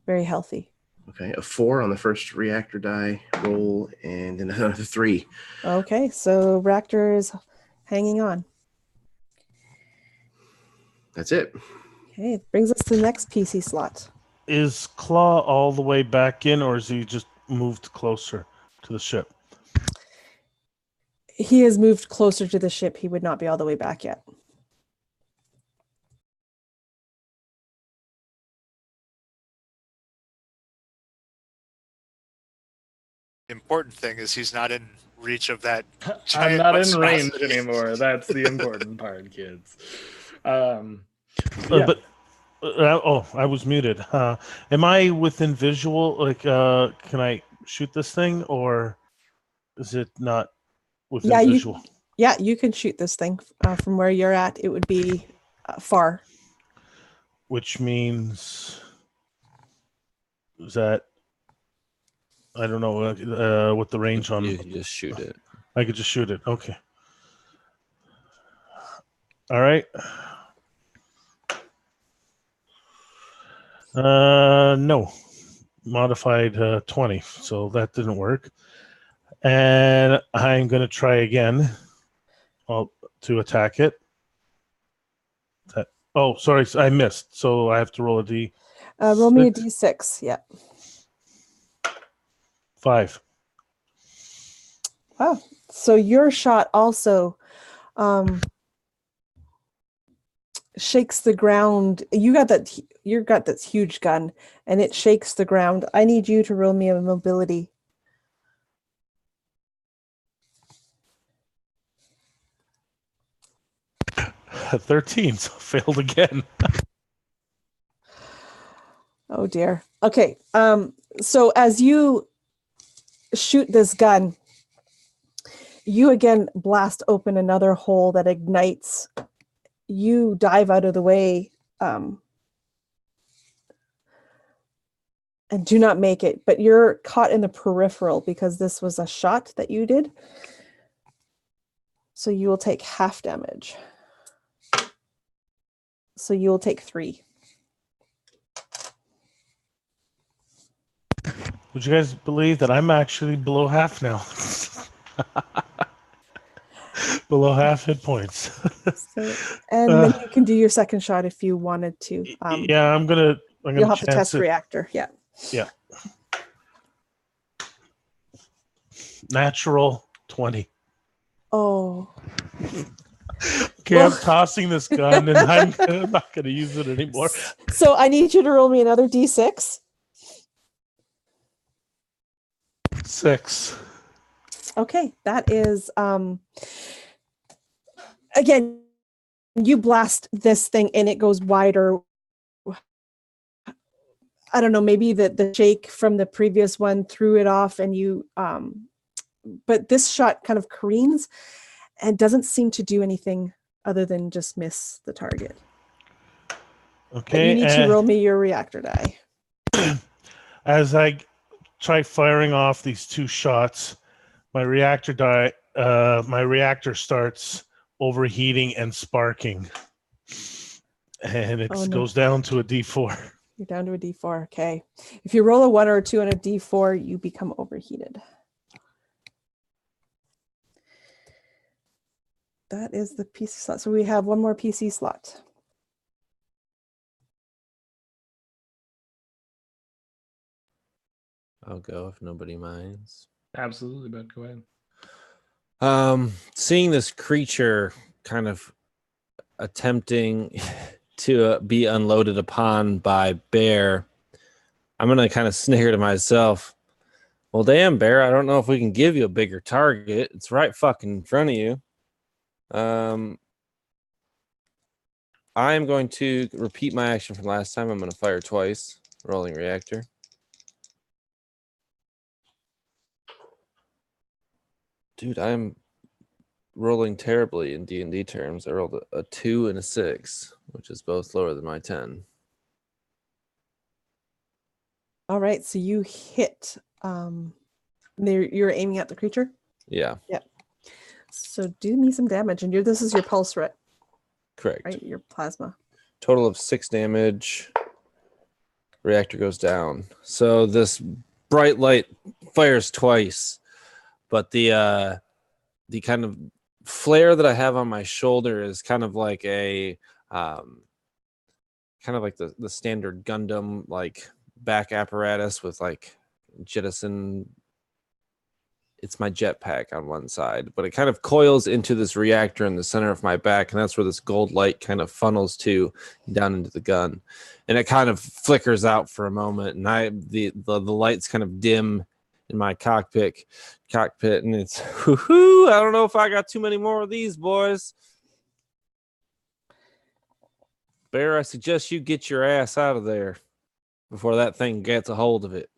very healthy.
Okay, a 4 on the first reactor die roll, and then another 3.
Okay, so reactor is hanging on.
That's it.
Okay, it brings us to the next PC slot.
Is Claw all the way back in, or is he just moved closer to the ship?
He has moved closer to the ship. He would not be all the way back yet.
Important thing is he's not in reach of that.
I'm
giant
not in
monstrosity.
range anymore. That's the important part, kids. Yeah.
But I was muted. Am I within visual? Like, can I shoot this thing, or is it not within visual?
Yeah, you can shoot this thing from where you're at. It would be far.
Which means is that I don't know what the range on.
You can just shoot it.
I could just shoot it. Okay. All right. No. Modified 20, so that didn't work. And I'm going to try again to attack it. Oh, sorry, I missed. So I have to roll a D.
Roll me a D6. Yeah.
5.
Wow. So your shot also shakes the ground. You got this huge gun, and it shakes the ground. I need you to roll me a mobility.
13, so failed again.
Oh dear. Okay. So as you shoot this gun, you again blast open another hole that ignites. You dive out of the way and do not make it, but you're caught in the peripheral because this was a shot that you did. So you will take half damage. So you will take 3.
Would you guys believe that I'm actually below half now? Below half hit points.
And then you can do your second shot if you wanted to.
Yeah, I'm gonna
you'll have to
chance
test
it.
reactor. Yeah.
Yeah. Natural 20.
Oh.
Okay, I'm tossing this gun and I'm not going to use it anymore.
So I need you to roll me another D6.
6.
Okay, that is again, you blast this thing and it goes wider. I don't know, maybe the shake from the previous one threw it off and you but this shot kind of careens and doesn't seem to do anything other than just miss the target.
Okay.
But you need to roll me your reactor die.
As I try firing off these 2 shots, my reactor starts overheating and sparking. And it goes down to a D4.
You're down to a D4. Okay. If you roll a 1 or a 2 on a D4, you become overheated. That is the PC slot. So we have one more PC slot.
I'll go if nobody minds.
Absolutely, but go ahead.
Seeing this creature kind of attempting to be unloaded upon by Bear, I'm going to kind of snicker to myself. Well, damn, Bear, I don't know if we can give you a bigger target. It's right fucking in front of you. I am going to repeat my action from last time. I'm going to fire twice. Rolling reactor. Dude, I'm rolling terribly in D&D terms. I rolled a 2 and a 6, which is both lower than my 10.
All right, so you hit. You're aiming at the creature?
Yeah.
Yeah. So do me some damage, and this is your pulse, right?
Correct.
Right, your plasma.
Total of 6 damage. Reactor goes down. So this bright light fires twice, but the kind of flare that I have on my shoulder is kind of like a kind of like the standard Gundam like back apparatus with like jettison. It's my jetpack on one side, but it kind of coils into this reactor in the center of my back, and that's where this gold light kind of funnels to down into the gun, and it kind of flickers out for a moment, and the lights kind of dim in my cockpit, and it's whoo-hoo, I don't know if I got too many more of these, boys. Bear, I suggest you get your ass out of there before that thing gets a hold of it.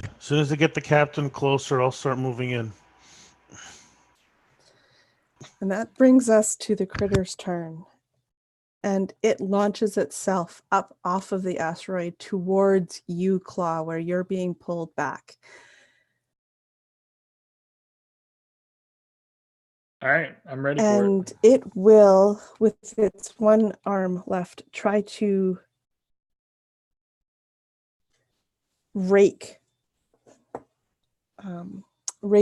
As soon as I get the captain closer, I'll start moving in.
And that brings us to the critter's turn. And it launches itself up off of the asteroid towards you, Claw, where you're being pulled back.
All right, I'm ready for
And
it.
it will, with its one arm left, try to rake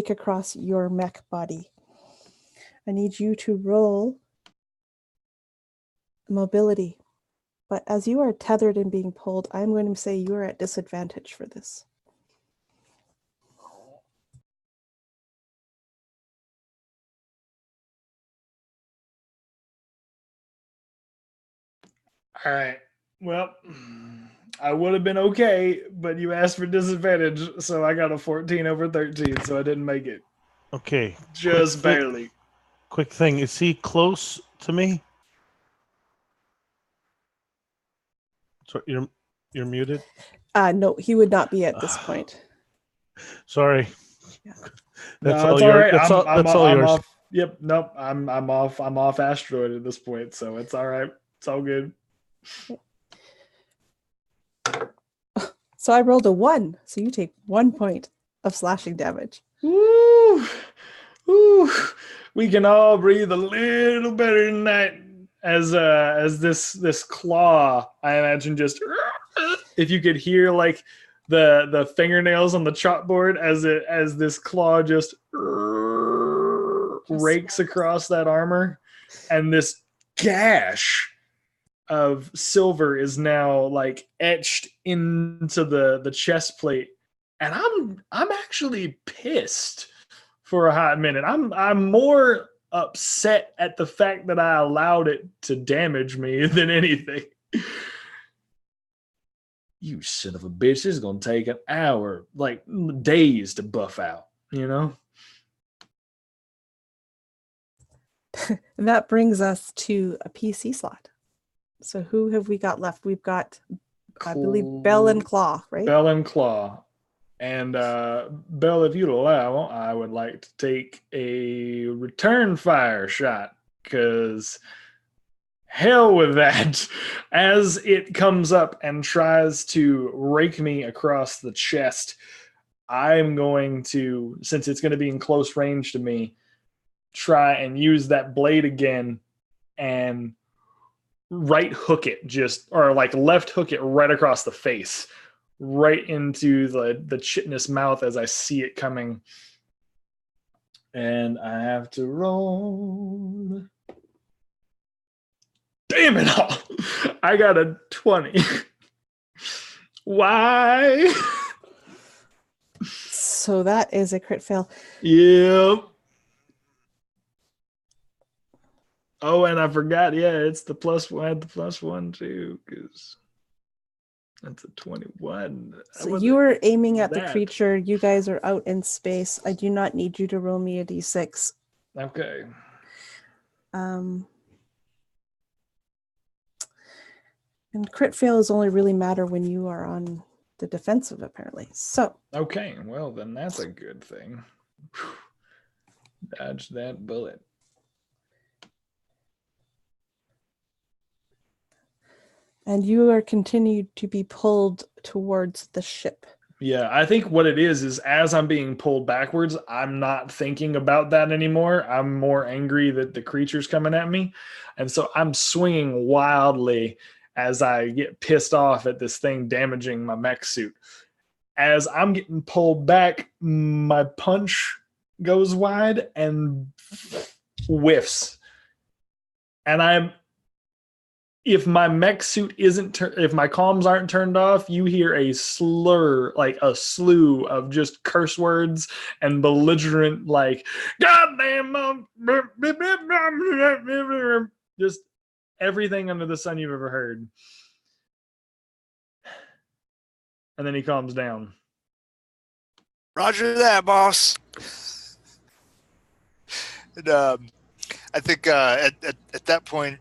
across your mech body. I need you to roll mobility. But as you are tethered and being pulled, I'm going to say you are at disadvantage for this.
All right. Well, I would have been okay, but you asked for disadvantage, so I got a 14 over 13, so I didn't make it.
Okay.
Just barely.
Quick thing. Is he close to me? So you're muted?
No, he would not be at this point.
Sorry.
Yeah.
That's
No,
all
it's
yours.
all right.
That's all
I'm
yours.
off. Yep. Nope. I'm off asteroid at this point, so it's all right. It's all good.
So I rolled a 1, so you take 1 point of slashing damage.
Woo! Woo! We can all breathe a little better tonight as this claw, I imagine, just if you could hear like the fingernails on the chalkboard as this claw just rakes across that armor, and this gash of silver is now like etched into the chest plate, and I'm actually pissed for a hot minute. I'm more upset at the fact that I allowed it to damage me than anything. You son of a bitch, this is gonna take an hour, like days to buff out, you know?
And that brings us to a PC slot. So who have we got left? We've got, I believe, Bell and Claw, right?
Bell and Claw. And Bell, if you'd allow, I would like to take a return fire shot, because hell with that. As it comes up and tries to rake me across the chest, I'm going to, since it's going to be in close range to me, try and use that blade again and right hook it, or like left hook it right across the face, right into the chitinous mouth as I see it coming. And I have to roll. Damn it all. I got a 20. Why?
So that is a crit fail.
Yep. Oh, and I forgot. Yeah, it's the +1. I had the +1 too, because that's a 21.
So you were aiming at the creature. You guys are out in space. I do not need you to roll me a d6.
Okay.
And crit fails only really matter when you are on the defensive, apparently. So.
Okay, well, then that's a good thing. Dodge that bullet.
And you are continued to be pulled towards the ship.
Yeah, I think what it is as I'm being pulled backwards, I'm not thinking about that anymore. I'm more angry that the creature's coming at me. And so I'm swinging wildly as I get pissed off at this thing damaging my mech suit. As I'm getting pulled back, my punch goes wide and whiffs. And I'm
if my mech suit isn't, if my comms aren't turned off, you hear a slur, like a slew of just curse words and belligerent, like, goddamn, just everything under the sun you've ever heard. And then he calms down.
Roger that, boss. And, I think at that point,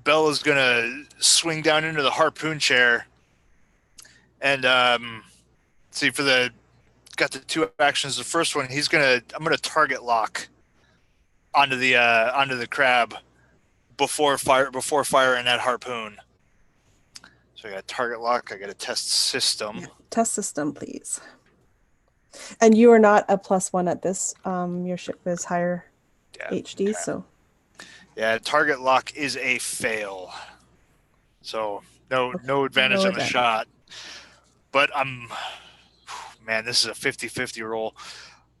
Bell is gonna swing down into the harpoon chair, and see got the two actions. The first one, I'm gonna target lock onto the crab before firing that harpoon. So I got target lock. I got a test system.
Yeah. Test system, please. And you are not a +1 at this. Your ship is higher HD, so.
Yeah, target lock is a fail. So no advantage on the shot. But man, this is a 50-50 roll.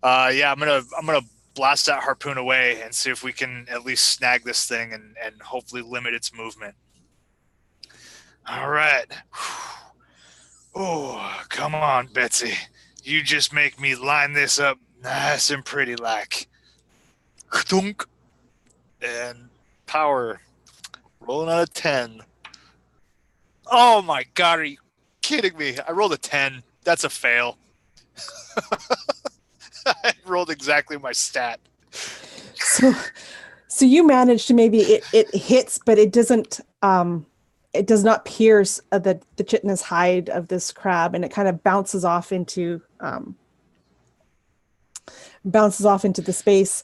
Yeah, I'm gonna blast that harpoon away and see if we can at least snag this thing and hopefully limit its movement. All right. Oh, come on, Betsy. You just make me line this up nice and pretty like. Dunk. And power. Rolling out a 10. Oh my God, are you kidding me? I rolled a 10. That's a fail. I rolled exactly my stat.
So you managed to maybe it hits, but it doesn't it does not pierce the chitinous hide of this crab, and it kind of bounces off into the space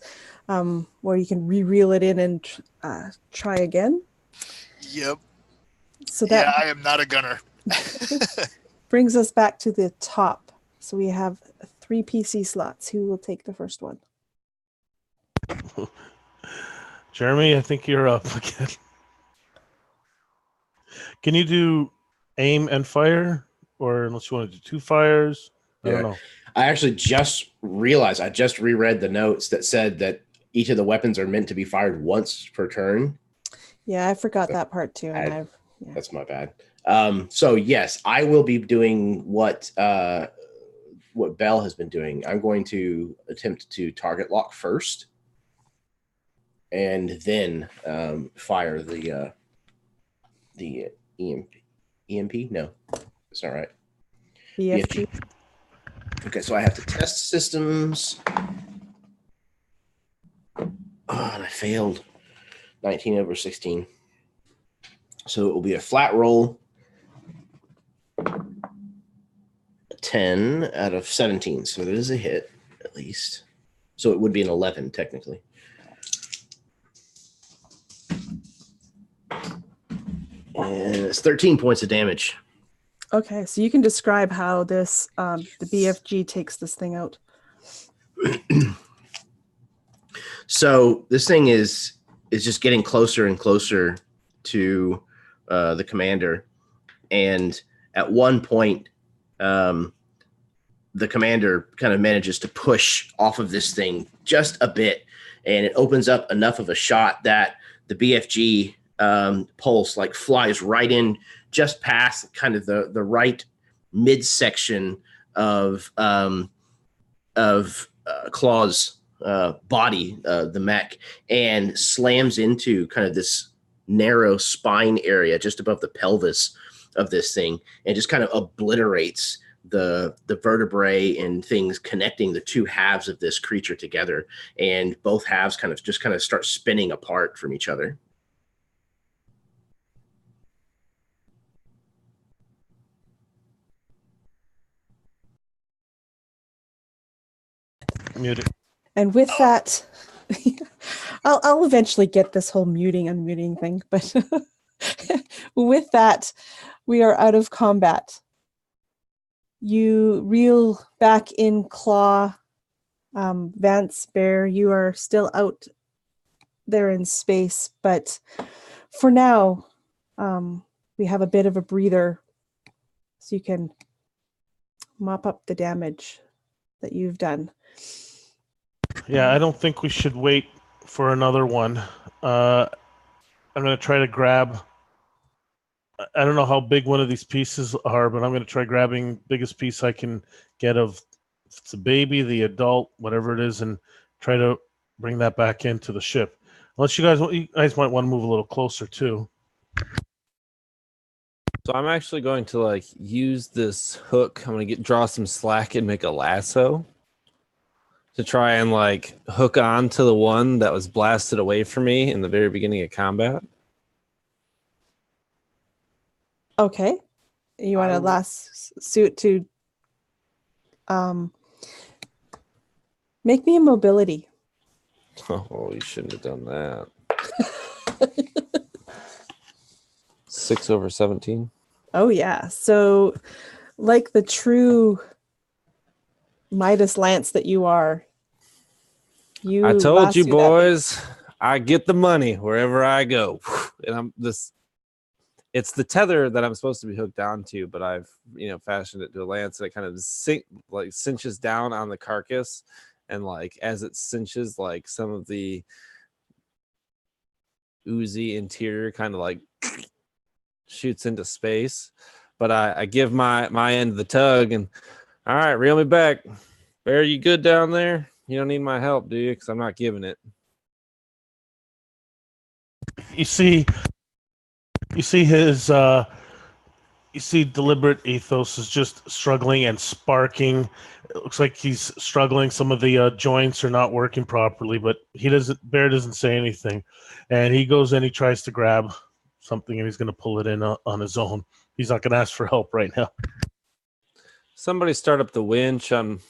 where you can re-reel it in and try again.
Yep.
So that
I am not a gunner.
brings us back to the top. So we have 3 PC slots. Who will take the first one?
Jeremy, I think you're up again. Can you do aim and fire? Or unless you want to do 2 fires? I don't know.
I actually just realized, I just reread the notes that said that each of the weapons are meant to be fired once per turn.
Yeah, I forgot that part too. And
That's my bad. So yes, I will be doing what Bell has been doing. I'm going to attempt to target lock first, and then fire the EMP. No, it's not right.
BFG.
Okay, so I have to test systems. Oh, and I failed. 19 over 16. So it will be a flat roll. 10 out of 17. So it is a hit, at least. So it would be an 11, technically. And it's 13 points of damage.
Okay, so you can describe how this the BFG takes this thing out.
So this thing is just getting closer and closer to the commander, and at one point, the commander kind of manages to push off of this thing just a bit, and it opens up enough of a shot that the BFG pulse like flies right in just past kind of the right midsection of Claw's body, the mech, and slams into kind of this narrow spine area just above the pelvis of this thing, and just kind of obliterates the vertebrae and things connecting the two halves of this creature together, and both halves kind of start spinning apart from each other.
Muted.
And with that, I'll eventually get this whole muting unmuting thing, but with that, we are out of combat. You reel back in Claw. Vance, Bear, you are still out there in space, but for now, we have a bit of a breather so you can mop up the damage that you've done.
Yeah, I don't think we should wait for another one. I'm going to try to grab. I don't know how big one of these pieces are, but I'm going to try grabbing biggest piece I can get of, if it's a baby, the adult, whatever it is, and try to bring that back into the ship. Unless you guys might want to move a little closer too.
So I'm actually going to like use this hook. I'm going to draw some slack and make a lasso to try and like hook on to the one that was blasted away from me in the very beginning of combat.
Okay. You want a last suit to make me a mobility.
Oh, you shouldn't have done that. 6/17.
Oh yeah. So like the true Midas Lance that you are,
I told you,
lasso that
boys, I get the money wherever I go. And it's the tether that I'm supposed to be hooked onto, but I've fashioned it to a lance that kind of cinches down on the carcass, and like as it cinches, like some of the oozy interior kind of like shoots into space. But I give my end of the tug, and all right, reel me back. Bear, you good down there? You don't need my help, do you? Because I'm not giving it.
You see his deliberate ethos is just struggling and sparking. It looks like he's struggling. Some of the joints are not working properly, but Bear doesn't say anything, and he goes in. He tries to grab something, and he's going to pull it in on his own. He's not going to ask for help right now.
Somebody start up the winch on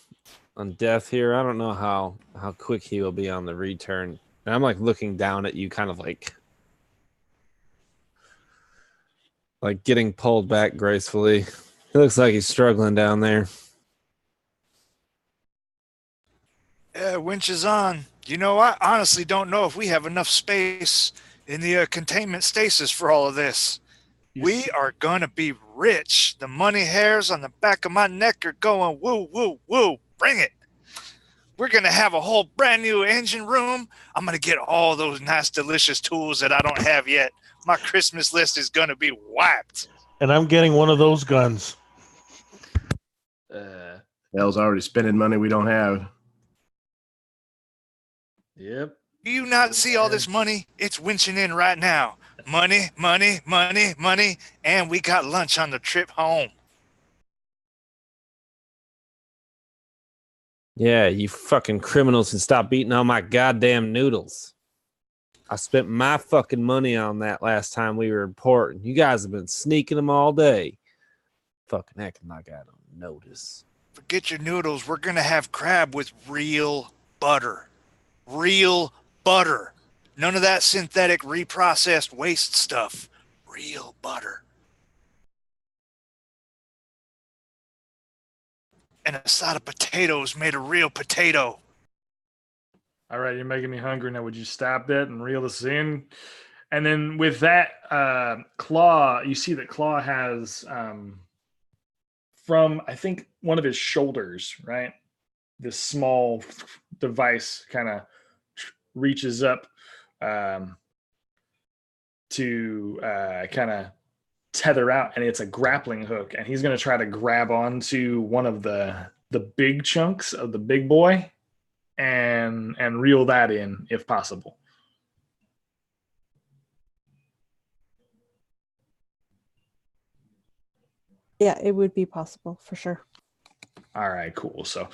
Death here. I don't know how quick he will be on the return. And I'm like looking down at you, kind of like getting pulled back gracefully. He looks like he's struggling down there.
Yeah, winch is on. I honestly don't know if we have enough space in the containment stasis for all of this. We are going to be rich. The money hairs on the back of my neck are going woo, woo, woo. Bring it. We're going to have a whole brand new engine room. I'm going to get all those nice, delicious tools that I don't have yet. My Christmas list is going to be wiped.
And I'm getting one of those guns.
Bell's already spending money we don't have.
Yep.
Do you not see all this money? It's winching in right now. Money, money, money, money. And we got lunch on the trip home.
Yeah, you fucking criminals can stop eating all my goddamn noodles. I spent my fucking money on that last time we were important. You guys have been sneaking them all day. Fucking acting like I don't notice.
Forget your noodles. We're going to have crab with real butter. Real butter. None of that synthetic reprocessed waste stuff. Real butter. And a side of potatoes made of real potato.
All right, you're making me hungry now. Would you stop that and reel us in? And then with that Claw, you see that Claw has from, I think, one of his shoulders, right? This small device kind of reaches up to kind of tether out, and it's a grappling hook, and he's going to try to grab onto one of the big chunks of the big boy and reel that in if possible.
Yeah, it would be possible for sure.
All right, cool. So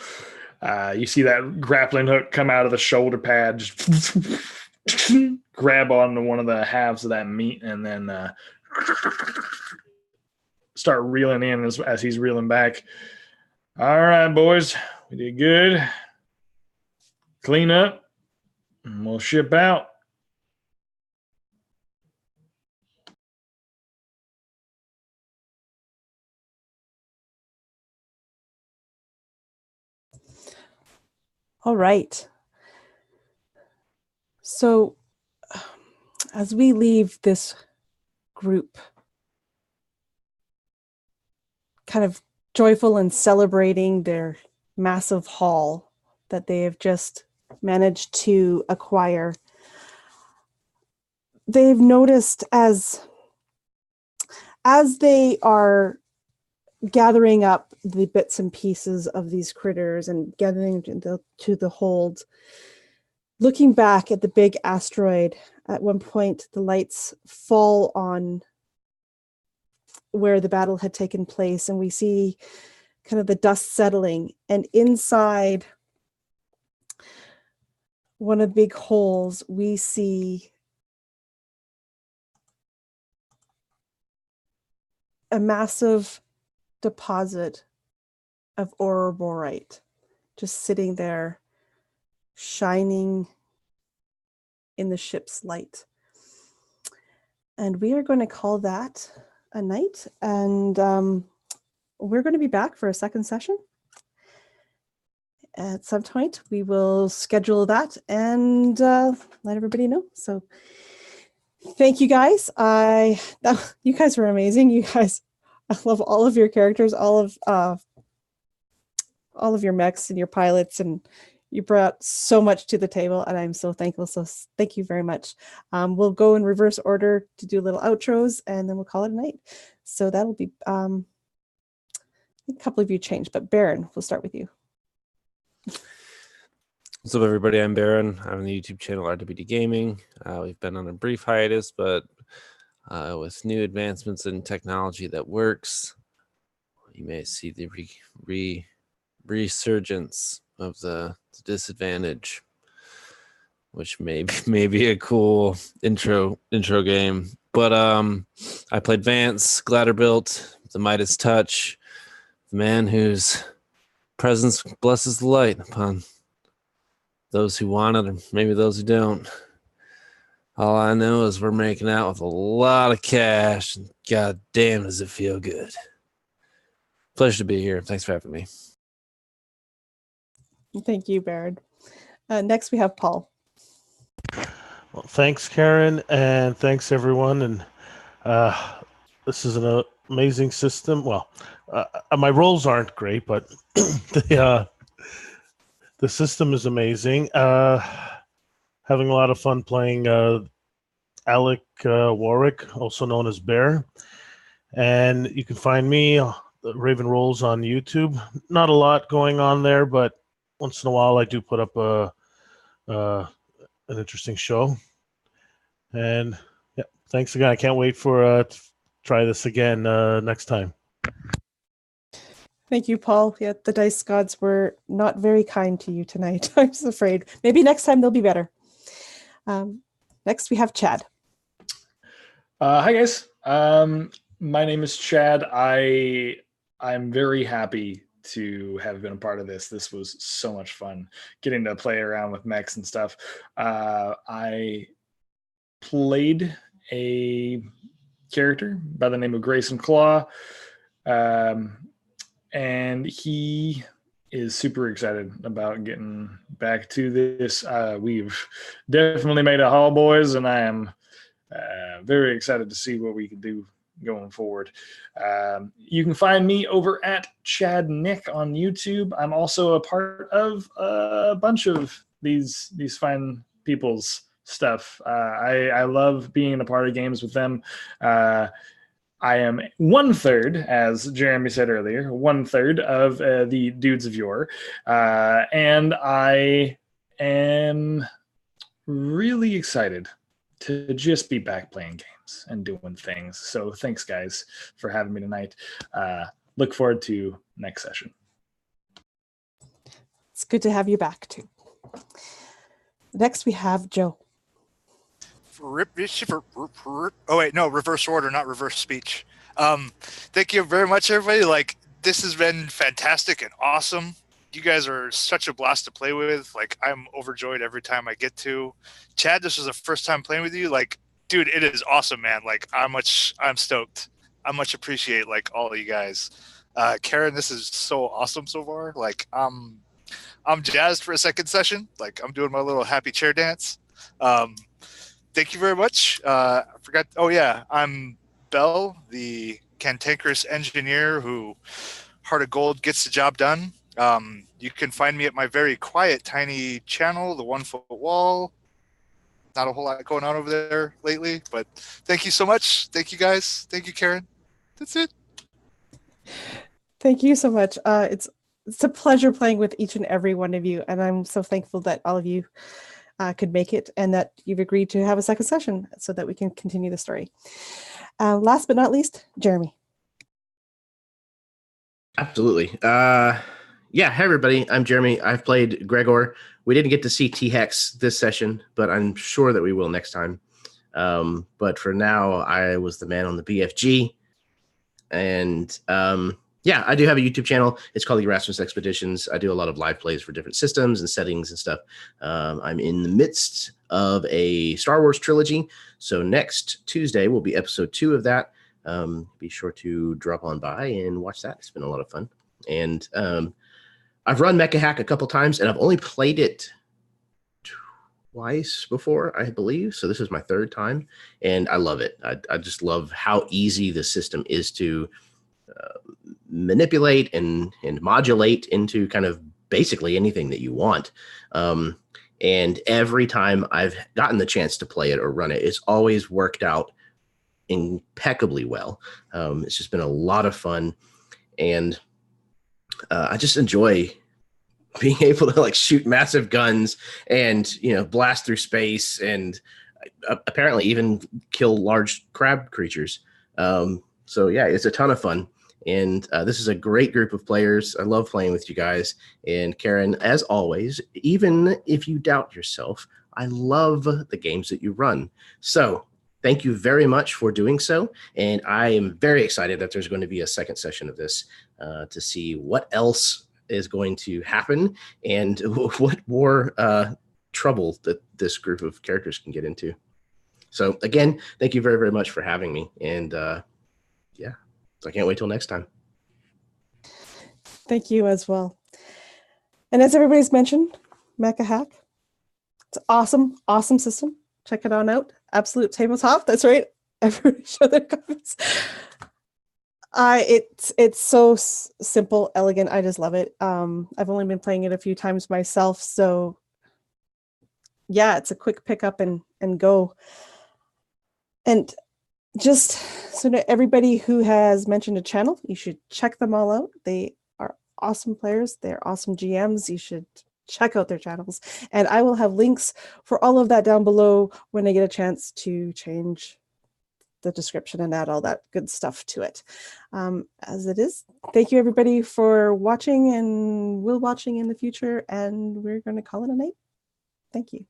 you see that grappling hook come out of the shoulder pad, just grab onto one of the halves of that meat, and then start reeling in as he's reeling back. All right, boys, we did good. Clean up, and we'll ship out.
All right. So as we leave this group, kind of joyful and celebrating their massive haul that they have just managed to acquire, they've noticed as they are gathering up the bits and pieces of these critters and gathering to the hold, looking back at the big asteroid, at one point the lights fall on where the battle had taken place, and we see kind of the dust settling, and inside one of the big holes we see a massive deposit of ouroborite just sitting there, shining in the ship's light. And we are going to call that a night, and we're going to be back for a second session at some point. We will schedule that and let everybody know. So thank you guys. You guys were amazing. You guys, I love all of your characters, all of your mechs and your pilots, and you brought so much to the table, and I'm so thankful. So thank you very much. We'll go in reverse order to do little outros, and then we'll call it a night. So that'll be a couple of you changed, but Baron, we'll start with you.
What's up, everybody? I'm Baron. I'm on the YouTube channel RWD Gaming. We've been on a brief hiatus, but with new advancements in technology that works, you may see the resurgence of the disadvantage, which may be a cool intro game. But I played Vance, Glatterbuilt, the Midas Touch, the man whose presence blesses the light upon those who want it, or maybe those who don't. All I know is we're making out with a lot of cash, and god damn does it feel good. Pleasure to be here. Thanks for having me.
Thank you, Baron. Next we have Paul.
Well, thanks, Karen, and thanks, everyone. And this is an amazing system. Well, my rolls aren't great, but the system is amazing. Having a lot of fun playing Alec Warwick, also known as Bear. And you can find me, Raven Rolls, on YouTube. Not a lot going on there, but once in a while I do put up an interesting show. And yeah, thanks again. I can't wait for to try this again next time.
Thank you, Paul. Yeah, the dice gods were not very kind to you tonight. I'm just afraid. Maybe next time they'll be better. Next we have Chad.
Hi guys. My name is Chad. I'm very happy to have been a part of this. This was so much fun getting to play around with mechs and stuff. I played a character by the name of Grayson Claw, and he is super excited about getting back to this. We've definitely made a haul, boys, and I am very excited to see what we can do going forward. You can find me over at Chad Nick on YouTube. I'm also a part of a bunch of these fine people's stuff. I love being a part of games with them. I am 1/3, as Jeremy said earlier, 1/3 of the Dudes of Yore. And I am really excited to just be back playing games and doing things. So thanks, guys, for having me tonight. Look forward to next session.
It's good to have you back, too. Next, we have Joe.
Oh wait, no, reverse order, not reverse speech. Thank you very much, everybody. Like, this has been fantastic and awesome. You guys are such a blast to play with. Like, I'm overjoyed every time I get to. Chad, this was the first time playing with you. Like, dude, it is awesome, man. Like, I'm stoked. I much appreciate like all of you guys. Karen, this is so awesome so far. Like, I'm jazzed for a second session. Like, I'm doing my little happy chair dance. Thank you very much. I forgot. Oh, yeah. I'm Bell, the cantankerous engineer who, Heart of Gold, gets the job done. You can find me at my very quiet, tiny channel, The 1 Foot Wall. not a whole lot going on over there lately. But thank you so much. Thank you guys. Thank you, Karen. That's it.
Thank you so much. It's a pleasure playing with each and every one of you, and I'm so thankful that all of you could make it and that you've agreed to have a second session so that we can continue the story. Last but not least, Jeremy.
Absolutely. Yeah, hey everybody, I'm Jeremy. I've played Gregor. We didn't get to see T-Hex this session, but I'm sure that we will next time. But for now, I was the man on the BFG. And yeah, I do have a YouTube channel. It's called the Erasmus Expeditions. I do a lot of live plays for different systems and settings and stuff. I'm in the midst of a Star Wars trilogy. So next Tuesday will be episode 2 of that. Be sure to drop on by and watch that. It's been a lot of fun. And I've run Mecha Hack a couple times, and I've only played it twice before, I believe. So this is my 3rd time, and I love it. I just love how easy the system is to manipulate and modulate into kind of basically anything that you want. And every time I've gotten the chance to play it or run it, it's always worked out impeccably well. It's just been a lot of fun, and I just enjoy being able to like shoot massive guns and, you know, blast through space and apparently even kill large crab creatures. So yeah, it's a ton of fun. And this is a great group of players. I love playing with you guys. And Karen, as always, even if you doubt yourself, I love the games that you run. So thank you very much for doing so. And I am very excited that there's going to be a second session of this to see what else is going to happen and what more trouble that this group of characters can get into. So again, thank you very, very much for having me. And yeah, so I can't wait till next time.
Thank you as well. And as everybody's mentioned, Mecha Hack, it's awesome, awesome system. Check it on out. Absolute tabletop. That's right. Everybody show their comments. It's so simple, elegant. I just love it. I've only been playing it a few times myself, so yeah, it's a quick pick up and go. And just so that everybody who has mentioned a channel, you should check them all out. They are awesome players. They're awesome GMs. You should check out their channels. And I will have links for all of that down below when I get a chance to change the description and add all that good stuff to it. As it is, thank you everybody for watching and will watching in the future. And we're going to call it a night. Thank you.